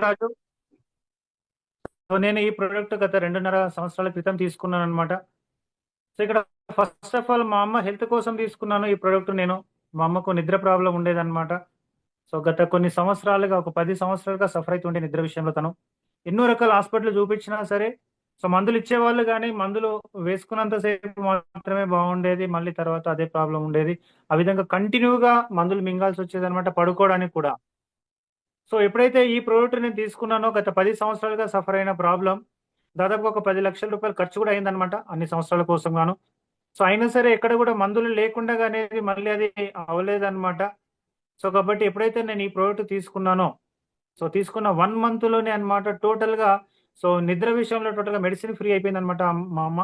రాజు. So నేను ఈ product గత 2.5 సంవత్సరాల క్రితం తీసుకున్నాను అనమాట. సో ఇక్కడ ఫస్ట్ ఆఫ్ ఆల్ మా అమ్మ హెల్త్ కోసం తీసుకున్నాను ఈ ప్రోడక్ట్ నేను. మా అమ్మకు నిద్ర ప్రాబ్లం ఉండేదన్నమాట. సో గత కొన్ని సంవత్సరాలుగా, ఒక 10 సంవత్సరాలుగా సఫర్ అవుతుండే నిద్ర విషయంలో తను. ఎన్నో రకాల హాస్పిటల్ చూపించినా సరే, సో మందులు ఇచ్చేవాళ్ళు కానీ మందులు వేసుకున్నంత సేపు మాత్రమే బాగుండేది, మళ్ళీ తర్వాత అదే ప్రాబ్లం ఉండేది. ఆ విధంగా కంటిన్యూగా మందులు మింగాల్సి వచ్చేది అనమాట, పడుకోవడానికి కూడా. సో ఎప్పుడైతే ఈ ప్రోడక్ట్ నేను తీసుకున్నానో, గత 10 సంవత్సరాలుగా సఫర్ అయిన ప్రాబ్లం దాదాపు ఒక 10 లక్షల రూపాయలు ఖర్చు కూడా అయిందనమాట అన్ని సంవత్సరాల కోసం గాను. సో అయినా సరే ఎక్కడ కూడా మందులు లేకుండా అనేది మళ్ళీ అది అవ్వలేదన్నమాట. సో కాబట్టి ఎప్పుడైతే నేను ఈ ప్రోడక్ట్ తీసుకున్నానో, సో తీసుకున్న 1 మంత్‌లోనే అన్నమాట టోటల్‌గా, సో నిద్ర విషయంలో టోటల్‌గా మెడిసిన్ ఫ్రీ అయిపోయిందన్నమాట మా అమ్మ.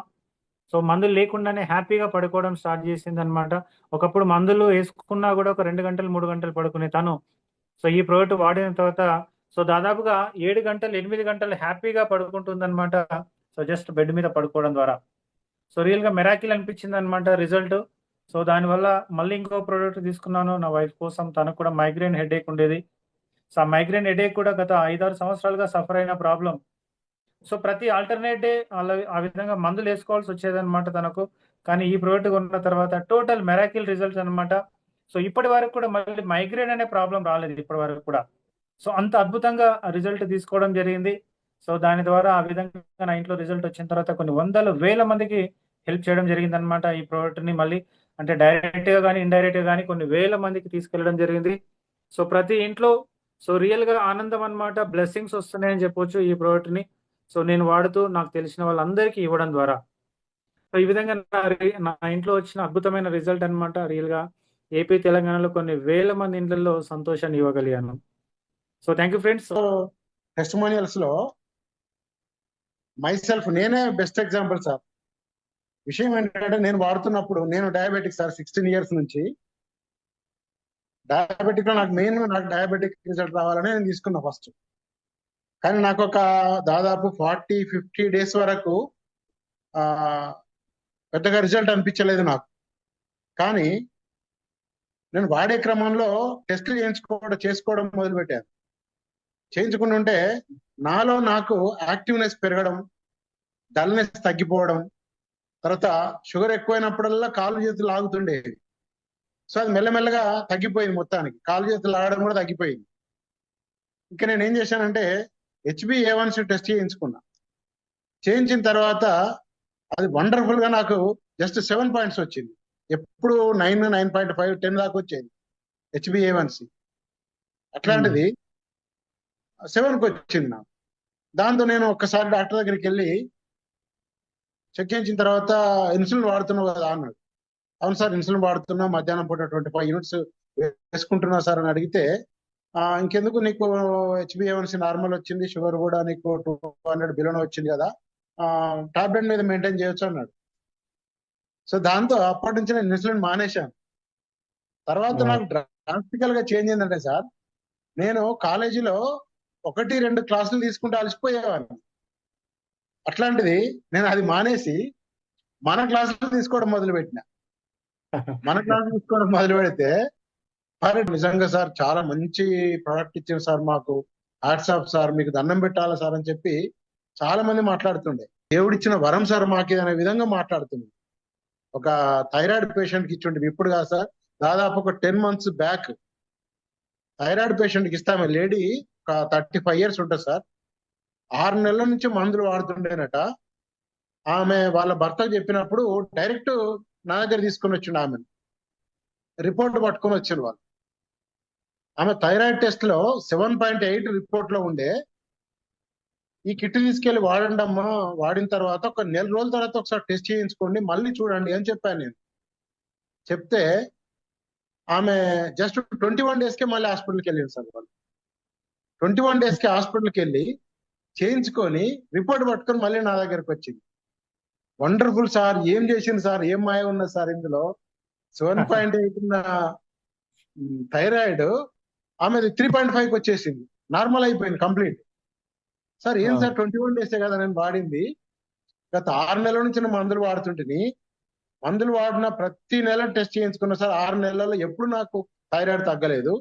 సో మందులు లేకుండానే హ్యాపీగా పడుకోవడం స్టార్ట్ చేసిందన్నమాట. ఒకప్పుడు మందులు యేసుకున్నా కూడా ఒక 2 గంటలు, 3 గంటలు పడుకునే తను, సో ఈ ప్రోడక్ట్ వాడిన తర్వాత సో దాదాపుగా 7 గంటలు, 8 గంటలు హ్యాపీగా పడుకుంటుందన్నమాట. సో జస్ట్ బెడ్ మీద పడుకోవడం ద్వారా. సో రియల్‌గా మిరాకిల్ అనిపించిందన్నమాట రిజల్ట్. సో దానివల్ల మళ్ళీ ఇంకో ప్రోడక్ట్ తీసుకున్నాను నా వైఫ్ కోసం. తనకు కూడా మైగ్రేన్ హెడేక్ ఉండేది. సో ఆ మైగ్రేన్ హెడేక్ కూడా గత 5, 6 సంవత్సరాలుగా సఫర్ అయిన ప్రాబ్లమ్. సో ప్రతి ఆల్టర్‌నేట్ డే అలా ఆ విధంగా మందులేసుకోవాల్సి వచ్చేదన్నమాట తనకు. కానీ ఈ ప్రోడక్ట్ కొన్న తర్వాత టోటల్ మిరాకిల్ రిజల్ట్స్ అన్నమాట. సో ఇప్పటి వరకు కూడా మళ్ళీ మైగ్రేన్ అనే ప్రాబ్లమ్ రాలేదు ఇప్పటి వరకు కూడా. సో అంత అద్భుతంగా రిజల్ట్ తీసుకోవడం జరిగింది. సో దాని ద్వారా ఆ విధంగా నా ఇంట్లో రిజల్ట్ వచ్చిన తర్వాత కొన్ని వందల వేల మందికి హెల్ప్ చేయడం జరిగిందన్నమాట ఈ ప్రోడక్ట్‌ని మళ్ళీ. అంటే డైరెక్ట్‌గా గాని, ఇండైరెక్ట్‌గా గాని కొన్ని వేల మందికి తీసుకెళ్లడం జరిగింది. సో ప్రతి ఇంట్లో సో రియల్‌గా ఆనందం అన్నమాట. బ్లెస్సింగ్స్ వస్తున్నాయని చెప్పొచ్చు ఈ ప్రోడక్ట్‌ని. సో నేను వాడుతూ నాకు తెలిసిన వాళ్ళందరికీ ఇవ్వడం ద్వారా. సో ఈ విధంగా నా ఇంట్లో వచ్చిన అద్భుతమైన రిజల్ట్ అన్నమాట రియల్‌గా. ఏపీ, తెలంగాణలో కొన్ని వేల మంది ఇండ్లల్లో సంతోషాన్ని ఇవ్వగలిగాను. So thank you friends. Testimonials లో మైసెల్ఫ్ నేనే బెస్ట్ ఎగ్జాంపుల్ సార్. విషయం ఏంటంటే నేను వాడుతున్నప్పుడు, నేను డయాబెటిక్ సార్ 16 ఇయర్స్ నుంచి. డయాబెటిక్ లో నాకు డయాబెటిక్ రిజల్ట్ రావాలని నేను తీసుకున్నా ఫస్ట్. కానీ నాకు ఒక దాదాపు 40-50 డేస్ వరకు పెద్దగా రిజల్ట్ అనిపించలేదు నాకు. కానీ నేను వాడే క్రమంలో టెస్ట్ చేసుకోవడం మొదలుపెట్టాను. చేయించుకుంటుంటే నాలో నాకు యాక్టివ్నెస్ పెరగడం, డల్నెస్ తగ్గిపోవడం, తర్వాత షుగర్ ఎక్కువైనప్పుడల్లా కాళ్ళు చేతులు లాగుతుండేది. సో అది మెల్లమెల్లగా తగ్గిపోయింది, మొత్తానికి కాళ్ళు చేతులు లాగడం కూడా తగ్గిపోయింది. ఇంకా నేను ఏం చేశానంటే HbA1c టెస్ట్ చేయించుకున్నా. చేయించిన తర్వాత అది వండర్ఫుల్ గా నాకు జస్ట్ 7 పాయింట్స్ వచ్చింది. ఎప్పుడు 9, 9.5, 10 దాకా వచ్చేది HbA1c. అట్లాంటిది 7కి వచ్చింది నాకు. దాంతో నేను ఒక్కసారి డాక్టర్ దగ్గరికి వెళ్ళి చెక్ చేయించిన తర్వాత, ఇన్సులిన్ వాడుతున్నావు కదా అన్నాడు. అవును సార్, ఇన్సులిన్ వాడుతున్నా, మధ్యాహ్నం పూట 25 యూనిట్స్ వేసుకుంటున్నా సార్ అని అడిగితే, ఇంకెందుకు, నీకు HbA1c నార్మల్ వచ్చింది, షుగర్ కూడా నీకు 200 బిలోనే వచ్చింది కదా, టాబ్లెట్ మీద మెయింటైన్ చేయొచ్చు అన్నాడు. సో దాంతో అప్పటి నుంచి నేను ఇన్సులిన్ మానేశాను. తర్వాత నాకు డ్రాస్టికల్ గా చేంజ్ ఏంటంటే సార్, నేను కాలేజీలో 1-2 క్లాసులు తీసుకుంటే అలసిపోయేవాడిని. అట్లాంటిది నేను అది మానేసి మన క్లాసులు తీసుకోవడం మొదలు పెడితే నిజంగా సార్ చాలా మంచి ప్రోడక్ట్ ఇచ్చారు సార్, మాకు హ్యాట్స్ ఆఫ్ సార్, మీకు దండం పెట్టాలా సార్ అని చెప్పి చాలా మంది మాట్లాడుతుండే. దేవుడిచ్చిన వరం సార్ మాకు అనే విధంగా మాట్లాడుతుంది. ఒక థైరాయిడ్ పేషెంట్ కి ఇచ్చిండే, ఇప్పుడు కాదు సార్, దాదాపు ఒక 10 months బ్యాక్ థైరాయిడ్ పేషెంట్ కి ఇస్తామే. లేడీ ఒక 35 years ఉంటుంది సార్. 6 నెలల నుంచి మందులు వాడుతుండేనట. ఆమె వాళ్ళ భర్తకు చెప్పినప్పుడు డైరెక్ట్ నా దగ్గర తీసుకుని వచ్చిండు. ఆమె రిపోర్ట్ పట్టుకొని వచ్చిండు వాళ్ళు. ఆమె థైరాయిడ్ టెస్ట్ లో 7.8 రిపోర్ట్ లో ఉండే. ఈ కిట్ తీసుకెళ్లి వాడండి అమ్మా, వాడిన తర్వాత ఒక 1 నెల రోజుల తర్వాత ఒకసారి టెస్ట్ చేయించుకోండి, మళ్ళీ చూడండి అని చెప్పాను నేను. చెప్తే ఆమె జస్ట్ 21 days కే మళ్ళీ హాస్పిటల్కి వెళ్ళింది సార్. వాళ్ళు 21 days కి హాస్పిటల్కి వెళ్ళి చేయించుకొని రిపోర్ట్ పట్టుకొని మళ్ళీ నా దగ్గరకు వచ్చింది. వండర్ఫుల్ సార్, ఏం చేసింది సార్, ఏం మాయ ఉన్నది సార్ ఇందులో. 7.8 ఉన్న థైరాయిడ్ ఆమెది 3.5కి వచ్చేసింది, నార్మల్ అయిపోయింది కంప్లీట్. సార్ ఏం సార్, 21 days కదా నేను వాడింది, గత 6 నెలల నుంచి నేను మందులు వాడుతుంటిని. మందులు వాడిన ప్రతి నెల టెస్ట్ చేయించుకున్నా సార్, 6 నెలల్లో ఎప్పుడు నాకు థైరాయిడ్ తగ్గలేదు.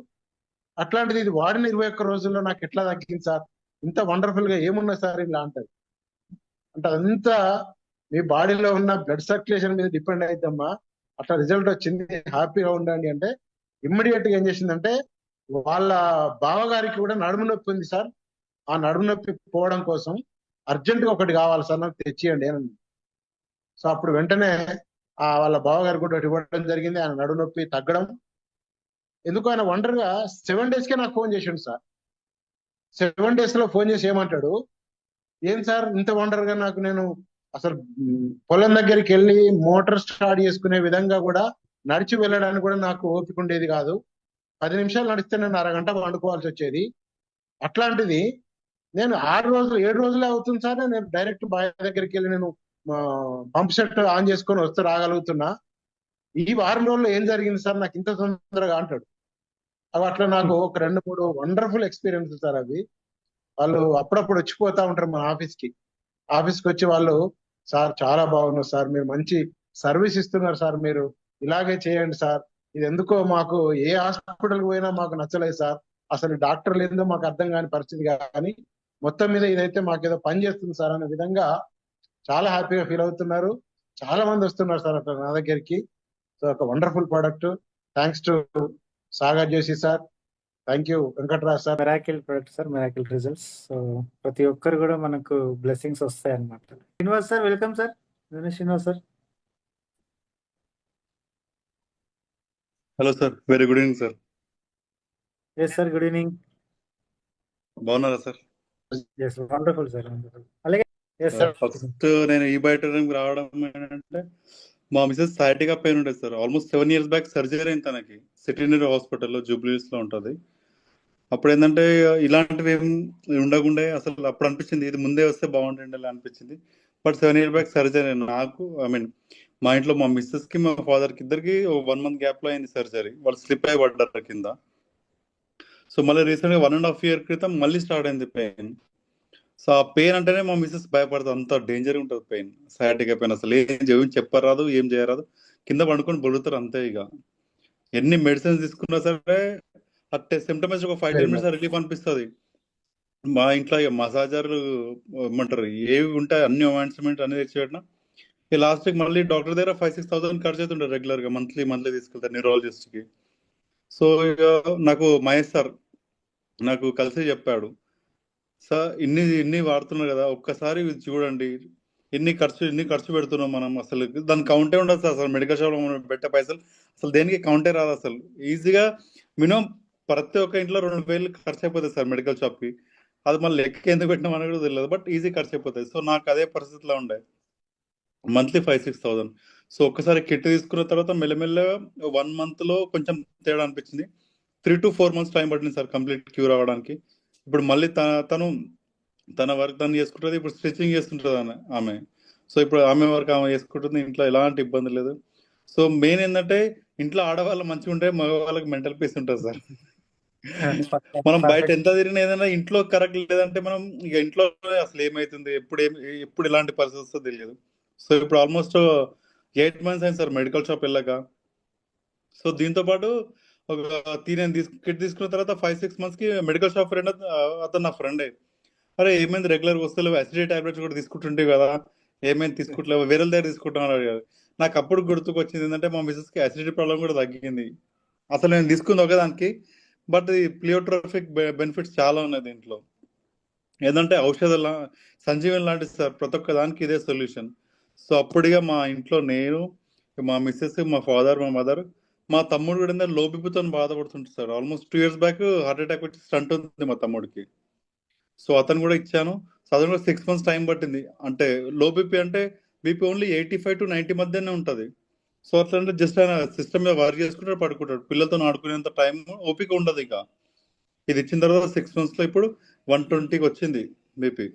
అట్లాంటిది ఇది వాడిన 21 రోజుల్లో నాకు ఎట్లా తగ్గింది సార్ ఇంత వండర్ఫుల్ గా ఏమున్నా సార్ ఇలా అంటది. అంటే అదంతా మీ బాడీలో ఉన్న బ్లడ్ సర్క్యులేషన్ మీద డిపెండ్ అయిద్దమ్మా. అట్లా రిజల్ట్ వచ్చింది, హ్యాపీగా ఉండండి అంటే ఇమ్మీడియట్ గా ఏం చేసిందంటే వాళ్ళ బావగారికి కూడా నడుము నొప్పి ఉంది సార్, ఆ నడుము నొప్పి పోవడం కోసం అర్జెంట్ గా ఒకటి కావాలి సార్ నాకు తెచ్చియండి అని. సో అప్పుడు వెంటనే వాళ్ళ బావగారికి కూడా ఒకటి ఇవ్వడం జరిగింది. ఆయన నడుము నొప్పి తగ్గడం. ఎందుకు ఆయన వండర్ గా 7 days కే నాకు ఫోన్ చేసిండు సార్. 7 days లో ఫోన్ చేసి ఏమంటాడు, ఏం సార్ ఇంత వండర్ గా నాకు, నేను అసలు పొలం దగ్గరికి వెళ్ళి మోటార్ స్టార్ట్ చేసుకునే విధంగా కూడా నడిచి వెళ్ళడానికి కూడా నాకు ఓపిక ఉండేది కాదు. 10 నిమిషాలు నడిస్తే నేను అరగంట వండుకోవాల్సి వచ్చేది. అట్లాంటిది నేను 6 రోజులు 7 రోజులే అవుతుంది సార్, నేను డైరెక్ట్ బాయ్ దగ్గరికి వెళ్ళి నేను పంప్ సెట్ ఆన్ చేసుకొని వస్తే రాగలుగుతున్నా. ఈ వారం రోజుల్లో ఏం జరిగింది సార్ నాకు ఇంత తొందరగా అంటాడు. అవి అట్లా నాకు ఒక 2-3 వండర్ఫుల్ ఎక్స్పీరియన్స్ సార్ అవి. వాళ్ళు అప్పుడప్పుడు వచ్చిపోతా ఉంటారు మన ఆఫీస్కి వచ్చి వాళ్ళు, సార్ చాలా బాగున్నారు సార్, మీరు మంచి సర్వీస్ ఇస్తున్నారు సార్, మీరు ఇలాగే చేయండి సార్, ఇది ఎందుకో మాకు ఏ హాస్పిటల్కి పోయినా మాకు నచ్చలేదు సార్, అసలు డాక్టర్లు ఏందో మాకు అర్థం కాని పరిస్థితి, కానీ మొత్తం మీద ఇదైతే మాకేదో పని చేస్తుంది సార్ అనే విధంగా చాలా హ్యాపీగా ఫీల్ అవుతున్నారు. చాలా మంది వస్తున్నారు సార్ అట్లా నా దగ్గరికి. సో ఒక wonderful product. Thanks to Sagar Joshi sir, thank you Venkatraj sir. Miracle product sir, miracle results. So ప్రతి ఒక్కరు కూడా మనకు బ్లెస్సింగ్స్ వస్తాయి అన్నమాట. Srinivas sir, welcome sir. Srinivas sir. Hello sir, very good evening sir. Yes sir, good evening. బాగున్నారా sir? Yes, wonderful sir, wonderful. అలాగే yes sir. First నేను ఈ బయట రావడం ఏంటంటే, మా మిసెస్ సైటిగా పెయిన్ ఉండేది సార్. ఆల్మోస్ట్ 7 years బ్యాక్ సర్జరీ అయింది తనకి, సిటీనరీ హాస్పిటల్లో జూబ్లీస్ లో ఉంటుంది. అప్పుడు ఏంటంటే ఇలాంటివి ఏం ఉండకుండే, అసలు అప్పుడు అనిపించింది ఇది ముందే వస్తే బాగుంటుండే అనిపించింది. బట్ 7 years బ్యాక్ సర్జరీ నాకు, ఐ మీన్ మా ఇంట్లో మా మిస్సెస్ కి మా ఫాదర్ కి ఇద్దరికి 1 month గ్యాప్ లో అయింది సర్జరీ. వాళ్ళు స్లిప్ అయి పడ్డారు కింద. సో మళ్ళీ రీసెంట్ గా 1.5 year క్రితం మళ్ళీ స్టార్ట్ అయింది పెయిన్. సో ఆ పెయిన్ అంటేనే మా మిస్సెస్ భయపడతారు, అంత డేంజర్ ఉంటుంది పెయిన్, సయాటిక్ పెయిన్. అసలు ఏం చెప్పరాదు, ఏం చేయరాదు, కింద పండుకొని బొలుగుతారు అంతే. ఇక ఎన్ని మెడిసిన్స్ తీసుకున్నా సరే అట్టే సిమ్టమ్స్ ఒక 5-10 minutes రిలీఫ్ అనిపిస్తుంది. మా ఇంట్లో ఇక మసాజర్లు ఏమంటారు ఏవి ఉంటాయి, అన్ని అవాయిన్మెంట్ అన్ని తెచ్చిపెట్టినా ఈ లాస్ట్ వీక్ మళ్ళీ డాక్టర్ దగ్గర 5-6 thousand ఖర్చు అవుతుంటారు రెగ్యులర్ గా, మంత్లీ తీసుకెళ్తారు న్యూరాలజిస్ట్ కి. సో ఇక నాకు మహేష్ సార్ నాకు కలిసి చెప్పాడు, సార్ ఇన్ని వాడుతున్నారు కదా, ఒక్కసారి ఇది చూడండి, ఇన్ని ఖర్చు పెడుతున్నాం మనం, అసలు దాని కౌంటే ఉండదు సార్. అసలు మెడికల్ షాప్ లో మనం పెట్టే పైసలు అసలు దేనికి కౌంటే రాదు. అసలు ఈజీగా మినిమం ప్రతి ఒక్క ఇంట్లో 2,000 ఖర్చు అయిపోతుంది సార్ మెడికల్ షాప్ కి. అది మళ్ళీ లెక్క ఎందుకు పెట్టినాం అని కూడా తెలియదు, బట్ ఈజీ ఖర్చు అయిపోతుంది. సో నాకు అదే పరిస్థితిలో ఉండే, మంత్లీ 5-6 thousand. సో ఒక్కసారి కిట్ తీసుకున్న తర్వాత మెల్లమెల్లగా 1 month లో కొంచెం తేడా అనిపించింది. 3 to 4 months టైం పట్టింది సార్ కంప్లీట్ క్యూర్ అవ్వడానికి. ఇప్పుడు మళ్ళీ తన వర్క్ తను చేసుకుంటుంది. ఇప్పుడు స్టిచ్చింగ్ చేస్తుంటుంది ఆమె. సో ఇప్పుడు ఆమె వర్క్ ఆమె చేసుకుంటుంది, ఇంట్లో ఎలాంటి ఇబ్బంది లేదు. సో మెయిన్ ఏంటంటే ఇంట్లో ఆడవాళ్ళు మంచిగా ఉంటే మగవాళ్ళకి మెంటల్ పీస్ ఉంటుంది సార్. మనం బయట ఎంత తిరిగినా ఏదైనా ఇంట్లో కరెక్ట్ లేదంటే మనం ఇక ఇంట్లో అసలు ఏమైతుంది, ఎప్పుడు ఎలాంటి పరిస్థితి వస్తుందో తెలియదు. సో ఇప్పుడు ఆల్మోస్ట్ 8 months అయింది సార్ మెడికల్ షాప్ వెళ్ళాక. సో దీంతో పాటు నేను కిట్ తీసుకున్న తర్వాత 5-6 months కి మెడికల్ షాప్ ఫ్రెండ్, అతను నా ఫ్రెండే, అరే ఏమైంది రెగ్యులర్ వస్తలేవు, అసిడిటీ టాబ్లెట్స్ కూడా తీసుకుంటుంటే కదా, ఏమైంది తీసుకుంటలేవు, వేరే దగ్గర తీసుకుంటున్నాను కదా. నాకు అప్పుడు గుర్తుకొచ్చింది ఏంటంటే మా మిసెస్ కి అసిడిటీ ప్రాబ్లం కూడా తగ్గింది. అసలు నేను తీసుకుంది ఒకదానికి, బట్ ఈ ప్లియోట్రోఫిక్ బెనిఫిట్స్ చాలా ఉన్నాయి దీంట్లో. ఏదంటే ఔషధాల సంజీవన్ లాంటి సార్, ప్రతి ఒక్క దానికి ఇదే సొల్యూషన్. సో అప్పుడుగా మా ఇంట్లో నేను, మా మిస్సెస్, మా ఫాదర్, మా మదర్, మా తమ్ముడు కూడా లో బీపీతో బాధపడుతుంటారు sir. Almost 2 years back heart attack వచ్చి స్టంట్ ఉంది మా తమ్ముడికి. సో అతను కూడా ఇచ్చాను. సో అతను కూడా 6 months టైం పట్టింది. అంటే లో బీపీ అంటే బీపీ ఓన్లీ 85 to 90 మధ్యనే ఉంటుంది. సో అట్లా అంటే జస్ట్ ఆయన సిస్టమ్ మీద వర్క్ చేసుకుంటాడు, పడుకుంటాడు, పిల్లలతో ఆడుకునేంత టైం ఓపిక ఉండదు. ఇక ఇది ఇచ్చిన తర్వాత 6 months లో ఇప్పుడు 120కి వచ్చింది బీపీ,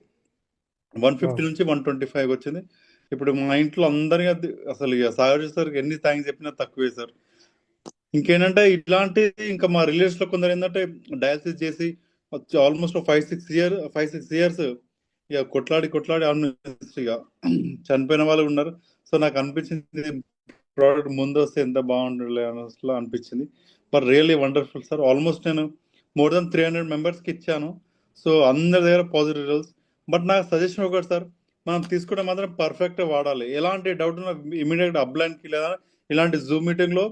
150 నుంచి 125 వచ్చింది. ఇప్పుడు మా ఇంట్లో అందరికీ అసలు ఇక సాగర్ సార్ ఎన్ని థ్యాంక్స్ చెప్పినా తక్కువే సార్. ఇంకేంటంటే ఇట్లాంటి ఇంకా మా రిలేటివ్స్ లో కొందరు ఏంటంటే డయాలసిస్ చేసి ఆల్మోస్ట్ 5-6 years ఇక కొట్లాడి ఇక చనిపోయిన వాళ్ళు ఉన్నారు. సో నాకు అనిపించింది ప్రోడక్ట్ ముందు వస్తే ఎంత బాగుంటుండే అనిపించింది. But really wonderful sir. Almost నేను more than 300 members కి ఇచ్చాను. సో అందరి దగ్గర పాజిటివ్ రిజల్ట్స్. బట్ నాకు సజెషన్ ఒకటి సార్, మనం తీసుకుంటే మాత్రం పర్ఫెక్ట్గా వాడాలి. ఎలాంటి డౌట్ ఉన్నా ఇమీడియట్ అప్లైన్కి లేదా ఇలాంటి జూమ్ మీటింగ్లో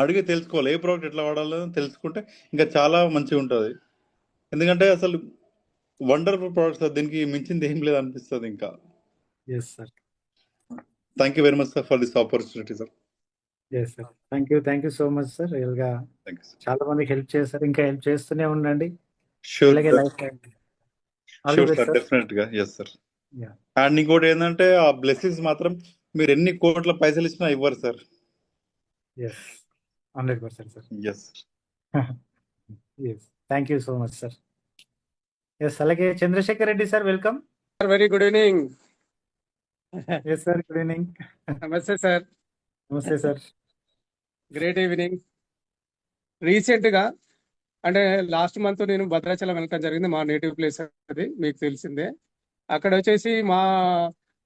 అడిగి తెలుసుకోవాలి. ఏ ప్రోడక్ట్ ఎట్లా వాడాలని తెలుసుకుంటే ఇంకా చాలా మంచిగా ఉంటుంది. ఎందుకంటే అసలు వండర్ఫుల్ ప్రోడక్ట్ సార్, దీనికి మించింది ఏం లేదు అనిపిస్తుంది. ఇంకా yes sir. Thank you very much sir for this opportunity sir. Yes sir. Thank you so much sir. రియల్గా థ్యాంక్ యూ సార్. చాలా మందికి హెల్ప్ చేశారు, ఇంకా హెల్ప్ చేస్తూనే ఉండండి. షూర్ అలాగే sir, life time all the sure best sir, sir. డెఫినెట్గా. Yes sir. Yeah. And ఇంకోటి ఏంటంటే ఆ బ్లెస్సింగ్స్ మాత్రం మీరు ఎన్ని కోట్ల పైసలు ఇచ్చినా ఇవ్వరు sir. Yes 100% sir. Yes. Yes. Thank you so much sir. Yes. అలాగే Chandrashekar Reddy sir, welcome. Very good evening. Yes sir, good evening. నమస్తే సార్. నమస్తే సార్. Great evening. రీసెంట్గా అంటే లాస్ట్ మంత్ నేను భద్రాచలం వెళ్ళడం జరిగింది. మా నేటివ్ ప్లేస్ అది మీకు తెలిసిందే. అక్కడ వచ్చేసి మా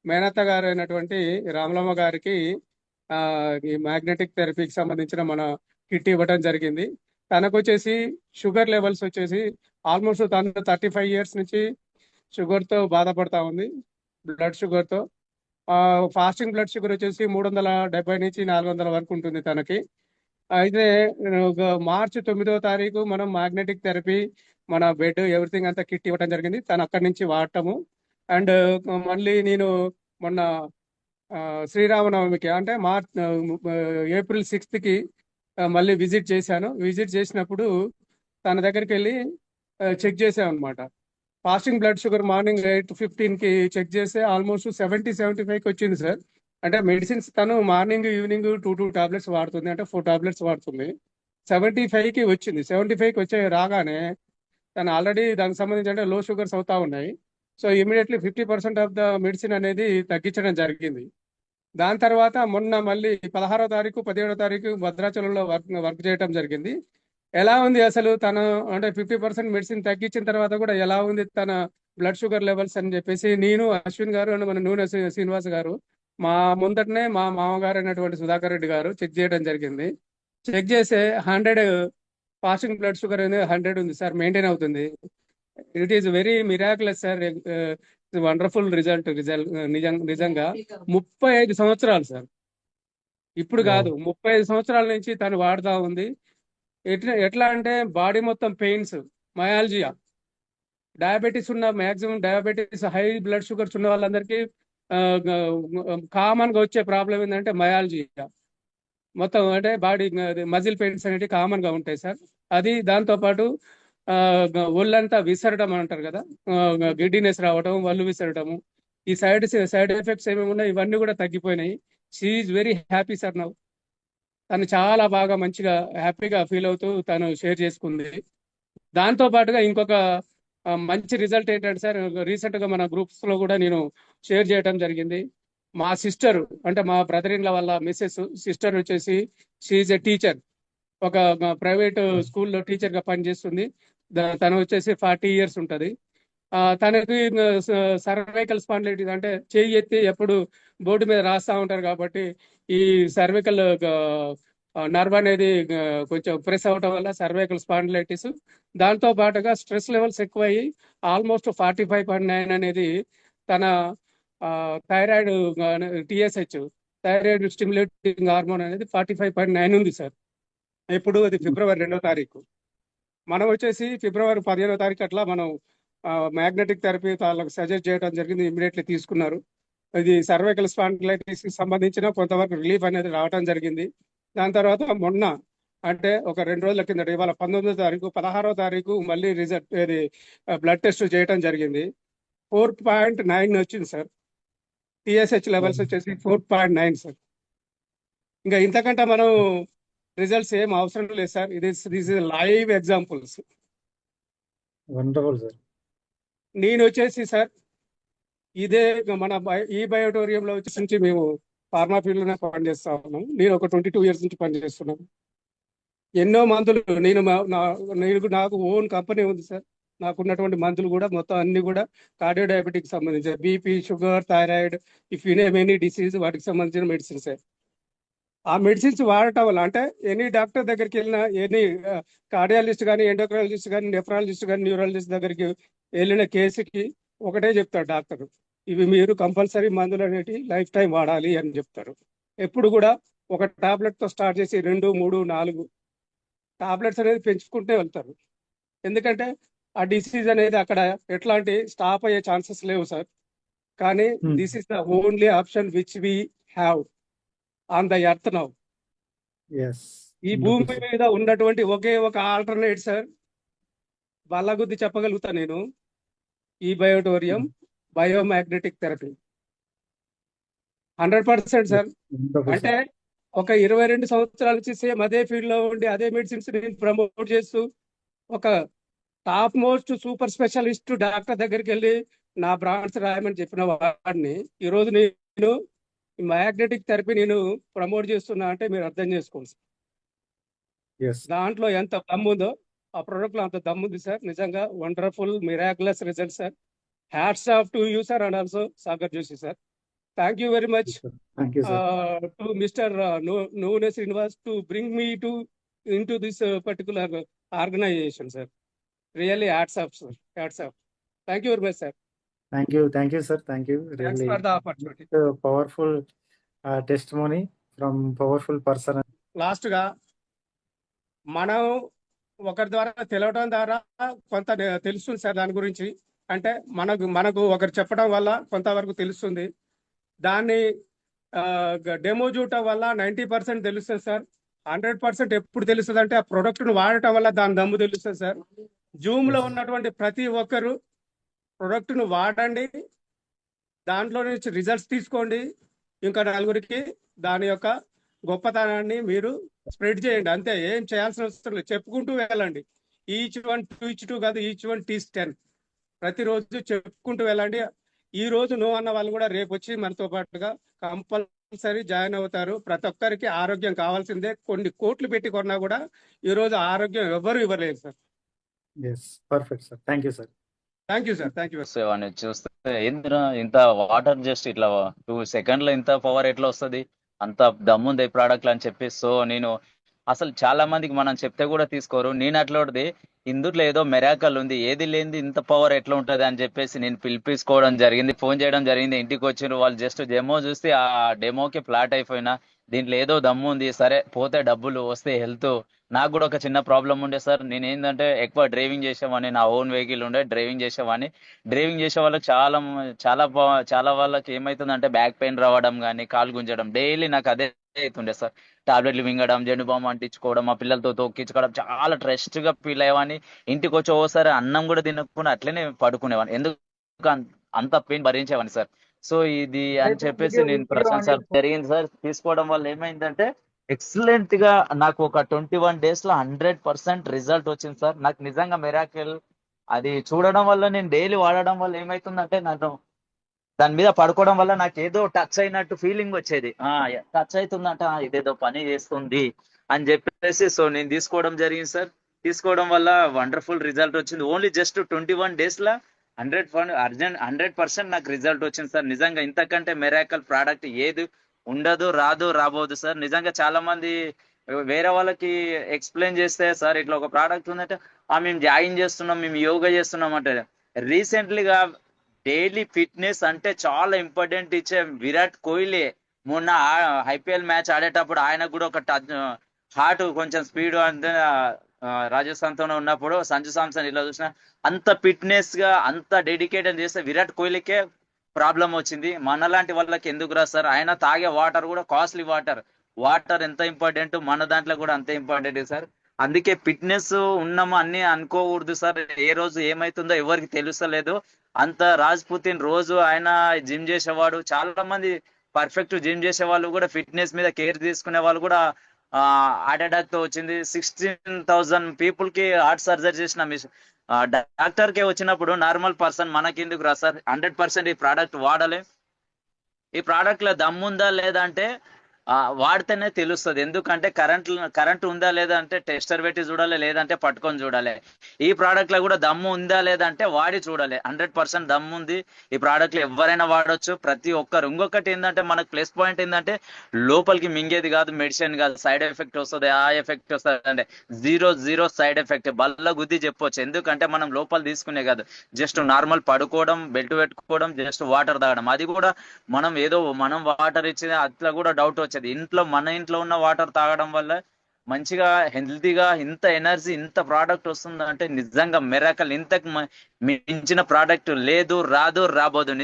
మేనత్త గారు అయినటువంటి రామలమ్మ గారికి ఈ మ్యాగ్నెటిక్ థెరపీకి సంబంధించిన మన కిట్ ఇవ్వడం జరిగింది. తనకు వచ్చేసి షుగర్ లెవెల్స్ వచ్చేసి ఆల్మోస్ట్ తను 35 years నుంచి షుగర్తో బాధపడతా ఉంది, బ్లడ్ షుగర్తో. ఫాస్టింగ్ బ్లడ్ షుగర్ వచ్చేసి 370 నుంచి 400 వరకు ఉంటుంది తనకి. అయితే మార్చి 9వ తారీఖు మనం మ్యాగ్నెటిక్ థెరపీ, మన బెడ్, ఎవ్రీథింగ్ అంతా కిట్ ఇవ్వడం జరిగింది. తను అక్కడి నుంచి వాడటము. అండ్ మళ్ళీ నేను మొన్న శ్రీరామనవమికి అంటే April 6th మళ్ళీ విజిట్ చేశాను. విజిట్ చేసినప్పుడు తన దగ్గరికి వెళ్ళి చెక్ చేసాం అనమాట. Fasting blood sugar morning 8:15 check చేస్తే ఆల్మోస్ట్ 70-75 వచ్చింది సార్. అంటే మెడిసిన్స్ తను మార్నింగ్ ఈవినింగ్ 2 టాబ్లెట్స్ వాడుతుంది, అంటే 4 టాబ్లెట్స్ వాడుతుంది. 75 వచ్చింది. 75 వచ్చే రాగానే తను ఆల్రెడీ దానికి సంబంధించి అంటే లో షుగర్స్ అవుతా ఉన్నాయి. So immediately 50% of the medicine అనేది తగ్గించడం జరిగింది. దాని తర్వాత మొన్న మళ్ళీ 16వ తారీఖు 17వ తారీఖు భద్రాచలంలో వర్క్ చేయడం జరిగింది. ఎలా ఉంది అసలు తను అంటే 50% మెడిసిన్ తగ్గించిన తర్వాత కూడా ఎలా ఉంది తన బ్లడ్ షుగర్ లెవెల్స్ అని చెప్పేసి నేను, అశ్విన్ గారు అండ్ మన నూనె శ్రీనివాస్ గారు మా ముందటనే మా మామగారు అయినటువంటి సుధాకర్ రెడ్డి గారు చెక్ చేయడం జరిగింది. చెక్ చేస్తే 100 ఫాస్టింగ్ బ్లడ్ షుగర్ అనేది 100 ఉంది సార్, మెయింటైన్ అవుతుంది. It is very miraculous sir, wonderful result. నిజంగా 35 సంవత్సరాలు సార్, ఇప్పుడు కాదు 35 సంవత్సరాల నుంచి తను వాడుతూ ఉంది. ఎట్లా అంటే బాడీ మొత్తం పెయిన్స్, మయాలజియా, డయాబెటీస్ ఉన్న maximum diabetes, high blood sugars ఉన్న వాళ్ళందరికీ కామన్ గా వచ్చే ప్రాబ్లం ఏంటంటే మయాలజియా. మొత్తం అంటే బాడీ మజిల్ పెయిన్స్ అనేవి కామన్ గా ఉంటాయి సార్. అది దాంతో పాటు ఒళ్ళంతా విసరడం అంటారు కదా, గిడ్డినెస్ రావడం, ఒళ్ళు విసరడము, ఈ సైడ్ ఎఫెక్ట్స్ ఏమేమి ఉన్నాయి ఇవన్నీ కూడా తగ్గిపోయినాయి. She is very happy sir now. తను చాలా బాగా మంచిగా హ్యాపీగా ఫీల్ అవుతూ తను షేర్ చేసుకుంది. దాంతో పాటుగా ఇంకొక మంచి రిజల్ట్ ఏంటంటే సార్, రీసెంట్ గా మన గ్రూప్స్ లో కూడా నేను షేర్ చేయడం జరిగింది. మా సిస్టర్ అంటే మా బ్రదర్ ఇన్ లా వాళ్ళ మిస్సెస్ సిస్టర్ వచ్చేసి షీ ఈజ్ ఎ టీచర్, ఒక ప్రైవేట్ స్కూల్లో టీచర్ గా పనిచేస్తుంది. తను వచ్చేసి 40 years ఉంటుంది. తనకి సర్వైకల్ స్పాండిలైటిస్ అంటే చేయి ఎత్తి ఎప్పుడు బోర్డు మీద రాస్తా ఉంటారు కాబట్టి ఈ సర్వైకల్ నర్వ్ అనేది కొంచెం ప్రెస్ అవటం వల్ల సర్వైకల్ స్పాండిలైటిస్, దాంతో పాటుగా స్ట్రెస్ లెవెల్స్ ఎక్కువయ్యి ఆల్మోస్ట్ 45.9 అనేది తన thyroid TSH, thyroid stimulating hormone అనేది 45.9 ఉంది సార్. ఇప్పుడు అది February 2వ తారీఖు. మనం వచ్చేసి February 15వ తారీఖు అట్లా మనం మ్యాగ్నెటిక్ థెరపీ వాళ్ళకి సజెస్ట్ చేయడం జరిగింది. ఇమీడియట్లీ తీసుకున్నారు. ఇది సర్వైకల్ స్పాండిలైటిస్ కి సంబంధించిన కొంతవరకు రిలీఫ్ అనేది రావడం జరిగింది. దాని తర్వాత మొన్న అంటే ఒక 2 రోజుల కిందట, ఇవాళ 19వ తారీఖు 16వ తారీఖు మళ్ళీ రిజల్ట్ ఇది బ్లడ్ టెస్ట్ చేయడం జరిగింది. 4.9 వచ్చింది సార్. TSH లెవెల్స్ వచ్చేసి 4.9 సార్. ఇంకా ఇంతకంటే మనం రిజల్ట్స్ ఏం అవసరం లేదు sir. This is live examples. Wonderful sir. నేను వచ్చేసి సార్ ఇదే మన ఈ బయోటోరియంలో వచ్చేసి మేము ఫార్మా ఫీల్డ్ లోనే పనిచేస్తా ఉన్నాం. నేను ఒక 22 years నుంచి పనిచేస్తున్నాను. ఎన్నో మందులు నాకు ఓన్ కంపెనీ ఉంది సార్. నాకున్నటువంటి మందులు కూడా మొత్తం అన్ని కూడా కార్డియో డయాబెటిక్ సంబంధించిన, BP, sugar, thyroid, if you name any disease వాటికి సంబంధించిన మెడిసిన్ సార్. ఆ మెడిసిన్స్ వాడటం వల్ల అంటే ఎనీ డాక్టర్ దగ్గరికి వెళ్ళిన ఎనీ కార్డియాలజిస్ట్ కానీ ఎండోక్రాలజిస్ట్ కానీ నెఫ్రాలజిస్ట్ కానీ న్యూరాలజిస్ట్ దగ్గరికి వెళ్ళిన కేసుకి ఒకటే చెప్తాడు డాక్టర్, ఇవి మీరు కంపల్సరీ మందులు అనేవి లైఫ్ టైం వాడాలి అని చెప్తారు. ఎప్పుడు కూడా ఒక టాబ్లెట్ తో స్టార్ట్ చేసి 2, 3, 4 టాబ్లెట్స్ అనేది పెంచుకుంటే వెళ్తారు. ఎందుకంటే ఆ డిసీజ్ అనేది అక్కడ ఎట్లాంటి స్టాప్ అయ్యే ఛాన్సెస్ లేవు సార్. కానీ this is the only option which we have on the earth now. Yes ఈ భూమి మీద ఉన్నటువంటి ఒకే ఒక ఆల్టర్నేట్ సార్, బల్లగుద్ది చెప్పగలుగుతా నేను, ఈ బయోటోరియం బయోమాగ్నెటిక్ థెరపీ 100% సార్. అంటే ఒక 22 సంవత్సరాల నుంచి సేమ్ అదే ఫీల్డ్ లో ఉండి అదే మెడిసిన్స్ నేను ప్రమోట్ చేస్తూ ఒక top most super specialist doctor దగ్గరికి వెళ్ళి నా బ్రాండ్స్ రాయమని చెప్పిన వాడిని ఈరోజు నేను మ్యాగ్నెటిక్ థెరపీ నేను ప్రమోట్ చేస్తున్నా అంటే మీరు అర్థం చేసుకోండి సార్. ఎస్ దాంట్లో ఎంత దమ్ము ఉందో ఆ ప్రొడక్ట్ లో అంత దమ్ముంది సార్. నిజంగా wonderful miraculous result sir. Hats off to you sir and also Sagar Joshi sir. Thank you very much thank you sir. to Mr. Nuvune Srinivas to bring me into this particular organization, sir. Really, hats off, sir. Hats off. Thank you very much, sir. Thank you sir. Thank you. Thanks really for the opportunity. Powerful testimony from powerful person. Last గా మనం ఒకరి ద్వారా తెలవడం ద్వారా కొంత తెలుస్తుంది sir దాని గురించి. అంటే మనకు ఒకరు చెప్పడం వల్ల కొంతవరకు తెలుస్తుంది. దాన్ని డెమో చూడటం వల్ల 90% తెలుస్తుంది సార్. 100% ఎప్పుడు తెలుస్తుంది అంటే ఆ ప్రొడక్ట్ ను వాడటం వల్ల దాని దమ్ము తెలుస్తుంది సార్. జూమ్ లో ఉన్నటువంటి ప్రతి ఒక్కరు ప్రొడక్ట్ ను వాడండి, దాంట్లో నుంచి రిజల్ట్స్ తీసుకోండి, ఇంకా నలుగురికి దాని యొక్క గొప్పతనాన్ని మీరు స్ప్రెడ్ చేయండి. అంతే, ఏం చేయాల్సిన అవసరం లేదు, చెప్పుకుంటూ వెళ్ళండి. ఈచ్ వన్ టీచ్ 2 కాదు, ఈచ్ వన్ టీచ్ 10. ప్రతిరోజు చెప్పుకుంటూ వెళ్ళండి. ఈ రోజు నో అన్న వాళ్ళు కూడా రేపు వచ్చి మనతో పాటుగా కంపల్సరీ జాయిన్ అవుతారు. ప్రతి ఒక్కరికి ఆరోగ్యం కావాల్సిందే. కొన్ని కోట్లు పెట్టి కొన్నా కూడా ఈ రోజు ఆరోగ్యం ఎవరు ఇవ్వలేదు sir. Yes perfect sir. Thank you sir. Thank you sir. Thank you. వాడిని చూస్తే ఏందిరా ఇంత వాటర్ జస్ట్ ఇట్లా 2 సెకండ్లో ఇంత పవర్ ఎట్లా వస్తుంది, అంత దమ్ముంది ప్రోడక్ట్ అని చెప్పి. సో నేను అసలు చాలా మందికి మనం చెప్తే కూడా తీసుకోరు. నేను అట్లాంటిది ఇందులో ఏదో మెరాకల్ ఉంది, ఏది లేనిది ఇంత పవర్ ఎట్లా ఉంటుంది అని చెప్పేసి నేను పిలిపించుకోవడం జరిగింది, ఫోన్ చేయడం జరిగింది. ఇంటికి వచ్చిన వాళ్ళు జస్ట్ డెమో చూస్తే ఆ డెమోకి ఫ్లాట్ అయిపోయినా. దీంట్లో ఏదో దమ్ము ఉంది, సరే పోతే డబ్బులు వస్తే హెల్త్. నాకు కూడా ఒక చిన్న ప్రాబ్లం ఉండే సార్. నేను ఏంటంటే ఎక్కువ డ్రైవింగ్ చేసేవాడిని, నా ఓన్ వెహికల్ ఉండే, డ్రైవింగ్ చేసేవాడిని. డ్రైవింగ్ చేసే వాళ్ళకి చాలా వాళ్ళకి ఏమవుతుందంటే బ్యాక్ పెయిన్ రావడం కానీ కాలు గుంజడం డైలీ నాకు అదే అవుతుండే సార్. టాబ్లెట్లు మింగడం, జెండు బామ్ అంటించుకోవడం, మా పిల్లలతో తొక్కించుకోవడం, చాలా స్ట్రెస్ గా ఫీల్ అయ్యేవాడిని. ఇంటికి వచ్చి ఓసారి అన్నం కూడా తినకుండా అట్లనే పడుకునేవాడిని, ఎందుకు అంత పెయిన్ భరించేవాడిని సార్. సో ఇది అని చెప్పేసి నేను ప్రశాంత్ సార్ జరిగింది సార్. తీసుకోవడం వల్ల ఏమైందంటే ఎక్సలెంట్ గా నాకు ఒక 21 days లో 100% రిజల్ట్ వచ్చింది సార్. నాకు నిజంగా మెరాకిల్. అది చూడడం వల్ల, నేను డైలీ వాడడం వల్ల ఏమైతుందంటే నాకు దాని మీద పడుకోవడం వల్ల నాకు ఏదో టచ్ అయినట్టు ఫీలింగ్ వచ్చేది. టచ్ అవుతుందంట, ఇదేదో పని చేస్తుంది అని చెప్పేసి సో నేను తీసుకోవడం జరిగింది సార్. తీసుకోవడం వల్ల వండర్ఫుల్ రిజల్ట్ వచ్చింది. ఓన్లీ జస్ట్ 21 days లా 100% నాకు రిజల్ట్ వచ్చింది సార్. నిజంగా ఇంతకంటే మెరాకల్ ప్రోడక్ట్ ఏది ఉండదు, రాబోదు సార్. నిజంగా చాలా మంది వేరే వాళ్ళకి ఎక్స్ప్లెయిన్ చేస్తే, సార్ ఇట్లా ఒక ప్రోడక్ట్ ఉందంటే మేము జాయిన్ చేస్తున్నాం, మేము యోగా చేస్తున్నాం అంటే. రీసెంట్లీగా డైలీ ఫిట్నెస్ అంటే చాలా ఇంపార్టెంట్ ఇచ్చే విరాట్ కోహ్లీ మొన్న ఐపీఎల్ మ్యాచ్ ఆడేటప్పుడు ఆయనకు కూడా ఒక హార్ట్ కొంచెం స్పీడ్ అంటే రాజస్థాన్ తో ఉన్నప్పుడు సంజు సామ్సన్ ఇట్లా చూసిన అంత ఫిట్నెస్ గా అంత డెడికేటెడ్ చేస్తే విరాట్ కోహ్లీకే ప్రాబ్లం వచ్చింది. మనలాంటి వాళ్ళకి ఎందుకు రా సార్? ఆయన తాగే వాటర్ కూడా కాస్ట్లీ వాటర్ ఎంత ఇంపార్టెంట్, మన దాంట్లో కూడా అంతే ఇంపార్టెంట్ సార్. అందుకే ఫిట్నెస్ ఉన్నామా అన్ని అనుకోకూడదు సార్. ఏ రోజు ఏమైతుందో ఎవరికి తెలుస్తలేదు. అంత రాజ్ పుతిన్ రోజు ఆయన జిమ్ చేసేవాడు. చాలా మంది పర్ఫెక్ట్ జిమ్ చేసే వాళ్ళు కూడా ఫిట్నెస్ మీద కేర్ తీసుకునే వాళ్ళు కూడా హార్ట్ అటాక్ తో వచ్చింది. 16,000 people కి హార్ట్ సర్జరీ చేసిన డాక్టర్ కే వచ్చినప్పుడు నార్మల్ పర్సన్ మనకెందుకు రా సార్? 100% ఈ ప్రోడక్ట్ వాడాలి. ఈ ప్రోడక్ట్ లో దమ్ముందా లేదా అంటే వాడితేనే తెలుస్తుంది. ఎందుకంటే కరెంట్ ఉందా లేదా అంటే టెస్టర్ పెట్టి చూడాలి, లేదంటే పట్టుకొని చూడాలి. ఈ ప్రోడక్ట్ లో కూడా దమ్ము ఉందా లేదా అంటే వాడి చూడాలి. 100% దమ్ము ఉంది ఈ ప్రోడక్ట్ లో, ఎవరైనా వాడొచ్చు ప్రతి ఒక్కరు. ఇంకొకటి ఏంటంటే మనకు ప్లస్ పాయింట్ ఏంటంటే లోపలికి మింగేది కాదు, మెడిసిన్ కాదు, సైడ్ ఎఫెక్ట్ వస్తుంది ఆ ఎఫెక్ట్ వస్తుంది అంటే జీరో సైడ్ ఎఫెక్ట్, బల్ల గుద్ది చెప్పొచ్చు. ఎందుకంటే మనం లోపల తీసుకునే కాదు, జస్ట్ నార్మల్ పడుకోవడం, బెల్ట్ పెట్టుకోవడం, జస్ట్ వాటర్ తాగడం. అది కూడా మనం వాటర్ ఇచ్చేది అట్లా కూడా డౌట్ వచ్చేది. మన ఇంట్లో ఉన్న వాటర్ తాగడం వల్ల మంచిగా హెల్తీగా ఇంత ఎనర్జీ ఇంత ప్రోడక్ట్ వస్తుందంటే నిజంగా మెరాకల్. ఇంతకు మించిన ప్రోడక్ట్ లేదు, రాదు, రాబోదు.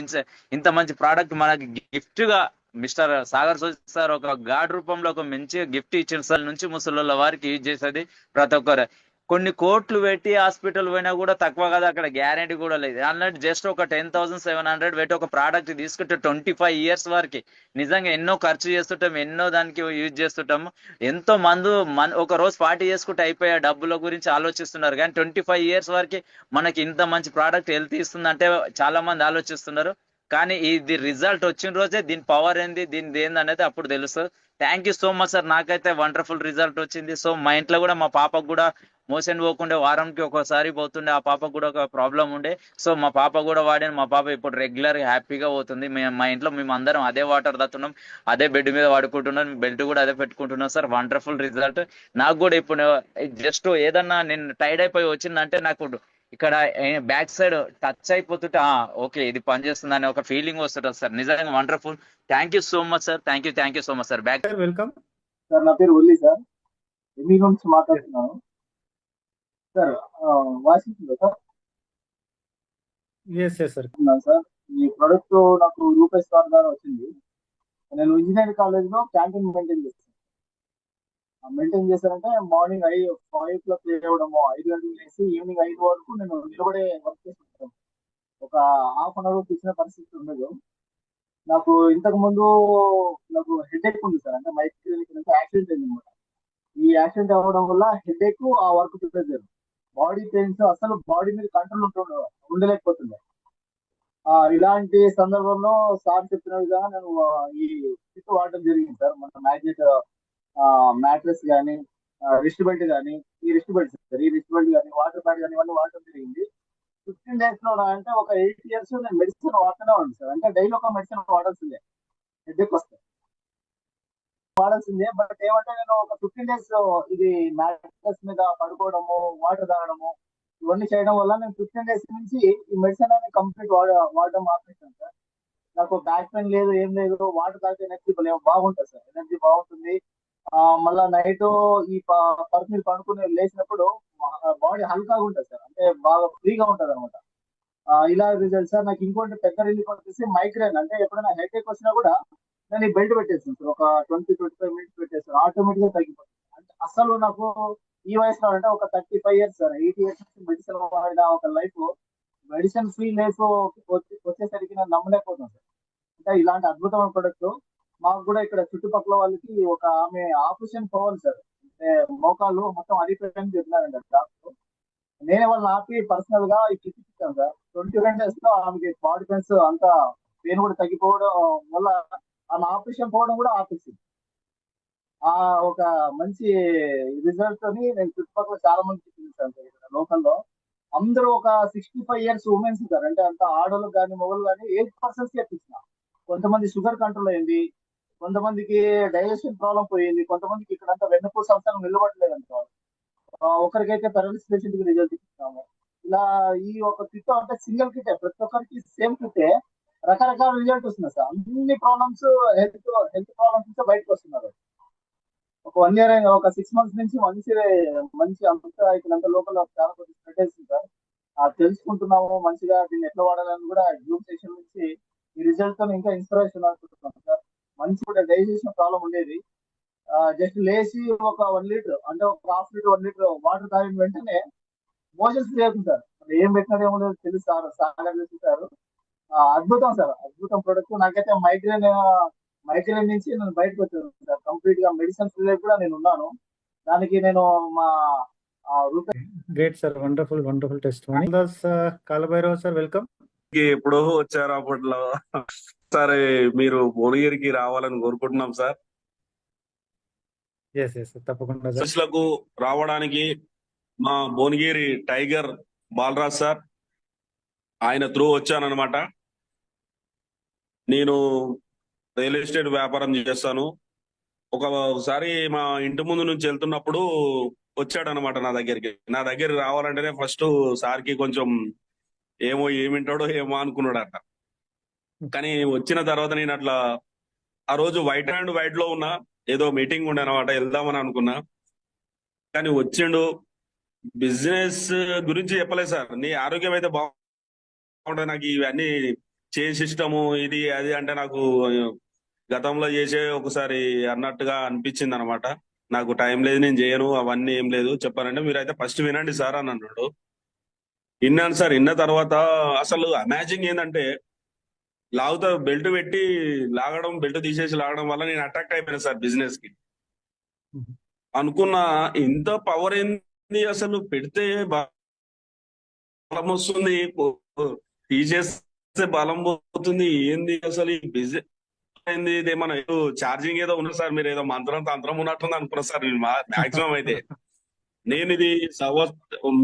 ఇంత మంచి ప్రోడక్ట్ మనకి గిఫ్ట్ గా మిస్టర్ సాగర్ సోజి సార్ ఒక గాడ్ రూపంలో ఒక మంచి గిఫ్ట్ ఇచ్చిన సార్ నుంచి ముసలి వారికి యూజ్ చేసేది ప్రతి ఒక్కరు. కొన్ని కోట్లు పెట్టి హాస్పిటల్ పోయినా కూడా తక్కువ కదా, అక్కడ గ్యారెంటీ కూడా లేదు. అన్నట్టు జస్ట్ ఒక 10,700 పెట్టి ఒక ప్రోడక్ట్ తీసుకుంటే 25 years వరకు నిజంగా ఎన్నో ఖర్చు చేస్తుంటాం, ఎన్నో దానికి యూజ్ చేస్తుంటాము. ఎంతో ఒక రోజు పార్టీ చేసుకుంటే అయిపోయే డబ్బుల గురించి ఆలోచిస్తున్నారు, కానీ 25 years వరకు మనకి ఇంత మంచి ప్రోడక్ట్ హెల్త్ ఇస్తుందంటే చాలా మంది ఆలోచిస్తున్నారు. కానీ ఇది రిజల్ట్ వచ్చిన రోజే దీని పవర్ ఏంది, దీని ఏంది అనేది అప్పుడు తెలుస్తుంది. Thank you so much sir. నాకైతే వండర్ఫుల్ రిజల్ట్ వచ్చింది. సో మా ఇంట్లో కూడా మా పాపకు కూడా మోషన్ పోకుండే, వారంకి ఒకసారి పోతుండే. ఆ పాపకు కూడా ఒక ప్రాబ్లం ఉండే. సో మా పాప కూడా వాడిన, మా పాప ఇప్పుడు రెగ్యులర్ హ్యాపీగా పోతుంది. మా ఇంట్లో మేము అందరం అదే వాటర్ తాగుతున్నాం, అదే బెడ్ మీద వాడుకుంటున్నాం, బెల్ట్ కూడా అదే పెట్టుకుంటున్నాం సార్. Wonderful result. నాకు కూడా ఇప్పుడు జస్ట్ ఏదన్నా నేను టైర్డ్ అయిపోయి వచ్చిందంటే నాకు ఇక్కడ బ్యాక్ సైడ్ టచ్ అయిపోతుంటే ఓకే ఇది పనిచేస్తుంది అనే ఒక ఫీలింగ్ వస్తుంటుంది సార్. నిజంగా wonderful. Thank you so much sir. Thank you so much sir. Back sir welcome. Sir నా పేరు ఉల్లి సార్, ఎంఈ నుంచి మాట్లాడుతున్నాను sir. Washington sir yes sir. Sir ఈ ప్రొడక్ట్ నాకు రూపేష్ సార్ ద్వారా వచ్చింది. నేను ఇంజనీరింగ్ కాలేజ్ లో క్యాంటీన్ మెయింటైన్ చేశానంటే మార్నింగ్ 5 o'clock లేవడము, 5 గంటలు లేసి ఈవినింగ్ 5 వరకు నేను నిలబడే వర్క్ చేస్తుంటాను. ఒక హాఫ్ అన్ అవర్ తీసిన పరిస్థితి ఉండదు. నాకు ఇంతకు ముందు నాకు హెడేక్ ఉంది సార్, అంటే మైగ్రేన్ యాక్సిడెంట్ అయింది అనమాట. ఈ యాక్సిడెంట్ అవ్వడం వల్ల హెడేక్, ఆ వర్క్ ప్రెజర్, బాడీ పెయిన్స్, అసలు బాడీ మీద కంట్రోల్ ఉండలేకపోతుంది. ఇలాంటి సందర్భంలో సార్ చెప్పిన విధంగా నేను ఈ కిట్ వాడడం జరిగింది సార్. మన మ్యాగ్నెట్ మ్యాట్రెస్ కానీ, రిస్ట్ బెల్ట్ కానీ, ఈ రిస్ట్ బెల్ట్ కానీ, వాటర్ ప్యాడ్ కానీ ఇవన్నీ వాడటం జరిగింది. 15 days లో అంటే ఒక 8 years నేను మెడిసిన్ వాడుతూనే ఉంది సార్. అంటే డైలీ ఒక మెడిసిన్ వాడాల్సిందే, హెడేక్ వస్తే వాడాల్సిందే. బట్ ఏమంటే నేను ఒక 15 days ఇది మ్యాట్రెస్ మీద పడుకోవడము, వాటర్ తాగడము ఇవన్నీ చేయడం వల్ల నేను 15 days నుంచి ఈ మెడిసిన్ అనేది కంప్లీట్ వాడడం ఆపేసాను సార్. నాకు బ్యాక్ పెయిన్ లేదు, ఏం లేదు. వాటర్ తాగితే ఎనర్జీ బాగుంటుంది సార్, ఎనర్జీ బాగుంటుంది. మళ్ళా నైట్ ఈ పర్ఫ్ మీద పడుకుని లేచినప్పుడు బాడీ హల్కాగా ఉంటుంది సార్, అంటే బాగా ఫ్రీగా ఉంటుంది అనమాట. ఇలా రిజల్ట్ సార్. నాకు ఇంకోటి పెద్ద రిలీఫ్ వచ్చేసి మైగ్రేన్. అంటే ఎప్పుడైనా హెడేక్ వచ్చినా కూడా నేను ఈ బెల్ట్ పెట్టేస్తాను సార్, ఒక 20-25 minutes పెట్టేస్తాను, ఆటోమేటిక్ గా తగ్గిపోతుంది. అంటే అసలు నాకు ఈ వయసులో అంటే ఒక 35 years సార్, 8 years నుంచి మెడిసిన్ వాడిన ఒక లైఫ్, మెడిసిన్ ఫ్రీ లైఫ్ వచ్చేసరికి నేను నమ్మలేకపోతున్నాను సార్. అంటే ఇలాంటి అద్భుతమైన ప్రొడక్ట్ మాకు కూడా ఇక్కడ చుట్టుపక్కల వాళ్ళకి ఒక ఆమె ఆపరేషన్ పోవాలి సార్, అంటే మోకాళ్ళు మొత్తం అరిపోయాయని చెప్పినారండి డాక్టర్. నేనే వాళ్ళని ఆపి పర్సనల్ గా ఈ కిట్ ఇచ్చాను సార్. 21 days లో ఆమెకి బాడీ పెయిన్స్ అంతా పెయిన్ కూడా తగ్గిపోవడం వల్ల ఆమె ఆపరేషన్ పోవడం కూడా ఆపేసింది. ఒక మంచి రిజల్ట్ అని నేను చుట్టుపక్కల చాలా మంది చూపించాను సార్. ఇక్కడ లోకల్లో అందరూ ఒక 65 years ఉమెన్స్ సార్, అంటే అంత ఆడవాళ్ళు కానీ మొగలు కానీ 8% చెప్పించిన. కొంతమంది షుగర్ కంట్రోల్ అయింది, కొంతమందికి డైజెషన్ ప్రాబ్లం పోయింది, కొంతమందికి ఇక్కడంతా వెన్నుపూస సంవత్సరం నిలబడలేదు అంట. ఒకరికైతే పెరాలిసిస్ పేషెంట్ కి రిజల్ట్ ఇస్తున్నాము. ఇలా ఈ ఒక కిట్ అంటే సింగిల్ కిటే, ప్రతి ఒక్కరికి సేమ్ కిటే, రకరకాల రిజల్ట్ వస్తుంది సార్. అన్ని ప్రాబ్లమ్స్ హెల్త్ ప్రాబ్లమ్స్ నుంచి బయటకు వస్తున్నారు. ఒక 1 year, ఒక 6 months నుంచి మంచి అంతా ఇక్కడ లోకల్ చాలా కొద్ది స్ప్రెడ్ అవుతుంది సార్. తెలుసుకుంటున్నాము మంచిగా దీన్ని ఎట్లా వాడాలని కూడా జూమ్ సెషన్ నుంచి ఈ రిజల్ట్ తో ఇంకా ఇన్స్పిరేషన్ అనుకుంటున్నాను సార్. మంచి కూడా డైజెషన్ ప్రాబ్లం ఉండేది. జస్ట్ లేచి ఒక 1 liter, అంటే ఒక ½ liter 1 liter వాటర్ తాగిన వెంటనే మోషన్స్ ఫ్రీ అవుతుంది సార్. ఏం పెట్టినారు ఏమో లేదు తెలుసు సార్, సాగర్ చూసారు. అద్భుతం సార్, అద్భుతం ప్రొడక్ట్. నాకైతే మైగ్రేన్ నుంచి నేను బయటకు వచ్చాను సార్. కంప్లీట్ గా మెడిసిన్స్ రిలేటెడ్ కూడా నేను ఉన్నాను. దానికి నేను మా great sir, wonderful test. Kal Bhairav sir welcome. ఎప్పుడో వచ్చారు అప్పట్లో. సరే మీరు భువనగిరికి రావాలని కోరుకుంటున్నాం సార్. ఎస్ తప్పకుండా సార్. సర్వీస్లకు రావడానికి మా భువనగిరి టైగర్ బాలరాజ్ సార్ ఆయన త్రూ వచ్చానన్నమాట. నేను రియల్ ఎస్టేట్ వ్యాపారం చేస్తాను. ఒకసారి మా ఇంటి ముందు నుంచి వెళ్తున్నప్పుడు వచ్చాడనమాట నా దగ్గర రావాలంటేనే ఫస్ట్ సార్కి కొంచెం ఏమో ఏమింటాడో ఏమో అనుకున్నాడట. కానీ వచ్చిన తర్వాత నేను అట్లా ఆ రోజు వైట్ అండ్ వైట్ లో ఉన్నా, ఏదో మీటింగ్ ఉండే అనమాట, వెళ్దామని అనుకున్నా. కానీ వచ్చిండు. బిజినెస్ గురించి చెప్పలేదు సార్, నీ ఆరోగ్యం అయితే బాగుంటుంది, నాకు ఇవన్నీ చేసిష్టము ఇది అది అంటే నాకు గతంలో చేసే ఒకసారి అన్నట్టుగా అనిపించింది అనమాట. నాకు టైం లేదు, నేను చేయను, అవన్నీ ఏం లేదు చెప్పానంటే, మీరైతే ఫస్ట్ వినండి సార్ అని అన్నాడు. విన్నాను సార్. విన్న తర్వాత అసలు అమాజింగ్ ఏంటంటే, లాగుతా బెల్ట్ పెట్టి లాగడం, బెల్ట్ తీసేసి లాగడం వల్ల నేను అట్రాక్ట్ అయిపోయాను సార్ బిజినెస్ కి. అనుకున్నా ఇంత పవర్ ఏంది అసలు, పెడితే బలం వస్తుంది, తీసేస్తే బలం పోతుంది, ఏంది అసలు ఈ బిజినెస్ ఏంది, ఇదేమన్నా ఛార్జింగ్ ఏదో ఉన్నది సార్, మీరు ఏదో మంత్రం తంత్రం ఉన్నట్టుంది అనుకున్నా సార్ నేను మాక్సిమం అయితే. నేను ఇది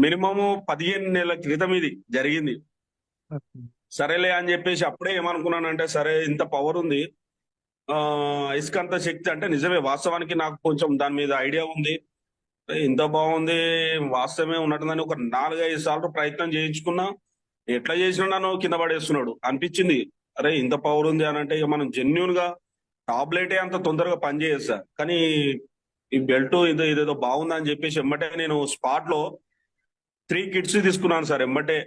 మినిమం 15 నెలల క్రితం ఇది జరిగింది. సరేలే అని చెప్పేసి అప్పుడే ఏమనుకున్నానంటే, సరే ఇంత పవర్ ఉంది, ఇసుకంత శక్తి అంటే నిజమే, వాస్తవానికి నాకు కొంచెం దాని మీద ఐడియా ఉంది. ఇంత బాగుంది, వాస్తవమే ఉన్నట్టుందని ఒక 4-5 సార్లు ప్రయత్నం చేయించుకున్నా. ఎట్లా చేసినా నన్ను కింద పడేస్తున్నాడు అనిపించింది. అరే ఇంత పవర్ ఉంది అని అంటే, ఇక మనం జెన్యున్ గా టాబ్లెటే అంత తొందరగా పనిచేయదు సార్. కానీ ఈ బెల్ట్ ఇదేదో బాగుంది అని చెప్పేసి ఎమ్మటే నేను స్పాట్ లో 3 కిట్స్ తీసుకున్నాను సార్. ఎమ్మటే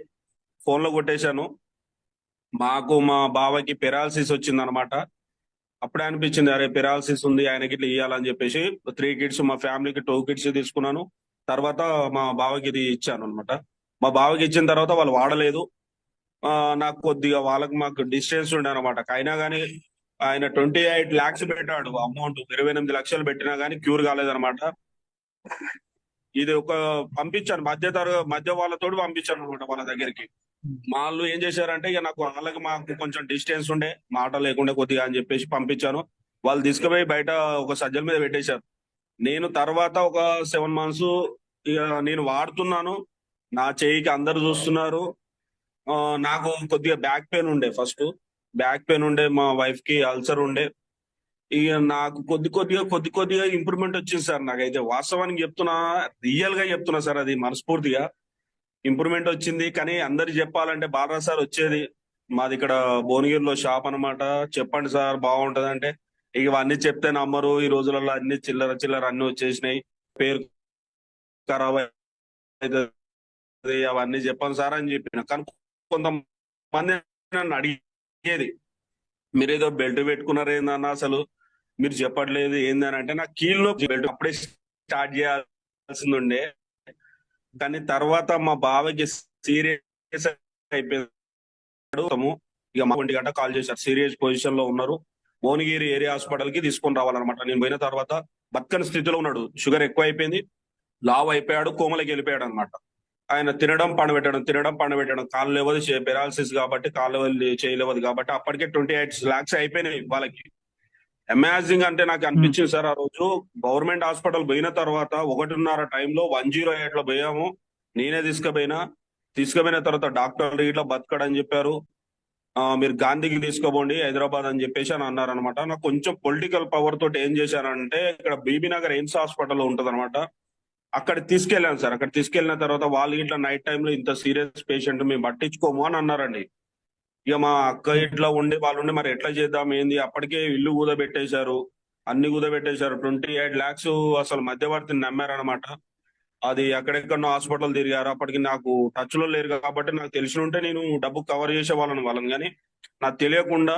ఫోన్ లో కొట్టేశాను. మాకు మా బావకి పెరాలసిస్ వచ్చింది అనమాట. అప్పుడే అనిపించింది, అరే పెరాలసిస్ ఉంది, ఆయనకి ఇట్లా ఇవ్వాలని చెప్పేసి 3 కిట్స్, మా ఫ్యామిలీకి 2 కిట్స్ తీసుకున్నాను. తర్వాత మా బావకి ఇది ఇచ్చాను అనమాట. మా బావకి ఇచ్చిన తర్వాత వాళ్ళు వాడలేదు. నాకు కొద్దిగా వాళ్ళకి మాకు డిస్టెన్స్ ఉండే అనమాట. అయినా కానీ ఆయన 28 lakhs పెట్టాడు అమౌంట్, 28 లక్షలు పెట్టినా కానీ క్యూర్ కాలేదనమాట. ఇది ఒక పంపించాను మధ్య వాళ్ళతోటి పంపించాను అనమాట వాళ్ళ దగ్గరికి. వాళ్ళు ఏం చేశారంటే, ఇక నాకు వాళ్ళకి మాకు కొంచెం డిస్టెన్స్ ఉండే, మాట లేకుండా కొద్దిగా అని చెప్పేసి పంపించాను. వాళ్ళు తీసుకుపోయి బయట ఒక సజ్జల మీద పెట్టేశారు. నేను తర్వాత ఒక 7 months ఇక నేను వాడుతున్నాను. నా చేయికి అందరు చూస్తున్నారు. నాకు కొద్దిగా బ్యాక్ పెయిన్ ఉండే, ఫస్ట్ బ్యాక్ పెయిన్ ఉండే, మా వైఫ్ కి అల్సర్ ఉండే. ఇక నాకు కొద్దిగా ఇంప్రూవ్మెంట్ వచ్చింది సార్. నాకైతే వాస్తవానికి చెప్తున్నా, రియల్ గా చెప్తున్నా సార్, అది మనస్ఫూర్తిగా ఇంప్రూవ్మెంట్ వచ్చింది. కానీ అందరికి చెప్పాలంటే బాలరాజ్ సార్ వచ్చేది, మాది ఇక్కడ భువనగిరిలో షాప్ అనమాట, చెప్పండి సార్ బాగుంటది అంటే, ఇక ఇవన్నీ చెప్తే నమ్మరు. ఈ రోజులలో అన్ని చిల్లర అన్ని వచ్చేసినాయి, పేరు ఖరాబ్ అవుతుంది, అవన్నీ చెప్పండి సార్ అని చెప్పిన. కానీ కొంతమంది నన్ను అడిగేది, మీరేదో బెల్ట్ పెట్టుకున్నారు ఏందన్నా, అసలు మీరు చెప్పట్లేదు ఏందని అంటే, నా కీల్లో బెల్ట్ అప్పుడే స్టార్ట్ చేయాల్సింది ఉండే. కానీ తర్వాత మా బావకి సీరియస్ అయిపోయాడు. ఇక మా 1 గంట కాల్ చేశారు, సీరియస్ పొజిషన్ లో ఉన్నారు, భువనగిరి ఏరియా హాస్పిటల్ కి తీసుకొని రావాలన్నమాట. నేను పోయిన తర్వాత బతకని స్థితిలో ఉన్నాడు, షుగర్ ఎక్కువ అయిపోయింది, లావ్ అయిపోయాడు, కోమలకి వెళ్ళిపోయాడు అనమాట. ఆయన తినడం పండబెట్టడం, కాళ్ళు లేవదు, పెరాలసిస్ కాబట్టి కాళ్ళు చేయలేవదు కాబట్టి అప్పటికే 28 lakhs అయిపోయినాయి వాళ్ళకి. అమేజింగ్ అంటే నాకు అనిపించింది సార్. ఆ రోజు గవర్నమెంట్ హాస్పిటల్ పోయిన తర్వాత 1:30 టైంలో 108 లో పోయాము. నేనే తీసుకుపోయిన తర్వాత డాక్టర్ ఇట్లా బతకడని చెప్పారు, మీరు గాంధీకి తీసుకోబోండి హైదరాబాద్ అని చెప్పేసి అని అన్నారనమాట. నాకు కొంచెం పొలిటికల్ పవర్ తోటి ఏం చేశానంటే, ఇక్కడ బీబీ నగర్ ఎయిమ్స్ హాస్పిటల్ ఉంటది అనమాట, అక్కడ తీసుకెళ్లాను సార్. అక్కడ తీసుకెళ్లిన తర్వాత వాళ్ళు ఇట్లా నైట్ టైంలో ఇంత సీరియస్ పేషెంట్ మేము పట్టించుకోము అని అన్నారండి. ఇక మా అక్క ఇట్లా వాళ్ళు మరి ఎట్లా చేద్దాం ఏంది, అప్పటికే ఇల్లు కూదబెట్టేశారు, అన్ని కూదబెట్టేశారు. 28 lakhs అసలు మధ్యవర్తిని నమ్మారనమాట. అది ఎక్కడెక్కడో హాస్పిటల్ తిరిగారు. అప్పటికి నాకు టచ్ లో లేరు కాబట్టి, నాకు తెలిసి ఉంటే నేను డబ్బు కవర్ చేసే వాళ్ళని కానీ నాకు తెలియకుండా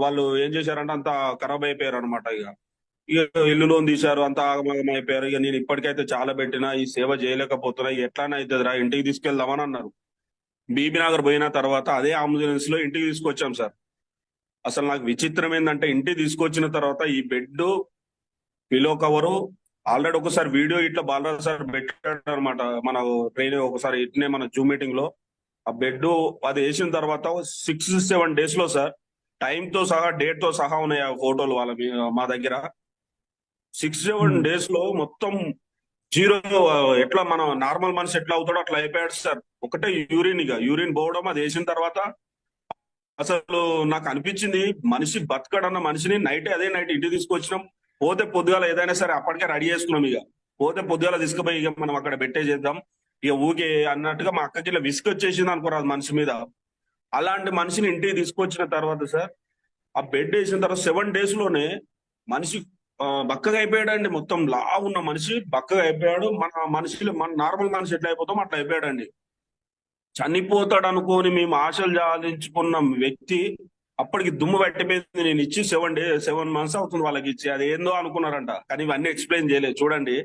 వాళ్ళు ఏం చేశారంటే అంత ఖరాబ్ అయిపోయారు అనమాట. ఇక ఇల్లు లోన్ తీశారు, అంత ఆగమాగం అయిపోయారు. ఇక నేను ఇప్పటికైతే చాలా పెట్టినా, ఈ సేవ చేయలేకపోతున్నా, ఎట్లానైతుందిరా ఇంటికి తీసుకెళ్దామని అన్నారు. బీబీ నగర్ పోయిన తర్వాత అదే అంబులెన్స్ లో ఇంటికి తీసుకొచ్చాం సార్. అసలు నాకు విచిత్రం ఏంటంటే, ఇంటికి తీసుకొచ్చిన తర్వాత ఈ బెడ్, పిలో కవరు, ఆల్రెడీ ఒకసారి వీడియో ఇట్లా బాలరాజ్ సార్ పెట్టాడు అనమాట మన ట్రైన్, ఒకసారి ఇట్నే మన జూమ్ మీటింగ్ లో. ఆ బెడ్ అది వేసిన తర్వాత 6-7 days లో సార్, టైం తో సహా డేట్ తో సహా ఉన్నాయి ఆ ఫోటోలు మా దగ్గర. 6-7 డేస్ లో మొత్తం జీరో. ఎట్లా మన నార్మల్ మనిషి ఎట్లా అవుతాడో అట్లా అయిపోయాడు సార్. ఒకటే యూరిన్ పోవడం, అది వేసిన తర్వాత అసలు నాకు అనిపించింది మనిషి బతకడన్న మనిషిని అదే నైట్ ఇంటికి తీసుకొచ్చినాం. పోతే పొద్దుగాల ఏదైనా సరే అప్పటికే రెడీ చేసుకున్నాం. ఇక పోతే పొద్దుగాల తీసుకుపోయి ఇక మనం అక్కడ పెట్టేసేద్దాం ఇక ఊకే అన్నట్టుగా మా అక్కకి ఇలా విసుకొచ్చేసింది అనుకోరాదు మనిషి మీద. అలాంటి మనిషిని ఇంటికి తీసుకొచ్చిన తర్వాత సార్, ఆ బెడ్ వేసిన తర్వాత 7 days లోనే మనిషి బక్కగా అయిపోయాడండి. మొత్తం లా ఉన్న మనిషి బక్కగా అయిపోయాడు. మన నార్మల్ మనిషి ఎట్లా అయిపోతాం అట్లా అయిపోయాడండి. చనిపోతాడు అనుకోని మేము ఆశలు జాలించుకున్న వ్యక్తి అప్పటికి దుమ్ము పట్టిపోయింది. నేను ఇచ్చి 7 months అవుతుంది వాళ్ళకి ఇచ్చి. అది ఏందో అనుకున్నారంట, కానీ ఇవన్నీ ఎక్స్ప్లెయిన్ చేయలేదు. చూడండి,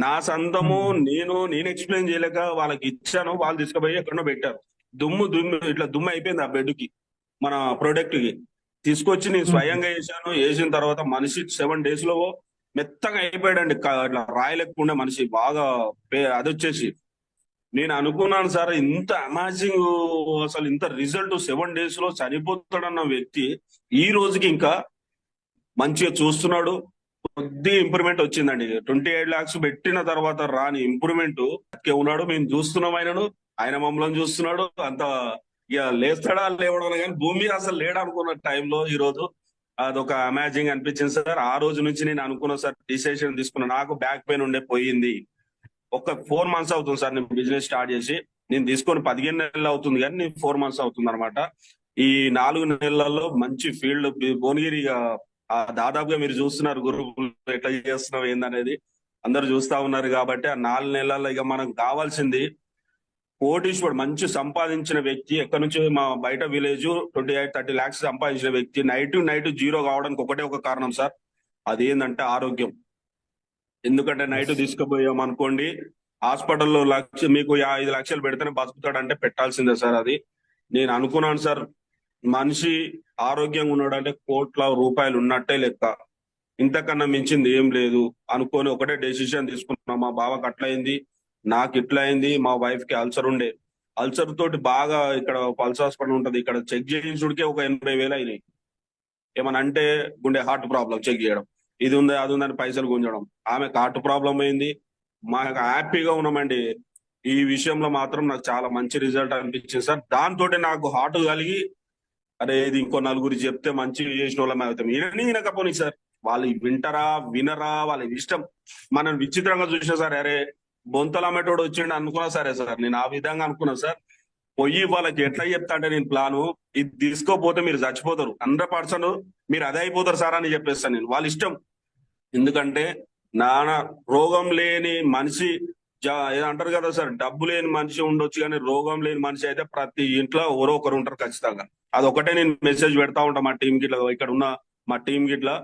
నా సంతము నేను ఎక్స్ప్లెయిన్ చేయలేక వాళ్ళకి ఇచ్చాను. వాళ్ళు తీసుకుపోయి ఎక్కడో పెట్టారు. దుమ్ము ఇట్లా దుమ్ము అయిపోయింది ఆ బెడ్ కి, మన ప్రొడక్ట్ కి. తీసుకొచ్చి నేను స్వయంగా వేసాను. వేసిన తర్వాత మనిషి 7 days లో మెత్తగా అయిపోయాడండి. ఇట్లా రాయలేకుండా మనిషి బాగా అది వచ్చేసి. నేను అనుకున్నాను సార్, ఇంత అమాజింగ్, అసలు ఇంత రిజల్ట్ 7 days లో చనిపోతాడన్న వ్యక్తి ఈ రోజుకి ఇంకా మంచిగా చూస్తున్నాడు. కొద్దిగా ఇంప్రూవ్మెంట్ వచ్చిందండి. 28 lakhs పెట్టిన తర్వాత రాని ఇంప్రూవ్మెంట్ ఉన్నాడు. మేము చూస్తున్నాం ఆయన మమ్మల్ని చూస్తున్నాడు. అంత ఇక లేస్తాడా లేవడం కానీ భూమి మీద అసలు లేడు అనుకున్న టైంలో ఈ రోజు అదొక అమాజింగ్ అనిపించింది సార్. ఆ రోజు నుంచి నేను అనుకున్నా సార్, డిసిషన్ తీసుకున్నా. నాకు బ్యాక్ పెయిన్ ఉండే పోయింది. ఒక 4 months అవుతుంది సార్ నేను బిజినెస్ స్టార్ట్ చేసి. నేను తీసుకొని 15 నెలలు అవుతుంది, కానీ నేను 4 months అవుతుంది అనమాట. ఈ 4 నెలల్లో మంచి ఫీల్డ్ భువనగిరి దాదాపుగా మీరు చూస్తున్నారు గురువు ఎట్లా చేస్తున్నావు ఏందనేది అందరు చూస్తా ఉన్నారు. కాబట్టి ఆ 4 నెలల్లో ఇక మనకు కావాల్సింది కోటీశ్వరుడు, మంచి సంపాదించిన వ్యక్తి. ఎక్కడి నుంచి మా బయట విలేజ్ 28-30 lakhs సంపాదించిన వ్యక్తి నైట్ జీరో కావడానికి ఒకటే ఒక కారణం సార్, అదేంటంటే ఆరోగ్యం. ఎందుకంటే నైట్ తీసుకుపోయాం అనుకోండి, హాస్పిటల్లో మీకు 5 లక్షలు పెడితేనే బతుకుతాడంటే పెట్టాల్సిందే సార్. అది నేను అనుకున్నాను సార్. మనిషి ఆరోగ్యంగా ఉన్నాడంటే కోట్ల రూపాయలు ఉన్నట్టే లెక్క. ఇంతకన్నా మించింది ఏం లేదు అనుకొని ఒకటే డెసిషన్ తీసుకున్నాం. మా బావకి అట్లయింది, నాకు ఇట్లా అయింది. మా వైఫ్ కి అల్సర్ ఉండే. అల్సర్ తోటి బాగా ఇక్కడ పల్స్ హాస్పిటల్ ఉంటది, ఇక్కడ చెక్ చేయించుడికే ఒక 80,000 అయినాయి. ఏమన్నా అంటే గుండె హార్ట్ ప్రాబ్లం చెక్ చేయడం, ఇది ఉందా అది ఉందని పైసలు గుంజడం. ఆమెకు హార్ట్ ప్రాబ్లం అయింది. మాకు హ్యాపీగా ఉన్నామండి. ఈ విషయంలో మాత్రం నాకు చాలా మంచి రిజల్ట్ అనిపించింది సార్. దాంతో నాకు హార్ట్ కలిగి, అరే ఇది ఇంకో నలుగురు చెప్తే మంచి చేసిన వాళ్ళం అవుతాం. వినకపోని సార్, వాళ్ళు వింటరా వినరా వాళ్ళ ఇష్టం. మనం విచిత్రంగా చూసినా సార్, అరే బొంతలమ్మటోడు వచ్చిండు అనుకున్నా సరే సార్. నేను ఆ విధంగా అనుకున్నా సార్. పోయి వాళ్ళకి ఎట్లా చెప్తా అంటే, నేను ప్లాను ఇది తీసుకోపోతే మీరు చచ్చిపోతారు, 100% మీరు అదే అయిపోతారు సార్ అని చెప్పేస్తాను నేను. వాళ్ళ ఇష్టం. ఎందుకంటే రోగం లేని మనిషి అంటారు కదా సార్, డబ్బు లేని మనిషి ఉండొచ్చు కానీ రోగం లేని మనిషి అయితే ప్రతి ఇంట్లో ఎవరో ఒకరు ఉంటారు ఖచ్చితంగా. అదొకటే నేను మెసేజ్ పెడతా ఉంటా మా టీం గిట్లా, ఇక్కడ ఉన్న మా టీం గిట్లా.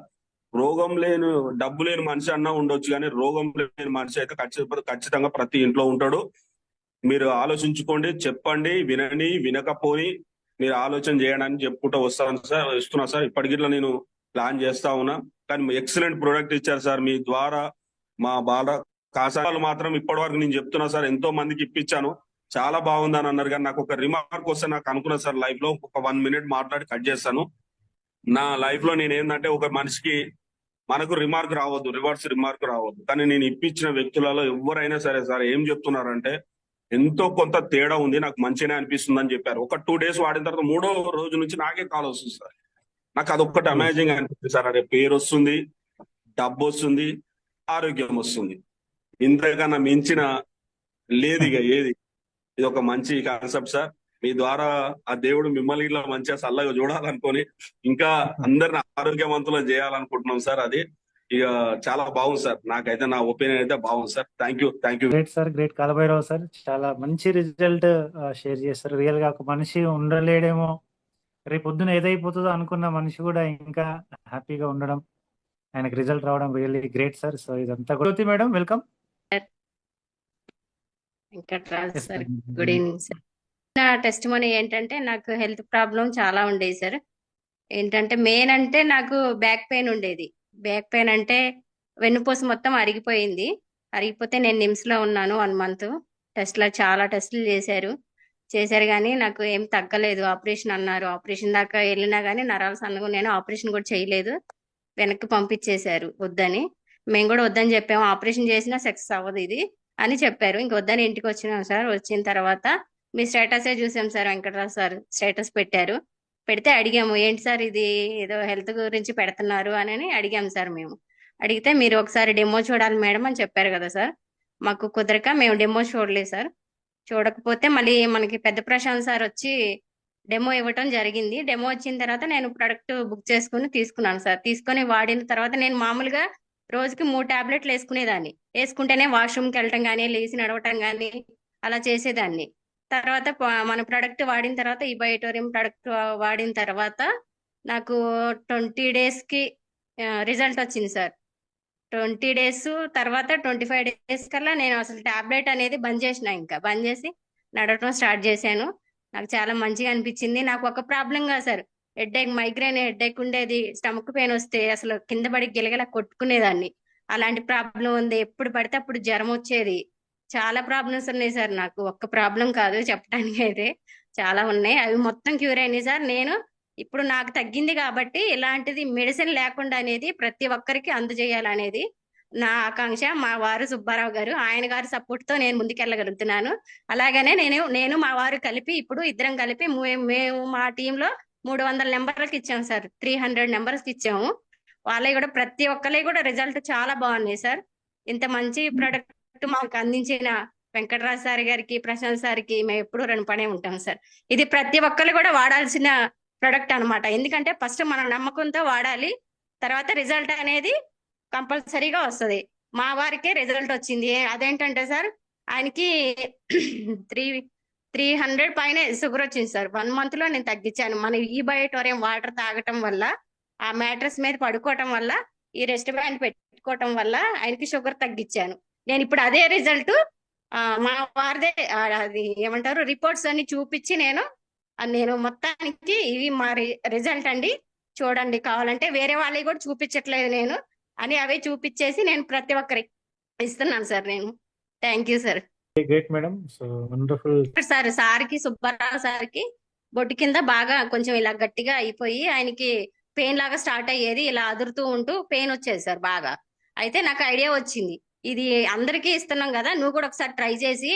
రోగం లేని డబ్బు లేని మనిషి అన్నా ఉండొచ్చు కానీ రోగం లేని మనిషి అయితే ఖచ్చితంగా ప్రతి ఇంట్లో ఉంటాడు. మీరు ఆలోచించుకోండి, చెప్పండి, వినని వినకపోని మీరు ఆలోచన చేయడానికి చెప్పుకుంటూ వస్తున్నా సార్. ఇప్పటికిట్లా నేను ప్లాన్ చేస్తా ఉన్నా. కానీ ఎక్సలెంట్ ప్రొడక్ట్ ఇచ్చారు సార్ మీ ద్వారా. మా బాల కాసాలు మాత్రం ఇప్పటి వరకు నేను చెప్తున్నా సార్, ఎంతో మందికి ఇప్పించాను, చాలా బాగుందని అన్నారు. కానీ నాకు ఒక రిమార్క్ వస్తే నాకు అనుకున్నా సార్, లైఫ్ లో ఒక 1 minute మాట్లాడి కట్ చేస్తాను. నా లైఫ్ లో నేను ఏంటంటే, ఒక మనిషికి మనకు రిమార్క్ రావద్దు, రివర్స్ రిమార్క్ రావద్దు. కానీ నేను ఇప్పించిన వ్యక్తులలో ఎవరైనా సరే సార్ ఏం చెప్తున్నారంటే, ఎంతో కొంత తేడా ఉంది, నాకు మంచిగానే అనిపిస్తుంది అని చెప్పారు. ఒక 2 days వాడిన తర్వాత 3వ రోజు నుంచి నాకే కాల్ వస్తుంది సార్. నాకు అదొక్కటి అమేజింగ్ అనిపిస్తుంది సార్. అదే పేరు వస్తుంది, డబ్బు వస్తుంది, ఆరోగ్యం వస్తుంది. ఇంతకన్నా మించిన లేదు ఇక ఏది. ఇది ఒక మంచి కాన్సెప్ట్ సార్. మీ ద్వారా ఆ దేవుడు మిమ్మల్ని ఇలా మంచిగా చల్లగా చూడాలనుకొని ఇంకా అందరిని ఆరోగ్యవంతులు చేయాలనుకుంటున్నాం సార్. అది ఇక చాలా బాగుంది సార్. నాకైతే నా ఒపీనియన్ అయితే బాగుంది sir. Thank you. Great sir, great Kal Bhairav sir. చాలా మంచి రిజల్ట్ షేర్ చేస్తారు. రియల్ గా ఒక మనిషి ఉండలేడేమో, రేపు పొద్దున ఏదైపోతుందో అనుకున్న మనిషి కూడా ఇంకా హ్యాపీగా ఉండడం, ఆయనకు రిజల్ట్ రావడం రియల్లీ గ్రేట్ సార్. సో ఇదంతా కూడా madam, welcome. Venkatraju sir, good evening sir. నా టెస్ట్ మనీ ఏంటంటే, నాకు హెల్త్ ప్రాబ్లం చాలా ఉండేది సార్. ఏంటంటే మెయిన్ అంటే నాకు బ్యాక్ పెయిన్ ఉండేది. బ్యాక్ పెయిన్ అంటే వెన్నుపూస మొత్తం అరిగిపోయింది. అరిగిపోతే నేను నిమ్స్ లో ఉన్నాను 1 month. చాలా టెస్టులు చేశారు కానీ నాకు ఏం తగ్గలేదు. ఆపరేషన్ అన్నారు, ఆపరేషన్ దాకా వెళ్ళినా కానీ నరాలు సన్నగా నేను ఆపరేషన్ కూడా చేయలేదు, వెనక్కి పంపించేశారు వద్దని. మేము కూడా వద్దని చెప్పాము, ఆపరేషన్ చేసినా సక్సెస్ అవ్వదు ఇది అని చెప్పారు. ఇంక వద్దని ఇంటికి వచ్చినాం సార్. వచ్చిన తర్వాత మీ స్టేటసే చూసాం సార్, వెంకటరావు సార్ స్టేటస్ పెట్టారు. పెడితే అడిగాము, ఏంటి సార్ ఇది ఏదో హెల్త్ గురించి పెడుతున్నారు అని అడిగాం సార్ మేము. అడిగితే మీరు ఒకసారి డెమో చూడాలి మేడం అని చెప్పారు కదా సార్. మాకు కుదరక మేము డెమో చూడలేదు సార్. చూడకపోతే మళ్ళీ మనకి పెద్ద ప్రశాంత్ సార్ వచ్చి డెమో ఇవ్వటం జరిగింది. డెమో వచ్చిన తర్వాత నేను ప్రొడక్ట్ బుక్ చేసుకుని తీసుకున్నాను సార్. తీసుకొని వాడిన తర్వాత నేను మామూలుగా రోజుకి 3 టాబ్లెట్లు వేసుకునేదాన్ని. వేసుకుంటేనే వాష్రూమ్కి వెళ్ళటం కానీ, లేచి నడవటం కానీ అలా చేసేదాన్ని. తర్వాత మన ప్రొడక్ట్ వాడిన తర్వాత, ఈ బయోటోరియం ప్రొడక్ట్ వాడిన తర్వాత నాకు 20 డేస్కి రిజల్ట్ వచ్చింది సార్. 20 డేస్ తర్వాత 25 డేస్ కల్లా నేను అసలు టాబ్లెట్ అనేది బంద్ చేసిన. ఇంకా బంద్ చేసి నడవటం స్టార్ట్ చేశాను. నాకు చాలా మంచిగా అనిపించింది. నాకు ఒక ప్రాబ్లం కాదు సార్, హెడ్ఏక్, మైగ్రేన్ హెడ్ఏక్ ఉండేది. స్టమక్ పెయిన్ వస్తే అసలు కింద పడి గిలగిలా కొట్టుకునేదాన్ని. అలాంటి ప్రాబ్లం ఉంది. ఎప్పుడు పడితే అప్పుడు జ్వరం వచ్చేది. చాలా ప్రాబ్లమ్స్ ఉన్నాయి సార్ నాకు. ఒక్క ప్రాబ్లం కాదు చెప్పడానికి అయితే, చాలా ఉన్నాయి. అవి మొత్తం క్యూర్ అయినాయి సార్. నేను ఇప్పుడు నాకు తగ్గింది కాబట్టి ఇలాంటిది మెడిసిన్ లేకుండా అనేది ప్రతి ఒక్కరికి అందజేయాలనేది నా ఆకాంక్ష. మా వారు సుబ్బారావు గారు, ఆయన గారి సపోర్ట్ తో నేను ముందుకెళ్ళగలుగుతున్నాను. అలాగనే నేను మా వారు కలిపి ఇప్పుడు ఇద్దరం కలిపి మేము మా టీంలో 300 నెంబర్లకు ఇచ్చాము సార్. 300 నెంబర్స్కి ఇచ్చాము. వాళ్ళవి కూడా ప్రతి ఒక్కరి కూడా రిజల్ట్ చాలా బాగున్నాయి సార్. ఇంత మంచి ప్రొడక్ట్ మాకు అందించిన వెంకటరాజు సార్ గారికి, ప్రశాంత్ సార్కి మేము ఎప్పుడు రుణపడే ఉంటాం సార్. ఇది ప్రతి ఒక్కరు కూడా వాడాల్సిన ప్రొడక్ట్ అన్నమాట. ఎందుకంటే ఫస్ట్ మనం నమ్మకంతో వాడాలి, తర్వాత రిజల్ట్ అనేది కంపల్సరీగా వస్తుంది. మా వారికే రిజల్ట్ వచ్చింది. అదేంటంటే సార్, ఆయనకి 300 పైన షుగర్ వచ్చింది సార్. 1 month లో నేను తగ్గించాను. మన ఈ బయోటోరియం వాటర్ తాగటం వల్ల, ఆ మ్యాట్రస్ మీద పడుకోవటం వల్ల, ఈ రెస్ట్ బ్యాండ్ పెట్టుకోవటం వల్ల ఆయనకి షుగర్ తగ్గించాను. నేను ఇప్పుడు అదే రిజల్ట్ మా వారిదే అది ఏమంటారు రిపోర్ట్స్ అన్ని చూపించి నేను మొత్తానికి ఇవి మా రిజల్ట్ అండి, చూడండి కావాలంటే, వేరే వాళ్ళకి కూడా చూపించట్లేదు నేను అని అవే చూపించేసి నేను ప్రతి ఒక్కరికి ఇస్తున్నాను సార్. నేను thank you sir. Great madam. So wonderful సార్కి, సుబ్బారావు సార్కి బొట్టు కింద బాగా కొంచెం ఇలా గట్టిగా అయిపోయి ఆయనకి పెయిన్ లాగా స్టార్ట్ అయ్యేది. ఇలా అదురుతూ ఉంటూ పెయిన్ వచ్చేది సార్ బాగా. అయితే నాకు ఐడియా వచ్చింది, ఇది అందరికీ ఇస్తున్నాం కదా, నువ్వు కూడా ఒకసారి ట్రై చేసి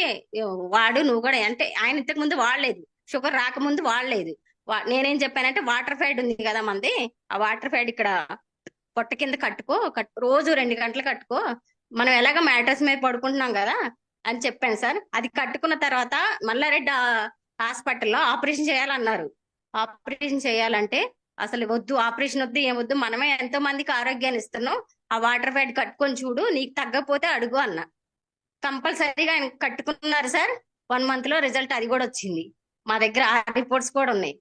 వాడు, నువ్వు కూడా. అంటే ఆయన ఇంతకు ముందు వాడలేదు, షుగర్ రాకముందు వాడలేదు. నేనేం చెప్పానంటే, వాటర్ ఫైడ్ ఉంది కదా మనది, ఆ వాటర్ ఫైడ్ ఇక్కడ పొట్ట కింద కట్టుకో, రోజు 2 గంటలు కట్టుకో, మనం ఎలాగ మ్యాట్రస్ మీద పడుకుంటున్నాం కదా అని చెప్పాను సార్. అది కట్టుకున్న తర్వాత మల్లారెడ్డి హాస్పిటల్లో ఆపరేషన్ చేయాలన్నారు. ఆపరేషన్ చేయాలంటే అసలు వద్దు, ఆపరేషన్ వద్దు, ఏమొద్దు, మనమే ఎంతో మందికి ఆరోగ్యాన్ని ఇస్తున్నాం, ఆ వాటర్ ఫైడ్ కట్టుకొని చూడు, నీకు తగ్గపోతే అడుగు అన్న. కంపల్సరీగా ఆయన కట్టుకున్నారు సార్. 1 month లో రిజల్ట్ అది కూడా వచ్చింది. మా దగ్గర ఆ రిపోర్ట్స్ కూడా ఉన్నాయి.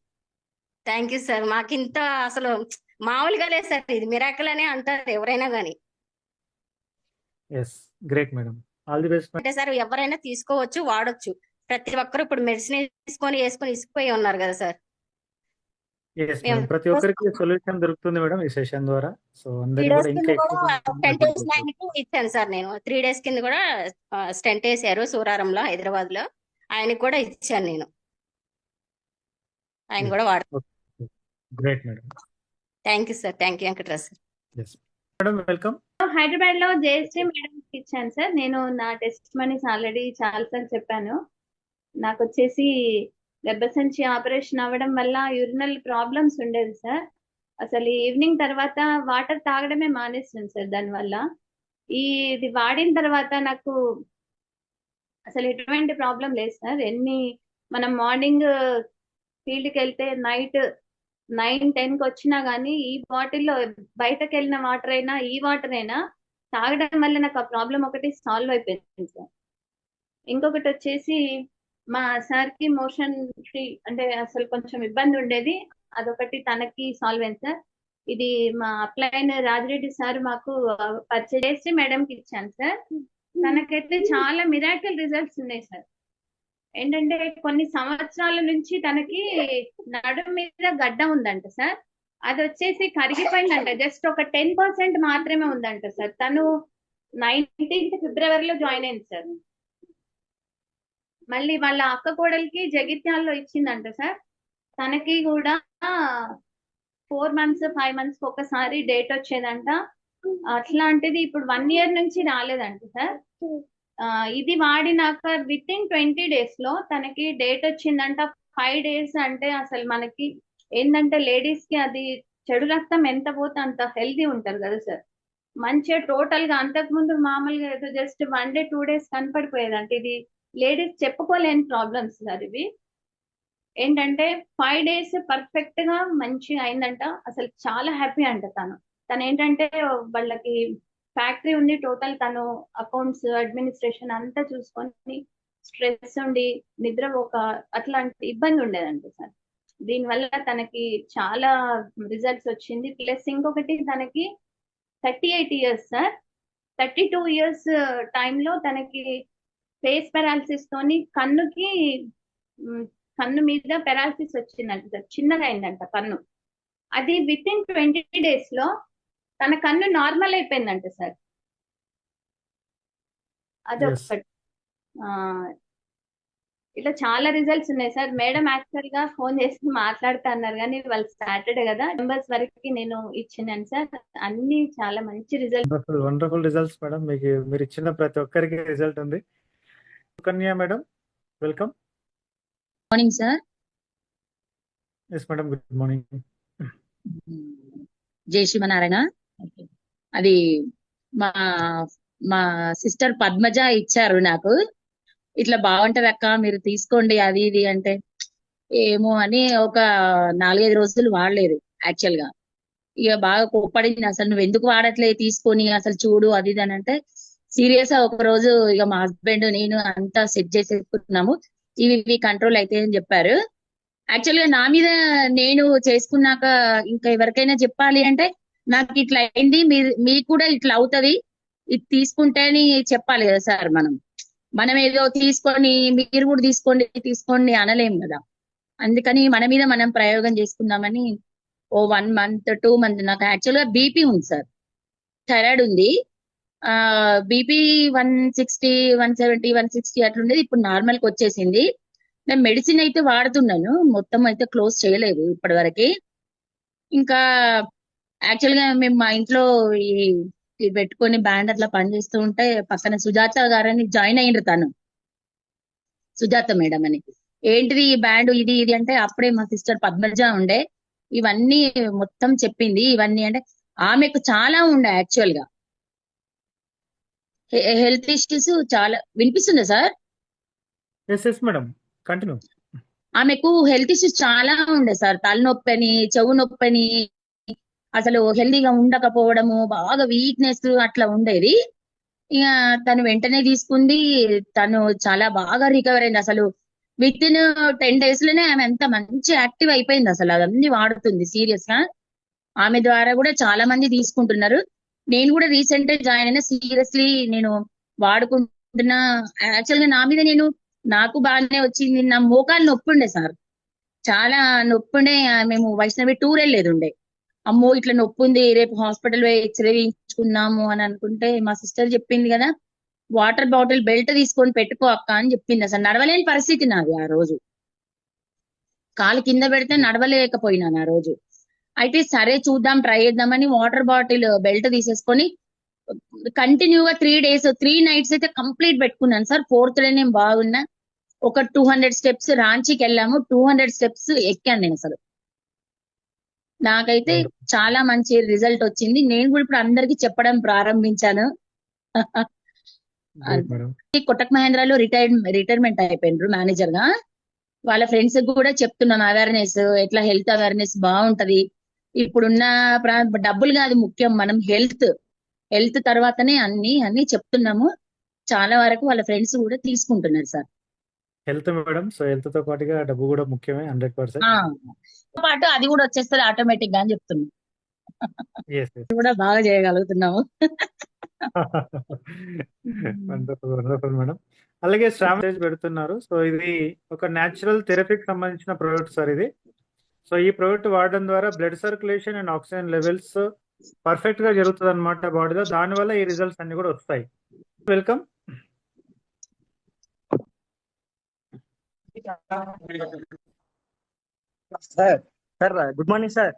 Thank you sir. మాకు ఇంత అసలు మామూలుగా లేదు సార్, ఇది మిరాకిల్ అనే అంటారు ఎవరైనా కానీ. Yes, great madam. All the best. అంటే సార్ ఎవరైనా తీసుకోవచ్చు, వాడొచ్చు. ప్రతి ఒక్కరు ఇప్పుడు మెడిసిన్ వేసుకొని ఇసిపోయి ఉన్నారు కదా సార్. ఎస్ మేడం, ప్రతి ఒక్కరికి సొల్యూషన్ దొరుకుతుంది మేడం ఈ సెషన్ ద్వారా. సో 3 అందరికి days కూడా ఇంకా కింద కూడా ఎక్కువ స్టెంట్ వేసిన ఆయనకి ఇచ్చాను సార్ నేను. 3 days కింద కూడా స్టెంట్ వేసారు సూరారంలో, హైదరాబాద్ లో. ఆయనకి కూడా ఇచ్చాను నేను. ఆయన కూడా వాడు. Great madam. Thank you sir. Thank you Venkatraj sir. Yes madam, welcome. Hyderabad లో జయశ్రీ మేడం ఇచ్చాను సార్. నేను నా టెస్ట్ మనీస్ ఆల్రెడీ చాలా సార్లు చెప్పాను. నాకు వచ్చేసి గర్భసంచి ఆపరేషన్ అవ్వడం వల్ల యూరినల్ ప్రాబ్లమ్స్ ఉండేది సార్. అసలు ఈవినింగ్ తర్వాత వాటర్ తాగడమే మానేస్తుంది సార్. దానివల్ల ఇది వాడిన తర్వాత నాకు అసలు ఎటువంటి ప్రాబ్లం లేదు సార్. మనం మార్నింగ్ ఫీల్డ్కి వెళ్తే నైట్ 9-10కి వచ్చినా కానీ ఈ బాటిల్లో బయటకు వెళ్ళిన వాటర్ అయినా, ఈ వాటర్ అయినా తాగడం వల్ల నాకు ఆ ప్రాబ్లం ఒకటి సాల్వ్ అయిపోయింది సార్. ఇంకొకటి వచ్చేసి మా సార్కి మోషన్ ఫ్రీ అంటే అసలు కొంచెం ఇబ్బంది ఉండేది, అదొకటి తనకి సాల్వ్ అయింది సార్. ఇది మా అప్లైన్ రాజిరెడ్డి సార్ మాకు పరిచయం చేసి మేడంకి ఇచ్చాను సార్. తనకైతే చాలా మిరాకిల్ రిజల్ట్స్ ఉన్నాయి సార్. ఏంటంటే కొన్ని సంవత్సరాల నుంచి తనకి నడుము మీద గడ్డ ఉందంట సార్. అది వచ్చేసి కరిగిపోయిందంట. జస్ట్ ఒక 10% మాత్రమే ఉందంట సార్. తను 19th ఫిబ్రవరిలో జాయిన్ అయింది సార్. మళ్ళీ వాళ్ళ అక్క కోడలికి జగిత్యాల్లో ఇచ్చిందంట సార్. తనకి కూడా 4 months 5 months ఒకసారి డేట్ వచ్చేదంట. అట్లాంటిది ఇప్పుడు 1 ఇయర్ నుంచి రాలేదంట సార్. ఇది వాడినాక విత్ ఇన్ 20 days లో తనకి డేట్ వచ్చిందంట. 5 days అంటే అసలు మనకి ఏంటంటే లేడీస్ కి అది చెడు రక్తం ఎంత పోతే అంత హెల్తీ ఉంటారు కదా సార్. మంచిగా టోటల్ గా అంతకుముందు మామూలుగా ఏదో జస్ట్ 1 day 2 days కనపడిపోయేదంట. ఇది లేడీస్ చెప్పుకోలేని ప్రాబ్లమ్స్ సార్ ఇవి. ఏంటంటే 5 days పర్ఫెక్ట్ గా మంచిగా అయిందంట. అసలు చాలా హ్యాపీ అంట తను ఏంటంటే వాళ్ళకి ఫ్యాక్టరీ ఉంది, టోటల్ తను అకౌంట్స్ అడ్మినిస్ట్రేషన్ అంతా చూసుకొని స్ట్రెస్ ఉండి నిద్ర ఒక అట్లాంటి ఇబ్బంది ఉండేదంట సార్. దీనివల్ల తనకి చాలా రిజల్ట్స్ వచ్చింది. ప్లస్ ఇంకొకటి తనకి 38 years సార్. 32 years టైంలో తనకి ఫేస్ పెరాలసిస్ తోని కన్ను మీద పెరాలసిస్ వచ్చిందంట సార్. చిన్నగా అయిందంట కన్ను. అది విత్ ఇన్ 20 days లో తన కన్ను నార్మల్ అయిపోయిందంట సార్. అదొకటి. ఇట్లా చాలా రిజల్ట్స్ ఉన్నాయి సార్. మేడం యాక్చువల్ గా ఫోన్ చేసి మాట్లాడుతా అన్నారు కానీ వాళ్ళు సాటర్డే కదా మెంబర్స్ వరకు నేను ఇచ్చినాను సార్. అన్ని చాలా మంచి రిజల్ట్. Wonderful results madam. మీరు ఇచ్చిన ప్రతి ఒక్కరికి రిజల్ట్ ఉంది. Sukanya madam, welcome. Morning sir. Yes madam, good morning. జై శ్రీమనారాయణ. అది మా మా సిస్టర్ పద్మజ ఇచ్చారు నాకు. ఇట్లా బాగుంటది అక్క మీరు తీసుకోండి అది ఇది అంటే ఏమో అని ఒక 4-5 రోజులు వాడలేదు యాక్చువల్ గా. ఇక బాగా కోప్పడింది, అసలు నువ్వు ఎందుకు వాడట్లే తీసుకొని అసలు చూడు అది ఇది అని అంటే సీరియస్ గా ఒక రోజు ఇక మా హస్బెండ్ నేను అంతా సెట్ చేసేసుకున్నాము. ఇవి కంట్రోల్ అయితే అని చెప్పారు. యాక్చువల్ గా నా మీద నేను చేసుకున్నాక ఇంకా ఎవరికైనా చెప్పాలి అంటే నాకు ఇట్లా అయింది, మీకు కూడా ఇట్లా అవుతది, ఇది తీసుకుంటేని చెప్పాలి కదా సార్. మనం ఏదో తీసుకొని మీరు కూడా తీసుకోండి అనలేం కదా. అందుకని మన మీద మనం ప్రయోగం చేసుకుందామని 1 month 2 months నాకు యాక్చువల్ గా బీపీ ఉంది సార్, థైరాయిడ్ ఉంది. బీపీ 160 170 160 అట్లుండేది. ఇప్పుడు నార్మల్ కి వచ్చేసింది. నేను మెడిసిన్ అయితే వాడుతున్నాను, మొత్తం అయితే క్లోజ్ చేయలేదు ఇప్పటి వరకు. ఇంకా యాక్చువల్ గా మేము మా ఇంట్లో ఈ పెట్టుకొని బ్యాండ్ అట్లా పనిచేస్తూ ఉంటే పక్కన సుజాత గారని జాయిన్ అయ్యిండ్రు. తను సుజాత మేడం అని, ఏంటిది ఈ బ్యాండ్ ఇది ఇది అంటే అప్పుడే మా సిస్టర్ పద్మజ ఉండే ఇవన్నీ మొత్తం చెప్పింది. ఇవన్నీ అంటే ఆమెకు చాలా ఉండే యాక్చువల్ గా హెల్త్ ఇష్యూస్ చాలా. వినిపిస్తుందా sir? Yes yes madam, continue. ఆమెకు హెల్త్ ఇష్యూస్ చాలా ఉండే సార్. తలనొప్పి అని, చెవు నొప్పి అని, అసలు హెల్దీగా ఉండకపోవడము, బాగా వీక్నెస్ అట్లా ఉండేది. ఇక తను వెంటనే తీసుకుంది, తను చాలా బాగా రికవర్ అయింది. అసలు విత్ ఇన్ 10 days లోనే ఆమె ఎంత మంచి యాక్టివ్ అయిపోయింది. అసలు అవన్నీ వాడుతుంది సీరియస్ గా. ఆమె ద్వారా కూడా చాలా మంది తీసుకుంటున్నారు. నేను కూడా రీసెంట్ గా జాయిన్ అయినా. సీరియస్లీ నేను వాడుకుంటున్నా. యాక్చువల్ గా నా మీద నాకు బాగానే వచ్చింది. నా మోకాలు నొప్పి ఉండే సార్, చాలా నొప్పి ఉండే. మేము వైష్ణవి టూర్ వెళ్ళేది ఉండే. అమ్మో ఇట్లా నొప్పి ఉంది, రేపు హాస్పిటల్ పోయి ఎక్స్రే వేయించుకుందాము అని అనుకుంటే మా సిస్టర్ చెప్పింది కదా, వాటర్ బాటిల్ బెల్ట్ తీసుకొని పెట్టుకో అక్క అని చెప్పింది. అసలు నడవలేని పరిస్థితి నాది ఆ రోజు. కాలు కింద పెడితే నడవలేకపోయినాను ఆ రోజు. అయితే సరే చూద్దాం, ట్రై చేద్దామని వాటర్ బాటిల్ బెల్ట్ తీసేసుకొని కంటిన్యూగా 3 days 3 nights అయితే కంప్లీట్ పెట్టుకున్నాను సార్. 4th డే నేను బాగున్నా. ఒక 200 steps రాంచీకి వెళ్ళాము, 200 steps ఎక్కాను నేను. అసలు నాకైతే చాలా మంచి రిజల్ట్ వచ్చింది. నేను కూడా ఇప్పుడు అందరికి చెప్పడం ప్రారంభించాను. కొటక్ మహేంద్రలో రిటైర్మెంట్ అయిపోయినారు మేనేజర్ గా. వాళ్ళ ఫ్రెండ్స్ కూడా చెప్తున్నాను అవేర్నెస్, ఎట్లా హెల్త్ అవేర్నెస్ బాగుంటది. ఇప్పుడున్న డబ్బులు కాదు ముఖ్యం, మనం హెల్త్ తర్వాతనే అన్ని చెప్తున్నాము. చాలా వరకు వాళ్ళ ఫ్రెండ్స్ కూడా తీసుకుంటున్నారు sir. Health madam, so health తో పాటుగా డబ్బు కూడా ముఖ్యమే 100%. పాటు అది కూడా వచ్చేస్తుంది ఆటోమేటిక్ గా అని చెప్తున్నాం. Yes, yes. కూడా బాగా చేయగలుగుతున్నాము. Wonderful madam. అలాగే శ్రావణ్ పెడుతున్నారు. సో ఇది ఒక న్యాచురల్ థెరపీకి సంబంధించిన ప్రోడక్ట్ సార్ ఇది. సో ఈ ప్రోడక్ట్ వాడడం ద్వారా blood circulation and oxygen levels perfect గా జరుగుతుంది అనమాట బాడీలో. దానివల్ల ఈ రిజల్ట్స్ అన్ని కూడా వస్తాయి. Welcome. Sir good morning sir.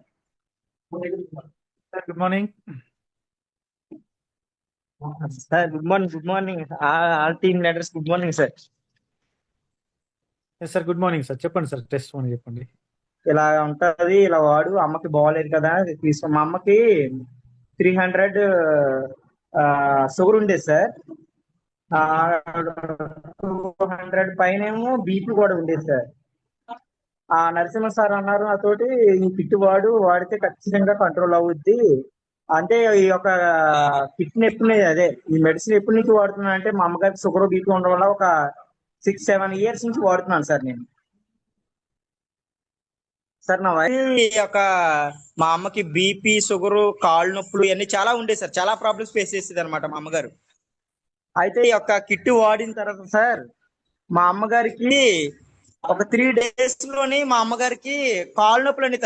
Good morning. Sir good morning all team leaders good morning sir. Sir good morning sir. చెప్పండి సార్, టెస్ట్ మనీ చెప్పండి. ఇలా ఉంటది, ఇలా వాడు అమ్మకి బాగోలేదు కదా తీసుకో. మా అమ్మకి 300 షుగర్ ఉండేది సార్. 200 పైనేమో బీపీ కూడా ఉండేది సార్. ఆ నరసింహ సార్ అన్నారు నాతోటి, ఈ కిట్ వాడితే ఖచ్చితంగా కంట్రోల్ అవుద్ది. అంటే ఈ యొక్క కిట్ అదే ఈ మెడిసిన్ ఎప్పటి నుంచి వాడుతున్నా అంటే మా అమ్మగారికి షుగర్ బీపీ ఉండడం వల్ల ఒక 6-7 ఇయర్స్ నుంచి వాడుతున్నాను సార్ నేను. సార్ నా వయసు మా అమ్మకి బీపీ షుగర్ కాళ్ళు నొప్పులు ఇవన్నీ చాలా ఉండేది సార్. చాలా ప్రాబ్లమ్స్ ఫేస్ చేసేది అనమాట మా అమ్మగారు. అయితే ఈ యొక్క కిట్ వాడిన తర్వాత సార్ మా అమ్మగారికి ఒక 3 days లోని మా అమ్మగారికి కాళ్ళు నొప్పులు అన్ని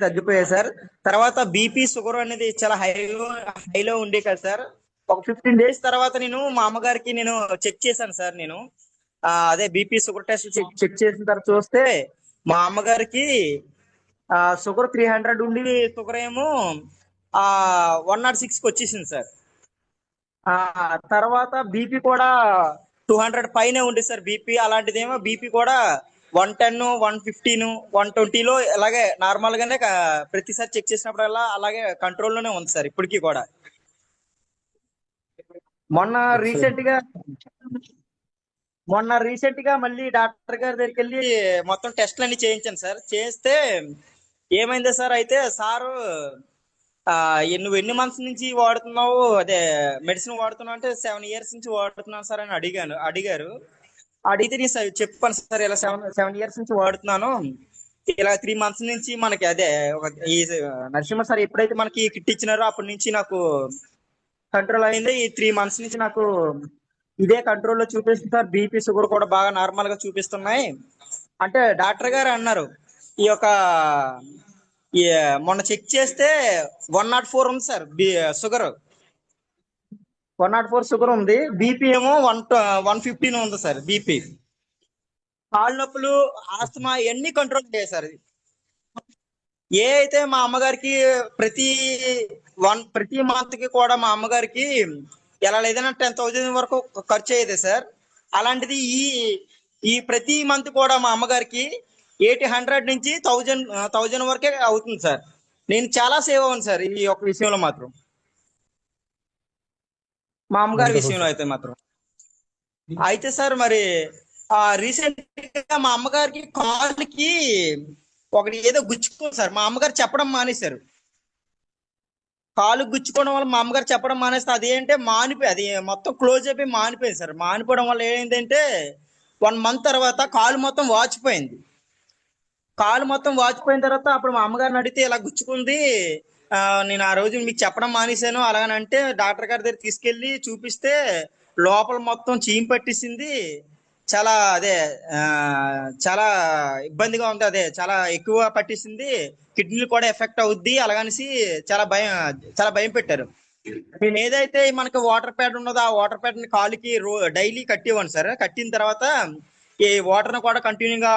తగ్గిపోయాయి సార్. తర్వాత బీపీ షుగర్ అనేది చాలా హైలో ఉండే కదా సార్. ఒక 15 days తర్వాత నేను మా అమ్మగారికి నేను చెక్ చేశాను సార్. నేను అదే బీపీ షుగర్ టెస్ట్ చెక్ చేసిన తర్వాత చూస్తే మా అమ్మగారికి షుగర్ 300 ఉండి షుగర్ ఏమో 106కి వచ్చేసింది సార్. తర్వాత బీపీ కూడా 200 పైనే ఉంది సార్ బీపీ. అలాంటిదేమో బీపీ కూడా 110, 115, 120లో అలాగే నార్మల్ గానే ప్రతిసారి చెక్ చేసినప్పుడల్లా అలాగే కంట్రోల్లోనే ఉంది సార్ ఇప్పటికీ కూడా. మొన్న రీసెంట్ గా మళ్ళీ డాక్టర్ గారి దగ్గరికి వెళ్ళి మొత్తం టెస్ట్లు అన్ని చేయించాను సార్. చేస్తే ఏమైందో సార్, అయితే సారు నువ్వు ఎన్ని మంత్స్ నుంచి వాడుతున్నావు, అదే మెడిసిన్ వాడుతున్నావు అంటే 7 years నుంచి వాడుతున్నాను సార్ అని అడిగారు. అడిగితే నేను చెప్పాను సార్, ఇలా 7 years నుంచి వాడుతున్నాను, ఇలా 3 months నుంచి మనకి అదే ఈ నరసింహ సార్ ఎప్పుడైతే మనకి కిట్ ఇచ్చినారో అప్పటి నుంచి నాకు కంట్రోల్ అయింది. ఈ 3 months నుంచి నాకు ఇదే కంట్రోల్లో చూపిస్తుంది సార్. బీపీ షుగర్ కూడా బాగా నార్మల్ గా చూపిస్తున్నాయి అంటే డాక్టర్ గారు అన్నారు. ఈ యొక్క మొన్న చెక్ చేస్తే 104 ఉంది సార్ షుగర్. 104 షుగర్ ఉంది. బీపీ ఏమో 115 ఉంది సార్ బీపీ. కాళ్ళ నొప్పులు, ఆస్తమా ఇవన్నీ కంట్రోల్ అయ్యాయి సార్. ఏ అయితే మా అమ్మగారికి ప్రతి మంత్ కి కూడా మా అమ్మగారికి ఎలా లేదన్నా 10,000 వరకు ఖర్చు అయ్యేది సార్. అలాంటిది ఈ ప్రతి మంత్ కూడా మా అమ్మగారికి 800 నుంచి 1000 వరకే అవుతుంది సార్. నేను చాలా సేవ్ అవ్వను సార్ ఈ యొక్క విషయంలో మాత్రం, మా అమ్మగారి విషయంలో అయితే మాత్రం. అయితే సార్ మరి రీసెంట్ గా మా అమ్మగారికి కాళ్ళకి ఒకటి ఏదో గుచ్చుకోండి సార్. మా అమ్మగారు చెప్పడం మానేశారు. కాలు గుచ్చుకోవడం వల్ల మా అమ్మగారు చెప్పడం మానేస్తే అదేంటే అది మొత్తం క్లోజ్ అయిపోయి మానిపోయింది సార్. మానిపోవడం వల్ల ఏంటంటే 1 month తర్వాత కాలు మొత్తం వాచిపోయింది. కాలు మొత్తం వాచిపోయిన తర్వాత అప్పుడు మా అమ్మగారిని అడిగితే ఇలా గుచ్చుకుంది, నేను ఆ రోజు మీకు చెప్పడం మానేశాను అలాగనంటే డాక్టర్ గారి దగ్గర తీసుకెళ్లి చూపిస్తే లోపల మొత్తం చీమ్ పట్టేసింది. చాలా ఇబ్బందిగా ఉంది. చాలా ఎక్కువ పట్టేసింది. కిడ్నీలు కూడా ఎఫెక్ట్ అవుద్ది అలాగనేసి చాలా భయం పెట్టారు. నేను ఏదైతే మనకి వాటర్ ప్యాడ్ ఉన్నదో ఆ వాటర్ ప్యాడ్ ని కాలుకి డైలీ కట్టివ్వండి సార్. కట్టిన తర్వాత ఈ వాటర్ ను కూడా కంటిన్యూగా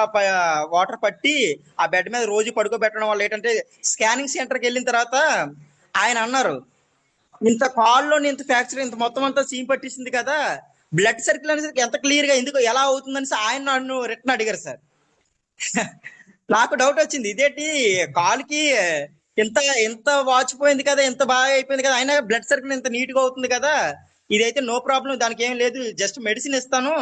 వాటర్ పట్టి ఆ బెడ్ మీద రోజు పడుకోబెట్టడం వల్ల ఏంటంటే స్కానింగ్ సెంటర్కి వెళ్ళిన తర్వాత ఆయన అన్నారు, ఇంత కాల్లో ఇంత ఫ్రాక్చర్ ఇంత మొత్తం అంతా సీమ్ పట్టేసింది కదా, బ్లడ్ సర్కిల్ అనేది ఎంత క్లియర్ గా ఎందుకు ఎలా అవుతుందని ఆయన నన్ను రిటర్న్ అడిగారు సార్. నాకు డౌట్ వచ్చింది, ఇదేంటి కాలుకి ఎంత వాచిపోయింది కదా, ఎంత బాగా అయిపోయింది కదా, అయినా బ్లడ్ సర్కిల్ ఇంత నీట్ గా అవుతుంది కదా, ఇదైతే నో ప్రాబ్లం, దానికి ఏం లేదు, జస్ట్ మెడిసిన్ ఇస్తాను,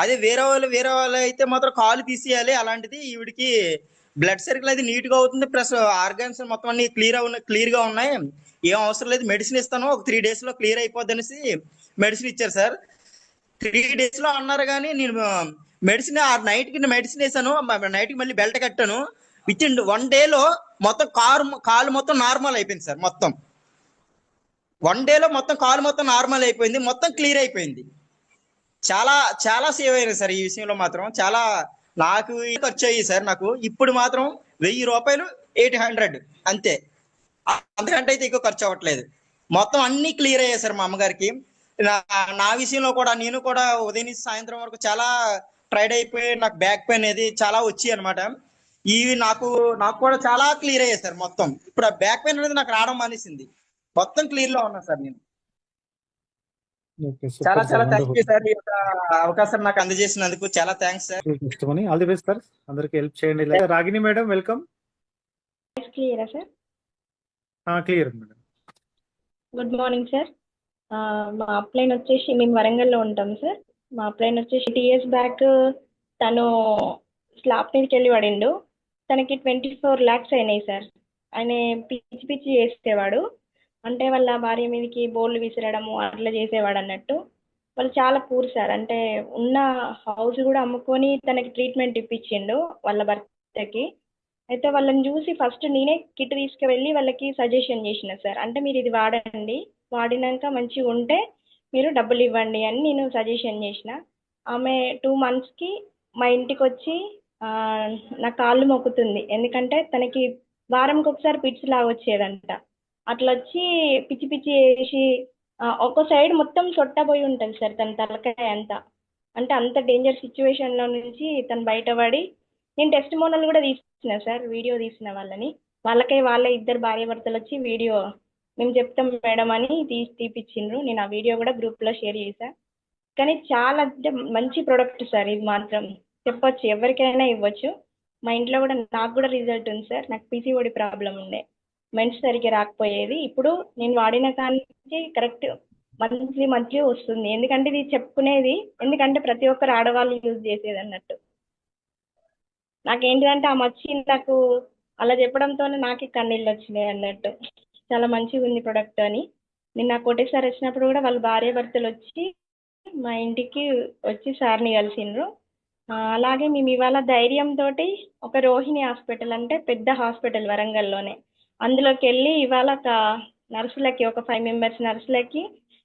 అదే వేరే వాళ్ళు అయితే మాత్రం కాలు తీసేయాలి, అలాంటిది ఈవిడికి బ్లడ్ సర్కిల్ అది నీట్ గా అవుతుంది, ప్లస్ ఆర్గాన్స్ మొత్తం అన్ని క్లియర్ గా ఉన్నాయి, ఏం అవసరం లేదు, మెడిసిన్ ఇస్తాను, ఒక 3 days లో క్లియర్ అయిపోద్ది అనేసి మెడిసిన్ ఇచ్చారు సార్. 3 days లో అన్నారు కానీ నేను మెడిసిన్ నైట్ కి మెడిసిన్ వేసాను, నైట్ కి మళ్ళీ బెల్ట్ కట్టాను, విత్ ఇన్ 1 day లో మొత్తం కాలు మొత్తం నార్మల్ అయిపోయింది సార్. మొత్తం 1 day లో మొత్తం కాలు మొత్తం నార్మల్ అయిపోయింది, మొత్తం క్లియర్ అయిపోయింది. చాలా సేవ్ అయ్యారు సార్ ఈ విషయంలో మాత్రం. చాలా నాకు ఖర్చు అయ్యి సార్, నాకు ఇప్పుడు మాత్రం 1000 రూపాయలు 800 అంతే, అంతకంటే అయితే ఎక్కువ ఖర్చు అవ్వట్లేదు. మొత్తం అన్ని క్లియర్ అయ్యాయి సార్ మా అమ్మగారికి. నా విషయంలో కూడా నేను కూడా ఉదయం నుంచి సాయంత్రం వరకు చాలా ట్రైడ్ అయిపోయి నాకు బ్యాక్ పెయిన్ అనేది చాలా వచ్చి అనమాట. ఇవి నాకు కూడా చాలా క్లియర్ అయ్యాయి సార్ మొత్తం. ఇప్పుడు ఆ బ్యాక్ పెయిన్ అనేది నాకు రావడం మానేసింది, మొత్తం క్లియర్ లో ఉన్నా సార్ నేను. ఓకే, చాలా సూపర్ సార్, చాలా థ్యాంక్ యూ వండర్ఫుల్. సార్, ఈ యొక్క అవకాశం నాకు అందజేసినందుకు చాలా thanks sir. Testimony, all the best sir, అందరికి హెల్ప్ చేయండి. ఇలా రాగిణి మేడం, వెల్కమ్. క్లియరా sir? Clear madam. Good morning sir. మా అప్లైన్ వచ్చేసి మేము వరంగల్లో ఉంటాం సార్. మా అప్లైన్ వచ్చేసి 2 years బ్యాక్ తను స్లాబ్ మీదకి వెళ్ళి పడిండు. తనకి 24 lakhs అయినాయి సార్. ఆయన పిచ్చి పిచ్చి చేసేవాడు, అంటే వాళ్ళ భార్య మీదకి బోర్లు విసిరడము అట్లా చేసేవాడు అన్నట్టు. వాళ్ళు చాలా పూర్ సార్, అంటే ఉన్న హౌస్ కూడా అమ్ముకొని తనకి ట్రీట్మెంట్ ఇప్పించిండు వాళ్ళ భర్తకి. అయితే వాళ్ళని చూసి ఫస్ట్ నేనే కిట్ తీసుకువెళ్ళి వాళ్ళకి సజెషన్ చేసిన సార్, అంటే మీరు ఇది వాడండి, వాడినాక మంచిగా ఉంటే మీరు డబ్బులు ఇవ్వండి అని నేను సజెషన్ చేసిన. ఆమె 2 monthsకి మా ఇంటికి వచ్చి నా కాళ్ళు మొక్కుతుంది, ఎందుకంటే తనకి వారంకి ఒకసారి పిట్స్ లాగా వచ్చేదంట. అట్లా వచ్చి పిచ్చి పిచ్చి చేసి ఒక సైడ్ మొత్తం సొట్టబోయి ఉంటుంది సార్ తన తలకాయ అంతా. అంటే అంత డేంజర్ సిచ్యువేషన్లో నుంచి తను బయటపడి, నేను టెస్టిమోనల్ కూడా తీసిన సార్, వీడియో తీసిన వాళ్ళ ఇద్దరు భార్య భర్తలు వచ్చి వీడియో మేము చెప్తాం మేడం అని తీపిచ్చిండ్రు. నేను ఆ వీడియో కూడా గ్రూప్లో షేర్ చేశా. కానీ చాలా అంటే మంచి ప్రోడక్ట్ సార్, ఇది మాత్రం చెప్పొచ్చు, ఎవరికైనా ఇవ్వచ్చు. మా ఇంట్లో కూడా నాకు కూడా రిజల్ట్ ఉంది సార్. నాకు పీసీఓడి ప్రాబ్లం ఉండే, మెన్స్ సరిగ్గా రాకపోయేది. ఇప్పుడు నేను వాడిన కానీ కరెక్ట్ మంత్లీ వస్తుంది. ఎందుకంటే ఇది చెప్పుకునేది, ఎందుకంటే ప్రతి ఒక్కరు ఆడవాళ్ళు యూజ్ చేసేది అన్నట్టు. నాకేంటిదంటే ఆమె వచ్చి నాకు అలా చెప్పడంతోనే నాకే కన్నీళ్ళు వచ్చినాయి అన్నట్టు. చాలా మంచిగా ఉంది ప్రోడక్ట్ అని. నిన్న కోటేశ్వర్ వచ్చినప్పుడు కూడా వాళ్ళ భార్య భర్తలు వచ్చి మా ఇంటికి వచ్చి సార్ని కలిసిండ్రు. అలాగే మేము ఇవాళ ధైర్యంతో ఒక రోహిణి హాస్పిటల్, అంటే పెద్ద హాస్పిటల్ వరంగల్లోనే, అందులోకి వెళ్ళి ఇవాళ నర్సులకి ఒక 5 members నర్సులకి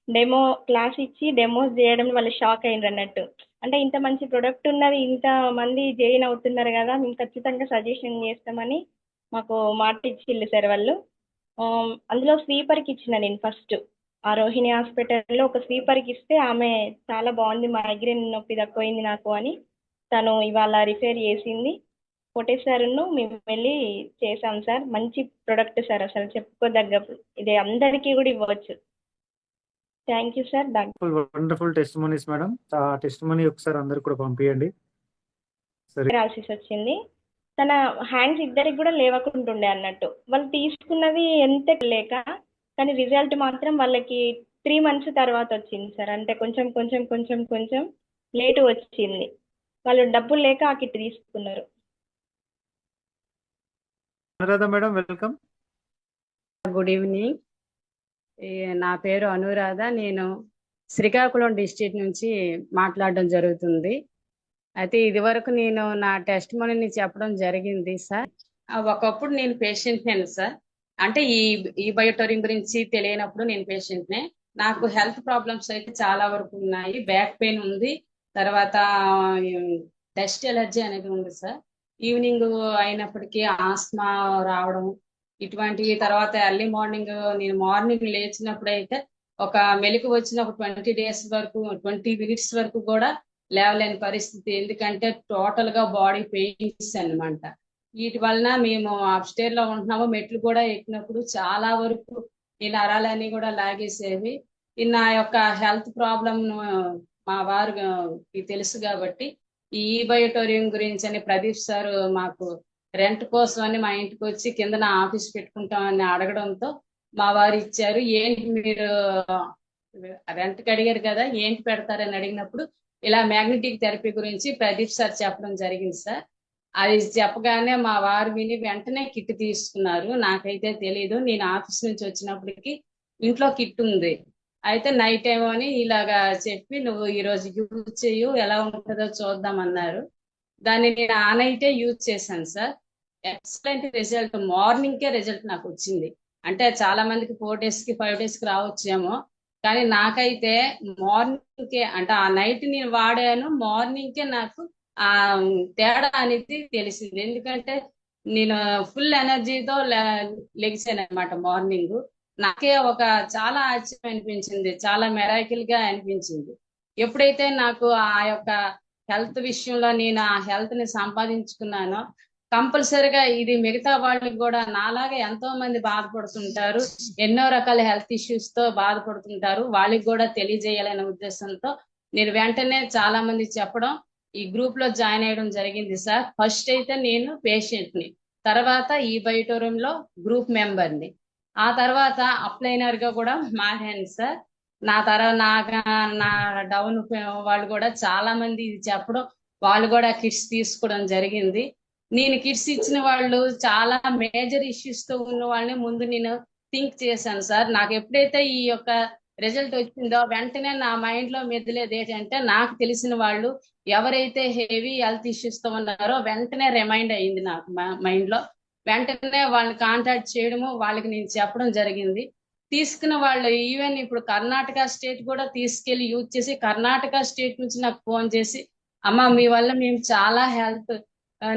డెమో క్లాస్ ఇచ్చి డెమోస్ చేయడం వాళ్ళు షాక్ అయినరు అన్నట్టు. అంటే ఇంత మంచి ప్రొడక్ట్ ఉన్నది, ఇంత మంది జాయిన్ అవుతున్నారు కదా, మేము ఖచ్చితంగా సజెషన్ చేస్తామని మాకు మాట ఇచ్చిళ్ళు సార్ వాళ్ళు. అందులో స్వీపర్కి ఇచ్చిన నేను ఫస్ట్, ఆ రోహిణి హాస్పిటల్లో ఒక స్వీపర్కి ఇస్తే ఆమె చాలా బాగుంది, మైగ్రేన్ నొప్పి తక్కువైంది నాకు అని తను ఇవాళ రిఫేర్ చేసింది. కొట్టేసారును మేము వెళ్ళి చేసాం సార్. మంచి ప్రొడక్ట్ సార్, అసలు చెప్పుకోదగ్గ, ఇది అందరికీ కూడా ఇవ్వచ్చు. Thank you sir. Wonderful testimonies madam. ఆ టెస్టిమోనీ ఒకసారి అందరు కూడా పంపించండి. సరే, రాసిస్ వచ్చింది. తన హ్యాండ్స్ ఇద్దరికి కూడా లేవకుంటుండే అన్నట్టు. వాళ్ళు తీసుకున్నది ఎంత లేక, కానీ రిజల్ట్ మాత్రం వాళ్ళకి 3 months తర్వాత వచ్చింది సార్. అంటే కొంచెం కొంచెం కొంచెం కొంచెం లేటు వచ్చింది. వాళ్ళు డబ్బులు లేక ఆ కిట్ తీసుకున్నారు. Anuradha madam, welcome. Good evening. నా పేరు అనురాధ. నేను శ్రీకాకుళం డిస్ట్రిక్ట్ నుంచి మాట్లాడడం జరుగుతుంది. అయితే ఇది వరకు నేను నా టెస్ట్ మనీని చెప్పడం జరిగింది సార్. ఒకప్పుడు నేను పేషెంట్నే సార్. అంటే ఈ బయోటోరింగ్ గురించి తెలియనప్పుడు నేను పేషెంట్నే. నాకు హెల్త్ ప్రాబ్లమ్స్ అయితే చాలా వరకు ఉన్నాయి. బ్యాక్ పెయిన్ ఉంది, తర్వాత డస్ట్ ఎలర్జీ అనేది ఉంది సార్. ఈవినింగ్ అయినప్పటికీ ఆస్మా రావడం ఇటువంటివి. తర్వాత ఎర్లీ మార్నింగ్ నేను మార్నింగ్ లేచినప్పుడు అయితే ఒక మెలకు వచ్చిన ఒక 20 days వరకు 20 minutes వరకు కూడా లేవలేని పరిస్థితి. ఎందుకంటే టోటల్ గా బాడీ పెయిన్స్ అన్నమాట. వీటి వలన మేము అప్స్టేర్ లో ఉంటున్నాము, మెట్లు కూడా ఎక్కినప్పుడు చాలా వరకు ఈ నరాలన్నీ కూడా లాగేసేవి. నా యొక్క హెల్త్ ప్రాబ్లం మా వారు తెలుసు కాబట్టి ఈ బయోటోరియం గురించి అని ప్రదీప్ సార్ మాకు రెంట్ కోసం అని మా ఇంటికి వచ్చి కింద నా ఆఫీస్ పెట్టుకుంటామని అడగడంతో మా వారు ఇచ్చారు. ఏంటి మీరు రెంట్కి అడిగారు కదా, ఏంటి పెడతారని అడిగినప్పుడు ఇలా మ్యాగ్నెటిక్ థెరపీ గురించి ప్రదీప్ సార్ చెప్పడం జరిగింది సార్. అది చెప్పగానే మా వారు విని వెంటనే కిట్ తీసుకున్నారు. నాకైతే తెలీదు. నేను ఆఫీస్ నుంచి వచ్చినప్పటికి ఇంట్లో కిట్ ఉంది. అయితే నైట్ టైం అని ఇలాగా చెప్పి నువ్వు ఈరోజు యూజ్ చేయు, ఎలా ఉంటుందో చూద్దామన్నారు. దాన్ని నేను ఆ నైటే యూజ్ చేశాను సార్. Excellent result. మార్నింగ్ కే రిజల్ట్ నాకు వచ్చింది. అంటే చాలా మందికి 4 days కి 5 days కి రావచ్చేమో, కానీ నాకైతే మార్నింగ్ కే, అంటే ఆ నైట్ నేను వాడాను, మార్నింగ్ కే నాకు ఆ తేడా అనేది తెలిసింది. ఎందుకంటే నేను ఫుల్ ఎనర్జీతో లెగిసాను అనమాట మార్నింగ్. నాకే ఒక చాలా ఆశ్చర్యం అనిపించింది, చాలా మెరాకిల్ గా అనిపించింది. ఎప్పుడైతే నాకు ఆ యొక్క హెల్త్ విషయంలో నేను ఆ హెల్త్ ని సంపాదించుకున్నానో కంపల్సరిగా ఇది మిగతా వాళ్ళకి కూడా నాలాగా ఎంతో మంది బాధపడుతుంటారు, ఎన్నో రకాల హెల్త్ ఇష్యూస్ తో బాధపడుతుంటారు, వాళ్ళకి కూడా తెలియజేయాలనే ఉద్దేశంతో నేను వెంటనే చాలా మంది చెప్పడం ఈ గ్రూప్ లో జాయిన్ అయ్యడం జరిగింది సార్. ఫస్ట్ అయితే నేను పేషెంట్ ని, తర్వాత ఈ బయోటోరియంలో గ్రూప్ మెంబర్ ని, ఆ తర్వాత అప్లైనర్ గా కూడా మారాను సార్. నా నా డౌన్ వాళ్ళు కూడా చాలా మంది ఇది చెప్పడం, వాళ్ళు కూడా కిట్స్ తీసుకోవడం జరిగింది. నేను కిట్స్ ఇచ్చిన వాళ్ళు చాలా మేజర్ ఇష్యూస్ తో ఉన్న వాళ్ళని ముందు నేను థింక్ చేశాను సార్. నాకు ఎప్పుడైతే ఈ యొక్క రిజల్ట్ వచ్చిందో వెంటనే నా మైండ్ లో మెదిలేది ఏంటంటే, నాకు తెలిసిన వాళ్ళు ఎవరైతే హెవీ హెల్త్ ఇష్యూస్ తో ఉన్నారో వెంటనే రిమైండ్ అయ్యింది నాకు మైండ్ లో. వెంటనే వాళ్ళని కాంటాక్ట్ చేయడము, వాళ్ళకి నేను చెప్పడం జరిగింది. తీసుకున్న వాళ్ళు ఈవెన్ ఇప్పుడు కర్ణాటక స్టేట్ కూడా తీసుకెళ్లి యూజ్ చేసి, కర్ణాటక స్టేట్ నుంచి నాకు ఫోన్ చేసి, అమ్మ మీ వల్ల మేము చాలా హెల్త్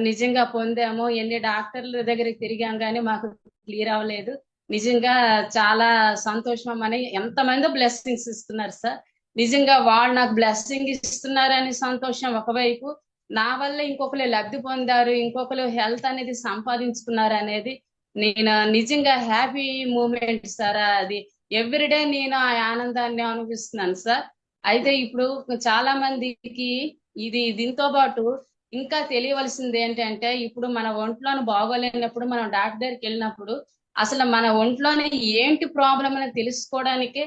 నిజంగా పొందాము, ఎన్ని డాక్టర్ల దగ్గరికి తిరిగాం కానీ మాకు క్లియర్ అవ్వలేదు, నిజంగా చాలా సంతోషం అని ఎంతమంది బ్లెస్సింగ్స్ ఇస్తున్నారు సార్. నిజంగా వాళ్ళు నాకు బ్లెస్సింగ్ ఇస్తున్నారని సంతోషం ఒకవైపు, నా వల్ల ఇంకొకరు లబ్ధి పొందారు, ఇంకొకరు హెల్త్ అనేది సంపాదించుకున్నారు అనేది నేను నిజంగా హ్యాపీ మూమెంట్ సార్. అది ఎవ్రీడే నేను ఆ ఆనందాన్ని అనుభవిస్తున్నాను సార్. అయితే ఇప్పుడు చాలా మందికి ఇది దీంతో పాటు ఇంకా తెలియవలసింది ఏంటంటే, ఇప్పుడు మన ఒంట్లోని బాగోలేనప్పుడు మనం డాక్టర్ దగ్గరికి వెళ్ళినప్పుడు అసలు మన ఒంట్లోనే ఏంటి ప్రాబ్లం అని తెలుసుకోవడానికి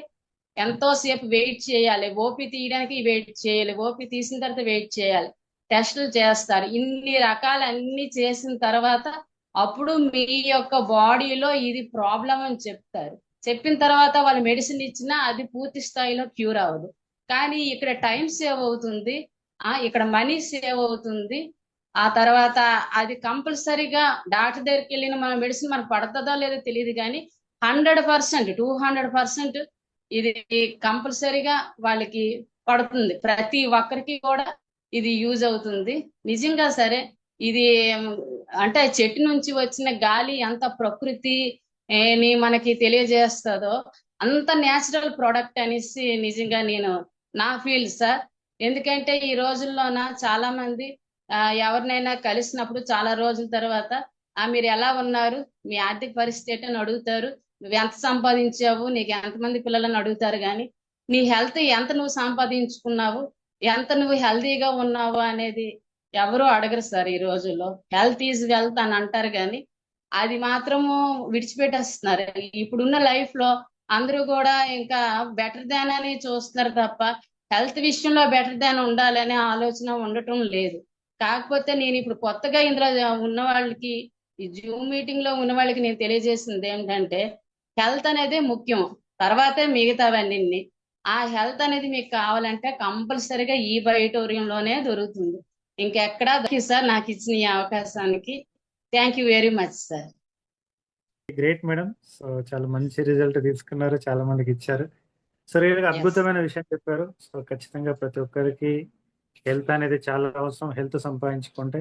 ఎంతోసేపు వెయిట్ చేయాలి, ఓపీ తీయడానికి వెయిట్ చేయాలి, ఓపీ తీసిన తర్వాత వెయిట్ చేయాలి, టెస్టులు చేస్తారు, ఇన్ని రకాలు అన్ని చేసిన తర్వాత అప్పుడు మీ యొక్క బాడీలో ఇది ప్రాబ్లం అని చెప్తారు. చెప్పిన తర్వాత వాళ్ళు మెడిసిన్ ఇచ్చినా అది పూర్తి స్థాయిలో క్యూర్ అవ్వదు. కానీ ఇక్కడ టైం సేవ్ అవుతుంది, ఇక్కడ మనీ సేవ్ అవుతుంది. ఆ తర్వాత అది కంపల్సరీగా డాక్టర్ దగ్గరికి వెళ్ళిన మన మెడిసిన్ మనకు పడుతుందో లేదో తెలియదు, కానీ 100% 200% ఇది కంపల్సరీగా వాళ్ళకి పడుతుంది. ప్రతి ఒక్కరికి కూడా ఇది యూజ్ అవుతుంది. నిజంగా సరే ఇది అంటే చెట్టు నుంచి వచ్చిన గాలి ఎంత ప్రకృతి ని మనకి తెలియజేస్తుందో అంత న్యాచురల్ ప్రోడక్ట్ అనేసి నిజంగా నేను నా ఫీల్ సార్. ఎందుకంటే ఈ రోజుల్లోన చాలా మంది ఎవరినైనా కలిసినప్పుడు చాలా రోజుల తర్వాత మీరు ఎలా ఉన్నారు, మీ ఆర్థిక పరిస్థితి అని అడుగుతారు, నువ్వు ఎంత సంపాదించావు, నీకు ఎంతమంది పిల్లలని అడుగుతారు, కానీ నీ హెల్త్ ఎంత నువ్వు సంపాదించుకున్నావు, ఎంత నువ్వు హెల్తీగా ఉన్నావు అనేది ఎవరు అడగరు సార్. ఈ రోజుల్లో హెల్త్ ఈజ్ వెల్త్ అని అంటారు, కానీ అది మాత్రము విడిచిపెట్టేస్తున్నారు. ఇప్పుడున్న లైఫ్ లో అందరూ కూడా ఇంకా బెటర్ దాన్ అని చూస్తున్నారు తప్ప హెల్త్ విషయంలో బెటర్ దాన్ ఉండాలనే ఆలోచన ఉండటం లేదు. కాకపోతే నేను ఇప్పుడు కొత్తగా ఇందులో ఉన్న వాళ్ళకి, ఈ జూమ్ మీటింగ్ లో ఉన్న వాళ్ళకి నేను తెలియజేసింది ఏంటంటే, హెల్త్ అనేది ముఖ్యం, తర్వాతే మిగతావన్నీ. ఆ హెల్త్ అనేది మీకు కావాలంటే కంపల్సరీగా ఈ బయోటోరియంలోనే దొరుకుతుంది, ఇంకెక్కడా సార్. నాకు ఇచ్చిన ఈ అవకాశానికి thank you very much sir. Great madam. So చాలా మంచి రిజల్ట్ తీసుకున్నారు, చాలా మందికి ఇచ్చారు. సో రియల్గా అద్భుతమైన విషయం చెప్పారు. సో ఖచ్చితంగా ప్రతి ఒక్కరికి హెల్త్ అనేది చాలా అవసరం. హెల్త్ సంపాదించుకుంటే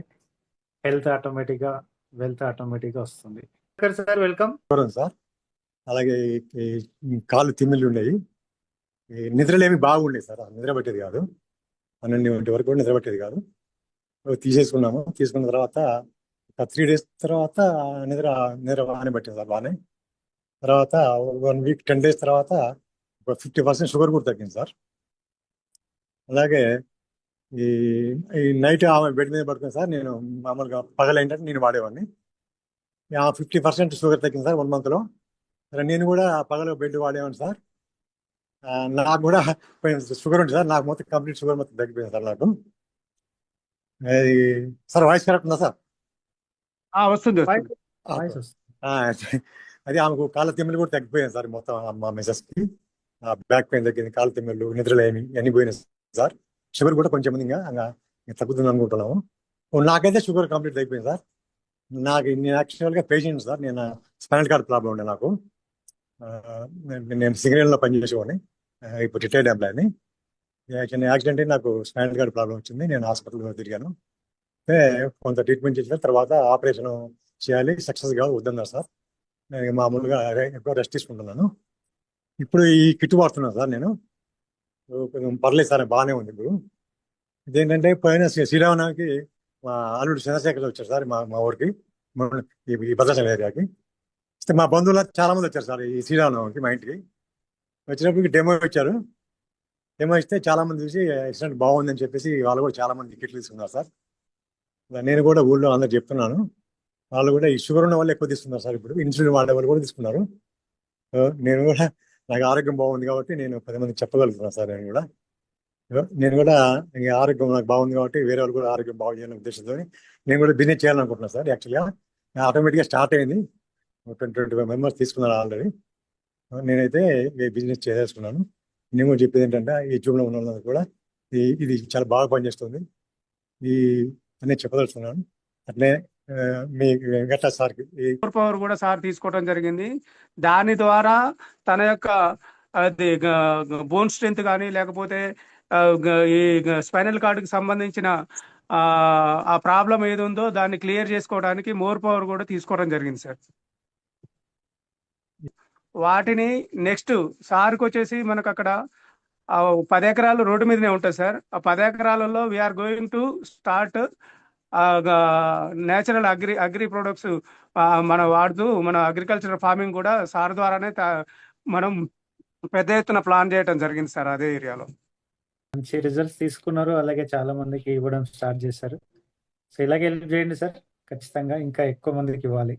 హెల్త్ ఆటోమేటిక్గా వెల్త్ ఆటోమేటిక్గా వస్తుంది. Sir welcome sir. అలాగే కాళ్ళు తిమ్మిళ్ళు ఉండేవి, నిద్రలేమి బాగుండేవి సార్. నిద్ర పట్టేది కాదు, 12 వరకు కూడా నిద్ర పట్టేది కాదు. తీసేసుకున్నాము. తీసుకున్న తర్వాత 3 days తర్వాత నిద్ర బాగానే పట్టింది సార్, బాగానే. తర్వాత 1 week 10 days తర్వాత 50% షుగర్ కూడా తగ్గింది సార్. అలాగే ఈ నైట్ ఆమె బెడ్ మీద పడుతుంది సార్. నేను మామూలుగా పగల ఏంటంటే నేను వాడేవాడిని. 50% షుగర్ తగ్గింది సార్ 1 month లో. నేను కూడా పగల బెడ్ వాడేవాడిని సార్. నాకు కూడా షుగర్ ఉంటుంది సార్. నాకు మొత్తం కంప్లీట్ షుగర్ మొత్తం తగ్గిపోయింది సార్ నాకు. సార్ వాయిస్ కరెక్ట్ ఉందా సార్? వస్తుంది. అది ఆమెకు కాళ్ళ తిమ్మిళ్ళు కూడా తగ్గిపోయాయి సార్ మొత్తం. మా మెసెస్కి బ్యాక్ పెయిన్ తగ్గింది, కాళ్ళ తిమ్మిళ్ళు, నిద్రలేమి అన్ని పోయినాయి సార్. షుగర్ కూడా కొంచెం ఇంకా తగ్గుతుంది అనుకుంటున్నాము. నాకైతే షుగర్ కంప్లీట్ తగ్గిపోయింది సార్. నేను యాక్చువల్గా పేషెంట్ సార్. నేను స్పైనల్ కార్డ్ ప్రాబ్లం ఉండే నాకు. నేను సింగరేణిలో పనిచేసేవాడిని, ఇప్పుడు రిటైర్డ్ ఎంప్లాయీని. యాక్సిడెంట్ నాకు స్పైనల్ కార్డ్ ప్రాబ్లం వచ్చింది. నేను హాస్పిటల్లో తిరిగాను. కొంత ట్రీట్మెంట్ చేసిన తర్వాత ఆపరేషన్ చేయాలి, సక్సెస్గా వద్దన్నారు సార్. నేను మామూలుగా ఎక్కువ రెస్ట్ తీసుకుంటున్నాను. ఇప్పుడు ఈ కిట్ వాడుతున్నాను సార్. నేను పర్లేదు సార్, బాగానే ఉంది. ఇప్పుడు ఇదేంటంటే పోయిన శ్రీరామనవమికి మా అల్లుడు చంద్రశేఖర్ వచ్చారు సార్ మా ఊరికి, ఈ భద్రాచలం ఏరియాకి. వస్తే మా బంధువులు చాలా మంది వచ్చారు సార్ ఈ శ్రీరామనవమికి మా ఇంటికి. వచ్చినప్పటికి డెమో ఇచ్చారు. డెమో ఇస్తే చాలా మంది చూసి ఎక్సలెంట్ బాగుందని చెప్పేసి వాళ్ళు కూడా చాలా మంది కిట్లు తీసుకున్నారు సార్. నేను కూడా ఊళ్ళో అందరు చెప్తున్నాను, వాళ్ళు కూడా ఈ షుగర్ ఉన్న వాళ్ళు ఎక్కువ తీసుకున్నారు సార్. ఇప్పుడు ఇన్సులిన్ వాడే వాళ్ళు కూడా తీసుకున్నారు. నేను కూడా నాకు ఆరోగ్యం బాగుంది కాబట్టి నేను 10 మందికి చెప్పగలుగుతున్నాను సార్. నేను కూడా ఈ ఆరోగ్యం నాకు బాగుంది కాబట్టి వేరే వాళ్ళు కూడా ఆరోగ్యం బాగు చేయాలనే ఉద్దేశంతో నేను కూడా బిజినెస్ చేయాలనుకుంటున్నాను సార్. యాక్చువల్గా ఆటోమేటిక్గా స్టార్ట్ అయింది, 25 మెంబర్స్ తీసుకున్నారు ఆల్రెడీ. నేనైతే ఈ బిజినెస్ చేసేసుకున్నాను. నేను కూడా చెప్పేది ఏంటంటే ఈ జూబ్లో ఉన్న వాళ్ళందరూ కూడా ఇది చాలా బాగా పనిచేస్తుంది అని చెప్పదలుచుకున్నాను. అట్లే మీ వెంకట సార్కి పవర్ కూడా సార్ తీసుకోవడం జరిగింది. దాని ద్వారా తన యొక్క అది బోన్ స్ట్రెంత్ కానీ లేకపోతే ఈ స్పైనల్ కార్డుకి సంబంధించిన ఆ ప్రాబ్లం ఏది ఉందో దాన్ని క్లియర్ చేసుకోవడానికి మోర్ పవర్ కూడా తీసుకోవడం జరిగింది సార్. వాటిని నెక్స్ట్ సార్కి వచ్చేసి మనకు అక్కడ 10 ఎకరాలు రోడ్డు మీదనే ఉంటుంది సార్. ఆ 10 ఎకరాలలో we're going to start natural agri products మనం వాడుతూ మన అగ్రికల్చర్ ఫార్మింగ్ కూడా సార్ ద్వారానే మనం పెద్ద ఎత్తున ప్లాన్ చేయడం జరిగింది సార్ అదే ఏరియాలో. మంచి రిజల్ట్స్ తీసుకున్నారు, అలాగే చాలా మందికి ఇవ్వడం స్టార్ట్ చేశారు. సో ఇలాగే హెల్ప్ చేయండి సార్, ఖచ్చితంగా ఇంకా ఎక్కువ మందికి ఇవ్వాలి.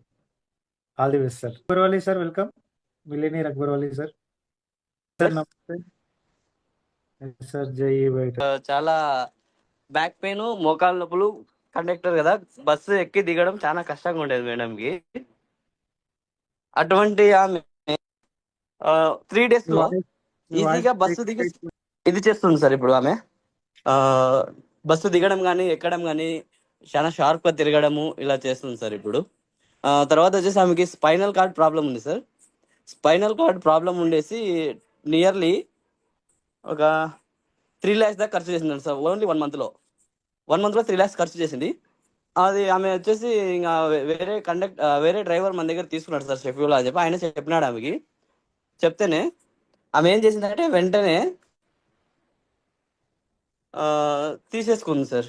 All the best sir. Akbarvali sir, welcome. Millionaire Akbarvali sir. Sir నమస్తే సార్. జై బయట చాలా బ్యాక్ పెయిన్, మోకాళ్ళ నొప్పులు, కండక్టర్ కదా బస్సు ఎక్కి దిగడం చాలా కష్టంగా ఉండేది మేడంకి. అటువంటి ఆమె 3 days లో ఈజీగా బస్సు దిగి ఇది చేస్తుంది సార్. ఇప్పుడు ఆమె బస్సు దిగడం కానీ ఎక్కడం కానీ చాలా షార్ప్ గా తిరగడము ఇలా చేస్తుంది సార్. ఇప్పుడు తర్వాత వచ్చేసి ఆమెకి స్పైనల్ కార్డ్ ప్రాబ్లం ఉంది సార్. స్పైనల్ కార్డ్ ప్రాబ్లం ఉండేసి నియర్లీ ఒక 3 lakhs దాకా ఖర్చు చేసింది సార్. ఓన్లీ 1 month లో 3 lakhs ఖర్చు చేసింది. అది ఆమె వచ్చేసి ఇంకా వేరే డ్రైవర్ మన దగ్గర తీసుకున్నాడు సార్ షెఫ్యూల్ అని చెప్పి ఆయన చెప్పినాడు ఆమెకి. చెప్తేనే ఆమె ఏం చేసిందంటే వెంటనే తీసేసుకుంది సార్.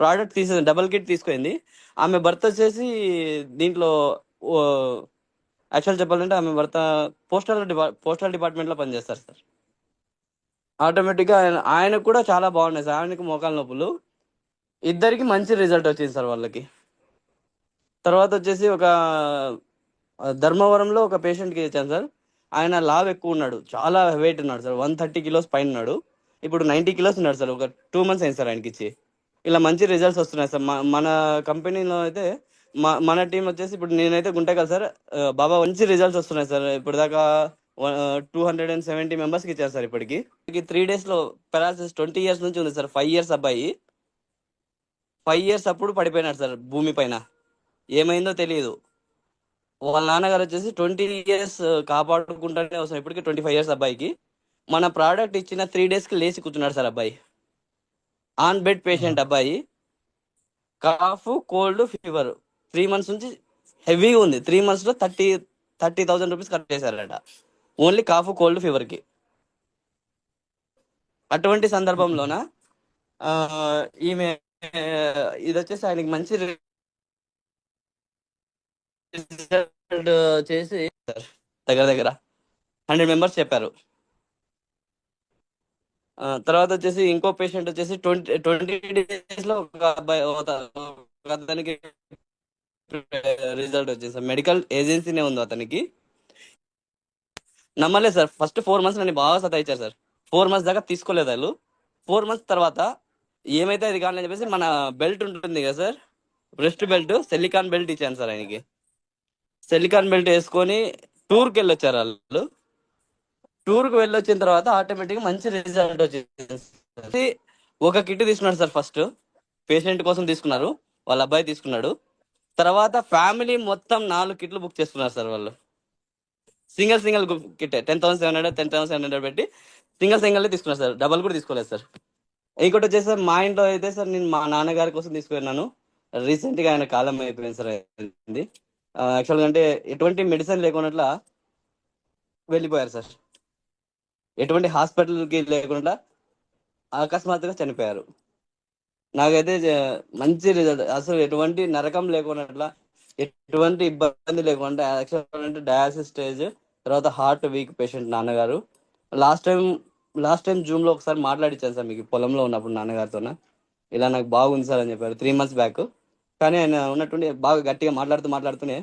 ప్రోడక్ట్ తీసేసి డబల్ కిట్ తీసుకుంది. ఆమె భర్త వచ్చేసి దీంట్లో యాక్చువల్ చెప్పాలంటే ఆమె భర్త పోస్టల్ డిపార్ట్మెంట్లో పనిచేస్తారు సార్. ఆటోమేటిక్గా ఆయనకు కూడా చాలా బాగున్నాయి సార్. ఆయనకు మోకాళ్ళ నొప్పులు, ఇద్దరికి మంచి రిజల్ట్ వచ్చింది సార్ వాళ్ళకి. తర్వాత వచ్చేసి ఒక ధర్మవరంలో ఒక పేషెంట్కి ఇచ్చాను సార్. ఆయన లావ్ ఎక్కువ ఉన్నాడు, చాలా వెయిట్ ఉన్నాడు సార్. 130 kilos పైన ఉన్నాడు. ఇప్పుడు 90 kilos ఉన్నాడు సార్. ఒక 2 months అయింది సార్ ఆయనకి ఇచ్చి. ఇలా మంచి రిజల్ట్స్ వస్తున్నాయి సార్. మన కంపెనీలో అయితే మన టీం వచ్చేసి ఇప్పుడు నేనైతే గుంటకల్ సార్. బాబా మంచి రిజల్ట్స్ వస్తున్నాయి సార్. ఇప్పుడు దాకా 270 మెంబర్స్కి ఇచ్చారు సార్. ఇప్పటికి 3 days లో పెరాలసిస్ 20 years నుంచి ఉంది సార్. 5 years అబ్బాయి 5 years అప్పుడు పడిపోయినాడు సార్ భూమి పైన. ఏమైందో తెలియదు. వాళ్ళ నాన్నగారు వచ్చేసి 20 years కాపాడుకుంటానే వస్తారు. ఇప్పటికి 25 years అబ్బాయికి. మన ప్రోడక్ట్ ఇచ్చిన 3 daysకి లేచి కూర్చున్నాడు సార్ అబ్బాయి. ఆన్ బెడ్ పేషెంట్ అబ్బాయి. కాఫ్, కోల్డ్, ఫీవర్ 3 months నుంచి హెవీగా ఉంది. 3 months లో 30,000 రూపీస్ ఖర్చు చేశారట ఓన్లీ కాఫ్, కోల్డ్, ఫీవర్కి. అటువంటి సందర్భంలోన ఈమె ఇది వచ్చేసి ఆయనకి మంచి రిజల్ట్ చేసి దగ్గర 100 members చెప్పారు. తర్వాత వచ్చేసి ఇంకో పేషెంట్ వచ్చేసి 20 days లో ఒక అబ్బాయి అతనికి రిజల్ట్ వచ్చింది సార్. మెడికల్ ఏజెన్సీనే ఉంది అతనికి. నమ్మలేదు సార్. ఫస్ట్ 4 months నన్ను బాగా సతాయించారు సార్. 4 months దాకా తీసుకోలేదు వాళ్ళు. 4 months తర్వాత ఏమైతే అది కావాలని చెప్పేసి మన బెల్ట్ ఉంటుంది కదా sir, breast belt, silicon belt ఇచ్చాను సార్ ఆయనకి. సిలికాన్ బెల్ట్ వేసుకొని టూర్కి వెళ్ళొచ్చారు వాళ్ళు. టూర్కి వెళ్ళొచ్చిన తర్వాత ఆటోమేటిక్గా మంచి రిజల్ట్ వచ్చింది. ఒక కిట్ తీసుకున్నాడు సార్. ఫస్ట్ పేషెంట్ కోసం తీసుకున్నారు, వాళ్ళ అబ్బాయి తీసుకున్నాడు. తర్వాత ఫ్యామిలీ మొత్తం 4 కిట్లు బుక్ చేసుకున్నారు సార్ వాళ్ళు. సింగిల్ కిట్ 10,700 10,700 పెట్టి సింగిల్ తీసుకున్నారు సార్. డబల్ కూడా తీసుకోలేదు సార్. ఇంకోటి వచ్చేసి సార్ మా ఇంట్లో అయితే సార్ నేను మా నాన్నగారి కోసం తీసుకున్నాను. రీసెంట్గా ఆయన కాలం అయిపోయింది సార్. అయింది యాక్చువల్గా అంటే ఎటువంటి మెడిసిన్ లేకుండా వెళ్ళిపోయారు సార్. ఎటువంటి హాస్పిటల్కి లేకుండా అకస్మాత్తుగా చనిపోయారు. నాకైతే మంచి రిజల్ట్, అసలు ఎటువంటి నరకం లేకుండా, ఎటువంటి ఇబ్బంది లేకుండా. యాక్చువల్ అంటే డయాలసిస్ స్టేజ్, తర్వాత హార్ట్ వీక్ పేషెంట్ నాన్నగారు. లాస్ట్ టైం జూమ్ లో ఒకసారి మాట్లాడిచ్చాను సార్ మీకు పొలంలో ఉన్నప్పుడు నాన్నగారితో, ఇలా నాకు బాగుంది సార్ అని చెప్పారు 3 months బ్యాక్. కానీ ఆయన ఉన్నట్టుండి బాగా గట్టిగా మాట్లాడుతూనే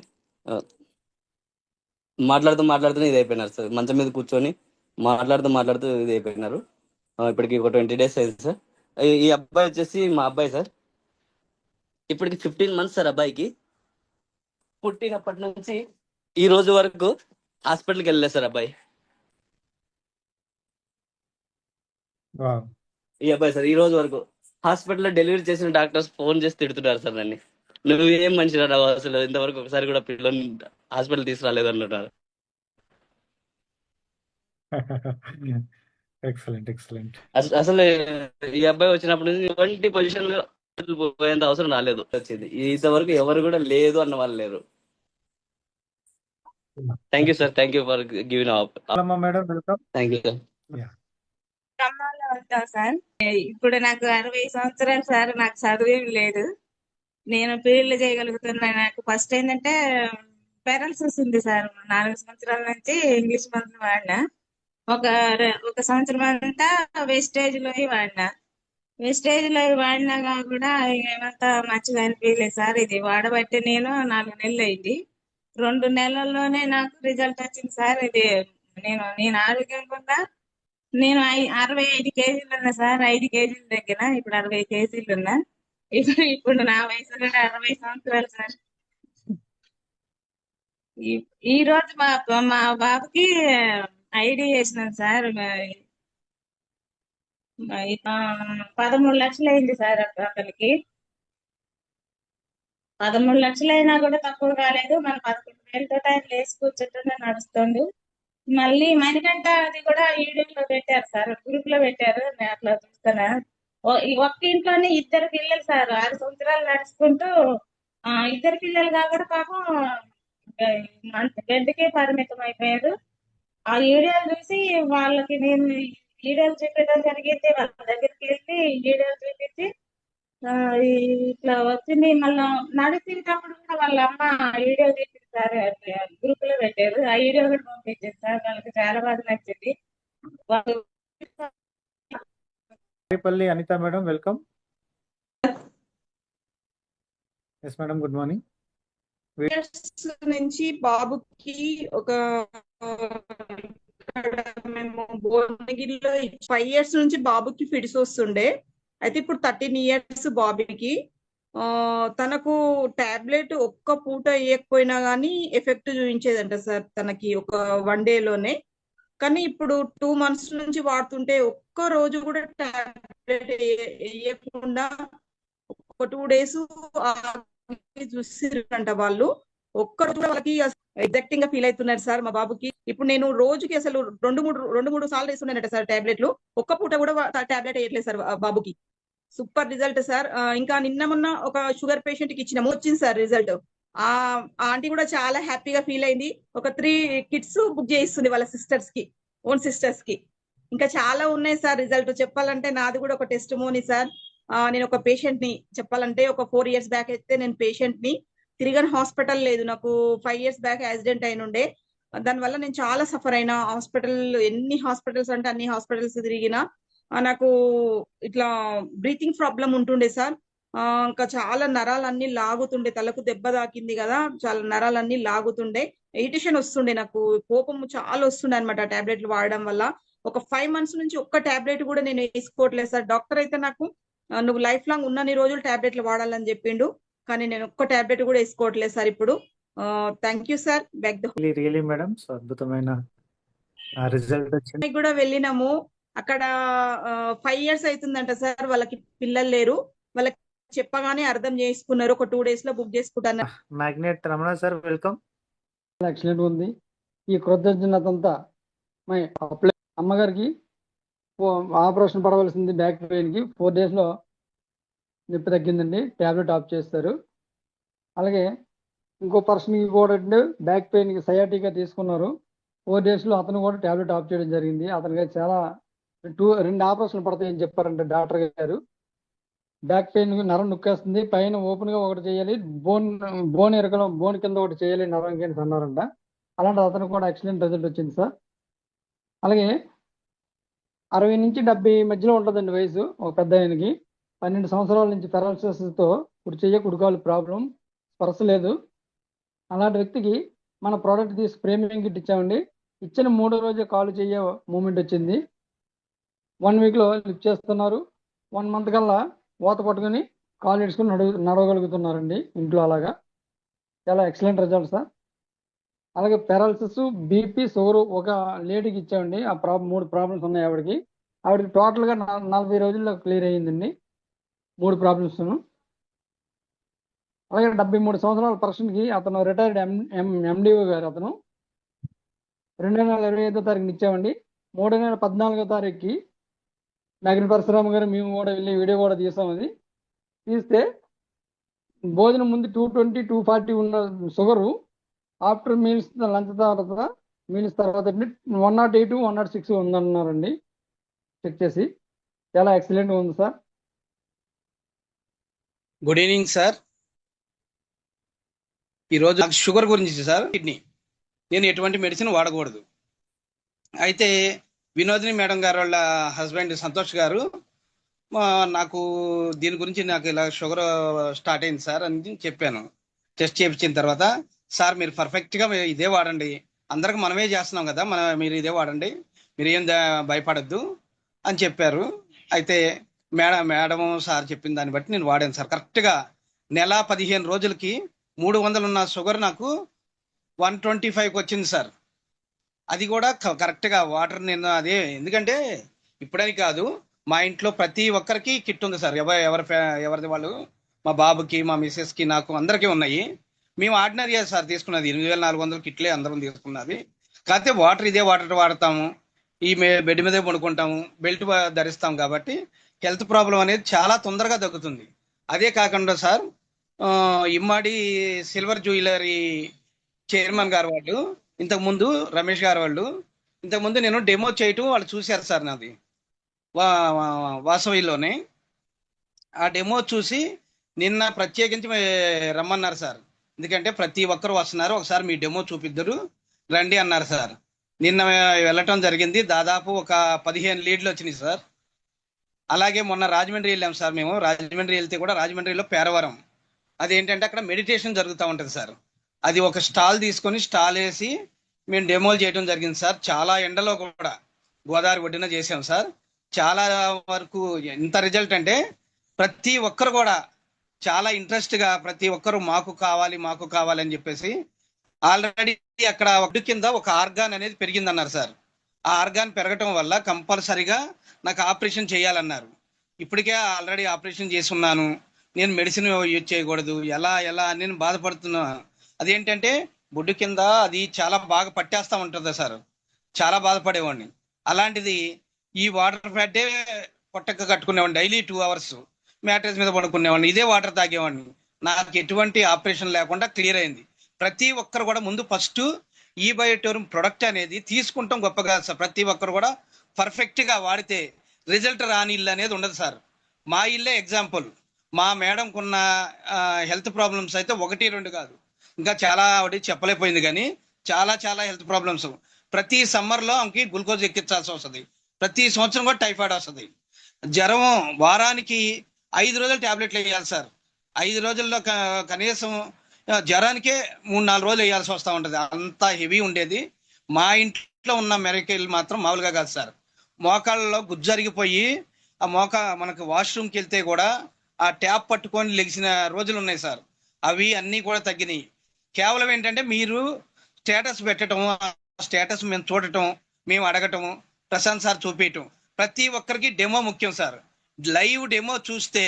ఇది అయిపోయినారు సార్. మంచం మీద కూర్చొని మాట్లాడుతూ ఇది అయిపోయినారు. ఇప్పటికి ఒక 20 days అయింది సార్. ఈ అబ్బాయి వచ్చేసి మా అబ్బాయి సార్. ఇప్పటికి 15 months సార్ అబ్బాయికి. పుట్టినప్పటి నుంచి ఈ రోజు వరకు హాస్పిటల్కి వెళ్ళలేదు సార్ అబ్బాయి. ఈ అబ్బాయి సార్ ఈ రోజు వరకు హాస్పిటల్లో డెలివరీ చేసిన డాక్టర్స్ ఫోన్ చేసి తిడుతున్నారు సార్ నన్ను. నువ్వు ఏం మనిషిరా రావు, అసలు ఇంతవరకు ఒకసారి కూడా పిల్లల్ని హాస్పిటల్ తీసుకురాలేదు అంటున్నారు. ఎక్సలెంట్. అసలు ఈ అబ్బాయి వచ్చినప్పటి నుంచి ఎటువంటి పొజిషన్ లో పోయేంత అవసరం రాలేదు. వచ్చింది ఇంతవరకు ఎవరు కూడా లేదు అన్న వాళ్ళు లేరు. Thank you sir, thank you for giving madam welcome. Thank you sir. ఖమ్మంలో ఉంటాం సార్. ఇప్పుడు నాకు 60 సంవత్సరాలు సార్. నాకు చదువేం లేదు, నేను ఫీల్డ్ చేయగలుగుతున్నా. నాకు ఫస్ట్ ఏంటంటే పారాలసిస్ ఉంది సార్. 4 సంవత్సరాల నుంచి ఇంగ్లీష్ మందులు వాడినా. ఒక సంవత్సరం అంతా వేస్టేజ్ లో వాడినా. వాడినాగా కూడా ఏమంతా మంచిగా అనిపించలేదు సార్. ఇది వాడబట్టి నేను 4 నెలలు అయింది. 2 నెలల్లోనే నాకు రిజల్ట్ వచ్చింది సార్. ఇది నేను ఆరోగ్యంగా ఉన్నా. నేను 65 kgs ఉన్నా సార్. 5 kgs తగ్గిన, ఇప్పుడు 60 kgs ఉన్నా. ఇప్పుడు నా వయసు కూడా 60 సంవత్సరాలు సార్. ఈ రోజు మా బాబుకి ఐడి చేసినాను సార్. 13 లక్షలు అయింది సార్ అతనికి. 13 లక్షలు అయినా కూడా తక్కువ కాలేదు. మన 11,000తో ఆయన లేచి కూర్చుంటూనే నడుస్తుంది. మళ్ళీ మణికంఠ అది కూడా వీడియోలో పెట్టారు సార్, గ్రూప్ లో పెట్టారు. నేను అట్లా చూస్తున్నా. ఒక్క ఇంట్లోనే 2 పిల్లలు సార్. 6 సంవత్సరాలు నడుచుకుంటూ 2 పిల్లలు కాకుండా పాపం గడ్డికే పరిమితం అయిపోయారు. ఆ వీడియోలు చూసి వాళ్ళకి నేను వీడియోలు చూపించడం జరిగింది. వాళ్ళ దగ్గరికి వెళ్ళి వీడియోలు చూపించి ఇట్లా వచ్చింది. మళ్ళీ నడిచేటప్పుడు కూడా వాళ్ళ అమ్మ వీడియో తీసింది సార్. గ్రూప్ లో పెట్టారు, ఆ వీడియో కూడా పంపించింది సార్. వాళ్ళకి చాలా బాగా నచ్చింది. Anita madam welcome. Yes madam, good morning. నుంచి బాబుకి ఒక మేము భువనగిరిలో 5 years నుంచి బాబుకి ఫిట్స్ వస్తుండే. అయితే ఇప్పుడు 13 years బాబుకి. తనకు టాబ్లెట్ ఒక్క పూట వేయకపోయినా కానీ ఎఫెక్ట్ చూపించేదంట సార్ తనకి ఒక 1 dayలోనే. కానీ ఇప్పుడు 2 months నుంచి వాడుతుంటే ఒక్క రోజు కూడా టాబ్లెట్ వేయకుండా ఒక 2 days చూసిరంట వాళ్ళు. ఒక్కరు కూడా వాళ్ళకి ఎగ్జాక్టింగ్ గా ఫీల్ అవుతున్నారు సార్ మా బాబుకి. ఇప్పుడు నేను రోజుకి అసలు 2-3 సార్లు వేస్తున్నానట సార్ టాబ్లెట్లు. ఒక్క పూట కూడా టాబ్లెట్ వేయట్లేదు సార్ బాబుకి. Super result sir. ఇంకా మొన్న ఒక షుగర్ పేషెంట్ కి ఇచ్చినాము, వచ్చింది సార్ రిజల్ట్. ఆ ఆంటీ కూడా చాలా హ్యాపీగా ఫీల్ అయింది. ఒక 3 kits బుక్ చేయిస్తుంది వాళ్ళ సిస్టర్స్ కి, ఓన్ సిస్టర్స్ కి. ఇంకా చాలా ఉన్నాయి సార్ రిజల్ట్. చెప్పాలంటే నాది కూడా ఒక టెస్టిమోనీ సార్. నేను ఒక పేషెంట్ ని చెప్పాలంటే ఒక 4 years బ్యాక్ అయితే నేను పేషెంట్ ని తిరిగిన హాస్పిటల్ లేదు. నాకు 5 years బ్యాక్ యాక్సిడెంట్ అయిన ఉండే. దానివల్ల నేను చాలా సఫర్ అయినా. ఎన్ని హాస్పిటల్స్ అంటే అన్ని హాస్పిటల్స్ తిరిగినా. నాకు ఇట్లా బ్రీతింగ్ ప్రాబ్లం ఉంటుండే సార్. ఇంకా చాలా నరాలన్నీ లాగుతుండే, తలకు దెబ్బ తాకింది కదా, చాలా నరాలన్నీ లాగుతుండే. ఇరిటేషన్ వస్తుండే, నాకు కోపం చాలా వస్తుండే అనమాట టాబ్లెట్లు వాడడం వల్ల. ఒక 5 months నుంచి ఒక్క టాబ్లెట్ కూడా నేను వేసుకోవట్లేదు సార్. డాక్టర్ అయితే నాకు నువ్వు లైఫ్ లాంగ్ ఉన్నన్ని రోజులు టాబ్లెట్లు వాడాలని చెప్పిండు. కానీ నేను ఒక్క టాబ్లెట్ కూడా వేసుకోవట్లేదు సార్ ఇప్పుడు. Thank you sir. Back really madam, అద్భుతమైన రిజల్ట్ వచ్చింది. కూడా వెళ్ళినాము. అక్కడ 5 years అవుతుందంట సార్. వాళ్ళకి పిల్లలు లేరు. వాళ్ళకి చెప్పగానే అర్థం చేసుకున్నారు. ఒక 2 days లో బుక్ చేసుకుంటాను. Magnet Ramana sir welcome. Excellent ఉంది. ఈ కృతజ్ఞత అంతా అమ్మగారికి ఆపరేషన్ పడవలసింది బ్యాక్ పెయిన్ కి. 4 days లో నొప్పి తగ్గిందండి. టాబ్లెట్ ఆఫ్ చేస్తారు. అలాగే ఇంకో పర్సన్కి కూడా బ్యాక్ పెయిన్ కి సయాటిగా తీసుకున్నారు. 4 days లో అతను కూడా టాబ్లెట్ ఆఫ్ చేయడం జరిగింది. అతనికి చాలా 2 ఆపరేషన్లు పడతాయని చెప్పారంటే డాక్టర్ గారు. బ్యాక్ పెయిన్ నరం నొక్కేస్తుంది, పైన ఓపెన్ గా ఒకటి చేయాలి, బోన్ ఎరకలో బోన్ కింద ఒకటి చేయాలి నరం కింద అన్నారంట. అలాంటి అతను కూడా ఎక్సలెంట్ రిజల్ట్ వచ్చింది సార్. అలాగే 60 నుంచి 70 మధ్యలో ఉంటుందండి వయసు ఒక పెద్ద ఆయనకి. 12 సంవత్సరాల నుంచి పెరాలసిస్ తో కుడి చెయ్య కుడికాలు ప్రాబ్లం, స్పర్శ లేదు. అలాంటి వ్యక్తికి మన ప్రోడక్ట్ తీసి ప్రీమియం కిట్ ఇచ్చామండి. ఇచ్చిన 3వ రోజే కాలు చెయ్య మూమెంట్ వచ్చింది. 1 వీక్ లో లిఫ్ట్ చేస్తున్నారు. 1 మంత్ కల్లా వాత పట్టుకొని కాలు ఇడుచుకుని నడవగలుగుతున్నారండి ఇంట్లో. అలాగా చాలా ఎక్సలెంట్ రిజల్ట్ సార్. అలాగే పెరాలసిస్, బీపీ, షుగర్ ఒక లేడీకి ఇచ్చామండి. ఆ 3 ప్రాబ్లమ్స్ ఉన్నాయి ఆవిడకి. ఆవిడకి టోటల్ గా 40 రోజుల్లో క్లియర్ అయ్యిందండి 3 ప్రాబ్లమ్స్. అలాగే 73 సంవత్సరాల పర్సన్కి అతను రిటైర్డ్ ఎండిఓ గారు. అతను 2025వ తారీఖున ఇచ్చామండి. 2014వ తారీఖుకి నాగిన పరశురామ గారు మేము కూడా వెళ్ళి వీడియో కూడా తీసాం. అది తీస్తే భోజనం ముందు 220, 240 ఉన్న షుగరు ఆఫ్టర్ మీల్స్ లంచ్ తర్వాత మీల్స్ తర్వాత 108, 106 ఉందన్నారండి చెక్ చేసి. చాలా ఎక్సలెంట్ ఉంది సార్. Good evening sir. ఈరోజు నాకు షుగర్ గురించి సార్, కిడ్నీ, నేను ఎటువంటి మెడిసిన్ వాడకూడదు. అయితే వినోదిని మేడం గారు వాళ్ళ హస్బెండ్ సంతోష్ గారు నాకు దీని గురించి నాకు ఇలా షుగర్ స్టార్ట్ అయింది సార్ అని చెప్పాను. టెస్ట్ చేయించిన తర్వాత, సార్ మీరు పర్ఫెక్ట్గా ఇదే వాడండి, అందరికి మనమే చేస్తున్నాం కదా, మీరు ఇదే వాడండి, మీరు ఏం భయపడద్దు అని చెప్పారు. అయితే మేడం సార్ చెప్పిన దాన్ని బట్టి నేను వాడాను సార్. కరెక్ట్గా నెల 15 రోజులకి 300 ఉన్న షుగర్ నాకు 125కి వచ్చింది సార్. అది కూడా కరెక్ట్గా వాటర్ నేను అదే, ఎందుకంటే ఇప్పుడని కాదు, మా ఇంట్లో ప్రతి ఒక్కరికి కిట్ ఉంది సార్. ఎవరిది వాళ్ళు, మా బాబుకి, మా మిస్సెస్కి, నాకు అందరికీ ఉన్నాయి. మేము ఆర్డినరీ సార్ తీసుకున్నది 8400 కిట్లే అందరం తీసుకున్నది. కాకపోతే వాటర్ ఇదే వాటర్ వాడతాము, ఈ బెడ్ మీదే పడుకుంటాము, బెల్ట్ ధరిస్తాం కాబట్టి హెల్త్ ప్రాబ్లం అనేది చాలా తొందరగా తగ్గుతుంది. అదే కాకుండా సార్, ఇమ్మాడి సిల్వర్ జ్యువెలరీ చైర్మన్ గారు వాళ్ళు ఇంతకుముందు, రమేష్ గారు వాళ్ళు ఇంతకుముందు నేను డెమో చేయటం వాళ్ళు చూశారు సార్ నాది వాసవిలోనే. ఆ డెమో చూసి నిన్న ప్రత్యేకించి రమ్మన్నారు సార్. ఎందుకంటే ప్రతి ఒక్కరు వస్తున్నారు, ఒకసారి మీ డెమో చూపిద్దరు రండి అన్నారు సార్. నిన్న వెళ్ళటం జరిగింది. దాదాపు ఒక 15 లీడ్లు వచ్చినాయి సార్. అలాగే మొన్న రాజమండ్రి వెళ్ళాం సార్. మేము రాజమండ్రి వెళ్తే కూడా రాజమండ్రిలో పేరవరం, అదేంటంటే అక్కడ మెడిటేషన్ జరుగుతూ ఉంటుంది సార్. అది ఒక స్టాల్ తీసుకొని స్టాల్ వేసి మేము డెమోలు చేయడం జరిగింది సార్. చాలా ఎండలో కూడా గోదావరి ఒడ్డున చేసాం సార్. చాలా వరకు ఎంత రిజల్ట్ అంటే ప్రతి ఒక్కరు కూడా చాలా ఇంట్రెస్ట్గా ప్రతి ఒక్కరు మాకు కావాలి అని చెప్పేసి, ఆల్రెడీ అక్కడ ఒడ్డు కింద ఒక ఆర్గాన్ అనేది పెరిగిందన్నారు సార్. ఆ ఆర్గాన్ పెరగటం వల్ల కంపల్సరిగా నాకు ఆపరేషన్ చేయాలన్నారు. ఇప్పటికే ఆల్రెడీ ఆపరేషన్ చేసి ఉన్నాను, నేను మెడిసిన్ యూజ్ చేయకూడదు, ఎలా నేను బాధపడుతున్నా. అదేంటంటే బొడ్డు కింద అది చాలా బాగా పట్టేస్తా ఉంటుంది సార్, చాలా బాధపడేవాడిని. అలాంటిది ఈ వాటర్ ప్యాడే పొట్టక్క కట్టుకునేవాడిని, డైలీ 2 అవర్స్ మ్యాట్రెస్ మీద పడుకునేవాడిని, ఇదే వాటర్ తాగేవాడిని. నాకు ఎటువంటి ఆపరేషన్ లేకుండా క్లియర్ అయింది. ప్రతి ఒక్కరు కూడా ముందు ఫస్ట్ ఈ బయోటోరియం ప్రొడక్ట్ అనేది తీసుకుంటాం గొప్ప కాదు సార్. ప్రతి ఒక్కరు కూడా పర్ఫెక్ట్గా వాడితే రిజల్ట్ రాని ఇల్లు అనేది ఉండదు సార్. మా ఇల్లే ఎగ్జాంపుల్. మా మేడంకున్న హెల్త్ ప్రాబ్లమ్స్ అయితే 1, 2 కాదు, ఇంకా చాలా ఒకటి చెప్పలేకపోయింది. కానీ చాలా హెల్త్ ప్రాబ్లమ్స్. ప్రతి సమ్మర్లో ఆమెకి గ్లూకోజ్ ఎక్కించాల్సి వస్తుంది, ప్రతి సంవత్సరం కూడా టైఫాయిడ్ వస్తుంది, జ్వరం వారానికి 5 రోజులు ట్యాబ్లెట్లు వేయాలి సార్. 5 రోజుల్లో కనీసం జ్వరానికే 3-4 రోజులు వేయాల్సి వస్తూ ఉంటుంది, అంత హెవీ ఉండేది. మా ఇంట్లో ఉన్న మెరకలు మాత్రం మామూలుగా కాదు సార్. మోకాళ్ళలో గుజ్జరిగిపోయి ఆ మనకు వాష్రూమ్కి వెళ్తే కూడా ఆ ట్యాప్ పట్టుకొని లెగిసిన రోజులు ఉన్నాయి సార్. అవి అన్నీ కూడా తగ్గినాయి. కేవలం ఏంటంటే మీరు స్టేటస్ పెట్టడం, స్టేటస్ మేము చూడటం, మేము అడగటం, ప్రశాంత్ సార్ చూపించటం. ప్రతి ఒక్కరికి డెమో ముఖ్యం సార్. లైవ్ డెమో చూస్తే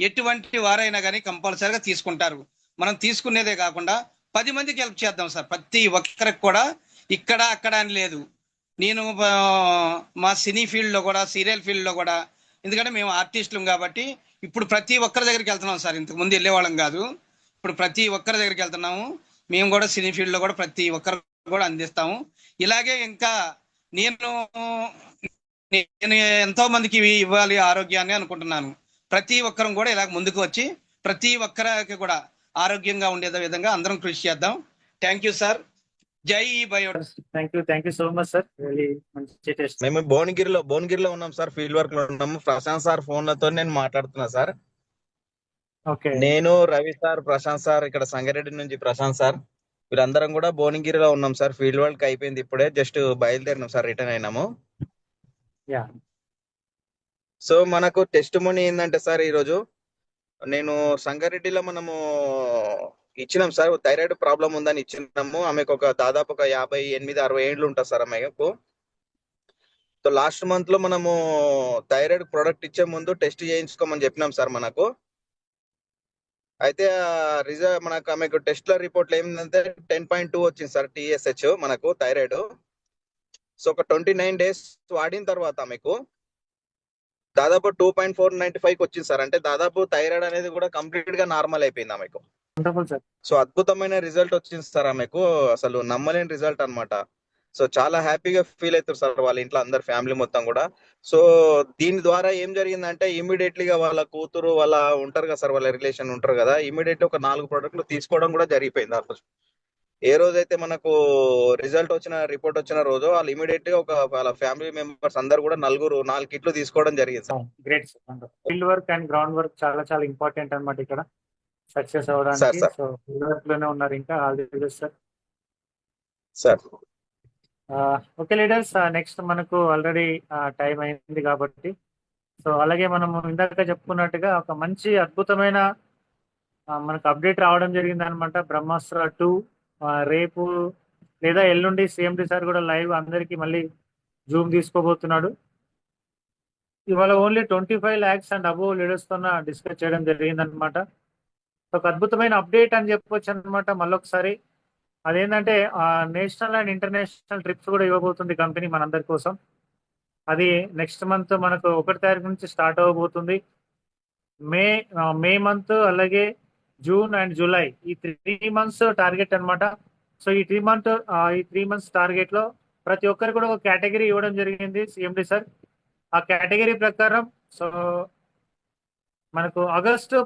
ఎటువంటి వారైనా కానీ కంపల్సరీగా తీసుకుంటారు. మనం తీసుకునేదే కాకుండా 10 మందికి హెల్ప్ చేద్దాం సార్. ప్రతి ఒక్కరికి కూడా ఇక్కడ అక్కడ అని లేదు. నేను మా సినీ ఫీల్డ్లో కూడా, సీరియల్ ఫీల్డ్లో కూడా, ఎందుకంటే మేము ఆర్టిస్టులం కాబట్టి ఇప్పుడు ప్రతి ఒక్కరి దగ్గరికి వెళ్తున్నాం సార్. ఇంతకు ముందు వెళ్ళేవాళ్ళం కాదు, ఇప్పుడు ప్రతి ఒక్కరి దగ్గరికి వెళ్తున్నాము. మేము కూడా సినీ ఫీల్డ్లో కూడా ప్రతి ఒక్కరు కూడా అందిస్తాము. ఇలాగే ఇంకా నేను ఎంతో మందికి ఇవ్వాలి ఆరోగ్యాన్ని అనుకుంటున్నాను. ప్రతి ఒక్కరం కూడా ఇలా ముందుకు వచ్చి ప్రతి ఒక్కరికి కూడా ఆరోగ్యంగా ఉండే విధంగా అందరం కృషి చేద్దాం. Thank you sir. జై బయో. Thank you so much sir. మంచి టెస్ట్. మేము భువనగిరిలో ఉన్నాం సార్, ఫీల్డ్ వర్క్ లో ఉన్నాము. ప్రశాంత్ సార్ ఫోన్లతో నేను మాట్లాడుతున్నా సార్. ఓకే. నేను, రవి సార్, ప్రశాంత్ సార్, ఇక్కడ సంగారెడ్డి నుంచి ప్రశాంత్ సార్, వీళ్ళందరం కూడా భువనగిరిలో ఉన్నాం సార్. ఫీల్డ్ వర్క్ అయిపోయింది, ఇప్పుడే జస్ట్ బయలుదేరినాం సార్, రిటర్న్ అయినాము. యా. సో మనకు టెస్ట్ మనీ ఏంటంటే సార్, ఈరోజు నేను సంగారెడ్డిలో మనము ఇచ్చినాం సార్, థైరాయిడ్ ప్రాబ్లం ఉందని ఇచ్చినాము. ఆమెకు దాదాపు 58-60 ఏండ్లు ఉంటుంది సార్ ఆమెకు. సో లాస్ట్ మంత్ లో మనము థైరాయిడ్ ప్రొడక్ట్ ఇచ్చే ముందు టెస్ట్ చేయించుకోమని చెప్పినాం సార్ మనకు. అయితే మనకు ఆమెకు టెస్ట్ లో రిపోర్ట్లు ఏమిటంటే 10.2 వచ్చింది సార్ TSH మనకు థైరాయిడ్. సో ఒక 29 days వాడిన తర్వాత ఆమెకు దాదాపు 2.495 వచ్చింది సార్. అంటే దాదాపు థైరాయిడ్ అనేది కూడా కంప్లీట్ గా నార్మల్ అయిపోయింది ఆమెకు. సో అద్భుతమైన రిజల్ట్ వచ్చింది సార్ ఆమెకు, అసలు నమ్మలేని రిజల్ట్ అన్నమాట. సో చాలా హ్యాపీగా ఫీల్ అవుతారు సార్ వాళ్ళ ఇంట్లో అందరు ఫ్యామిలీ మొత్తం కూడా. సో దీని ద్వారా ఏం జరిగిందంటే ఇమీడియట్లీగా వాళ్ళ కూతురు వాళ్ళ ఉంటారు కదా సార్, వాళ్ళ రిలేషన్ ఉంటారు కదా, ఇమీడియట్లీ ఒక 4 ప్రోడక్ట్లు తీసుకోవడం కూడా జరిగిపోయింది ఆ రోజు. ఏ రోజైతే మనకు రిజల్ట్ రిపోర్ట్ వచ్చిన రోజు వాళ్ళు ఇమీడియట్ గా వాళ్ళ ఫ్యామిలీ మెంబర్స్ అందరు కూడా 4 కిట్లు తీసుకోవడం జరిగింది sir. Great sir. Field work and ground work చాలా చాలా ఇంపార్టెంట్ అన్నమాట ఇక్కడ సక్సెస్ అవ్వడానికి. సో ఫీల్డ్ వర్క్ లోనే ఉన్నారు ఇంకా. All the best sir. Sir okay leaders, next మనకు ఆల్రెడీ టైం అయింది కాబట్టి, సో అలాగే మనము ఇందాక చెప్పుకున్నట్టుగా ఒక మంచి అద్భుతమైన మనకు అప్డేట్ రావడం జరిగింది అనమాట. బ్రహ్మాస్త్ర 2 రేపు లేదా ఎల్లుండి CMD సార్ కూడా లైవ్ అందరికి మళ్ళీ జూమ్ తీసుకోబోతున్నాడు. ఇవాళ only 25 lakhs and above leaders తో డిస్కస్ చేయడం జరిగింది అనమాట. ఒక అద్భుతమైన అప్డేట్ అని చెప్పొచ్చు అనమాట. మళ్ళొకసారి అదేంటంటే నేషనల్ అండ్ ఇంటర్నేషనల్ ట్రిప్స్ కూడా ఇవ్వబోతుంది కంపెనీ మనందరి కోసం. అది నెక్స్ట్ మంత్ మనకు 1వ తారీఖు నుంచి స్టార్ట్ అవ్వబోతుంది. మే మంత్ అలాగే జూన్ అండ్ జూలై ఈ 3 months టార్గెట్ అనమాట. సో ఈ 3 months టార్గెట్ లో ప్రతి ఒక్కరు కూడా ఒక కేటగిరీ ఇవ్వడం జరిగింది CMD సార్. ఆ కేటగిరీ ప్రకారం సో మనకు ఆగస్టు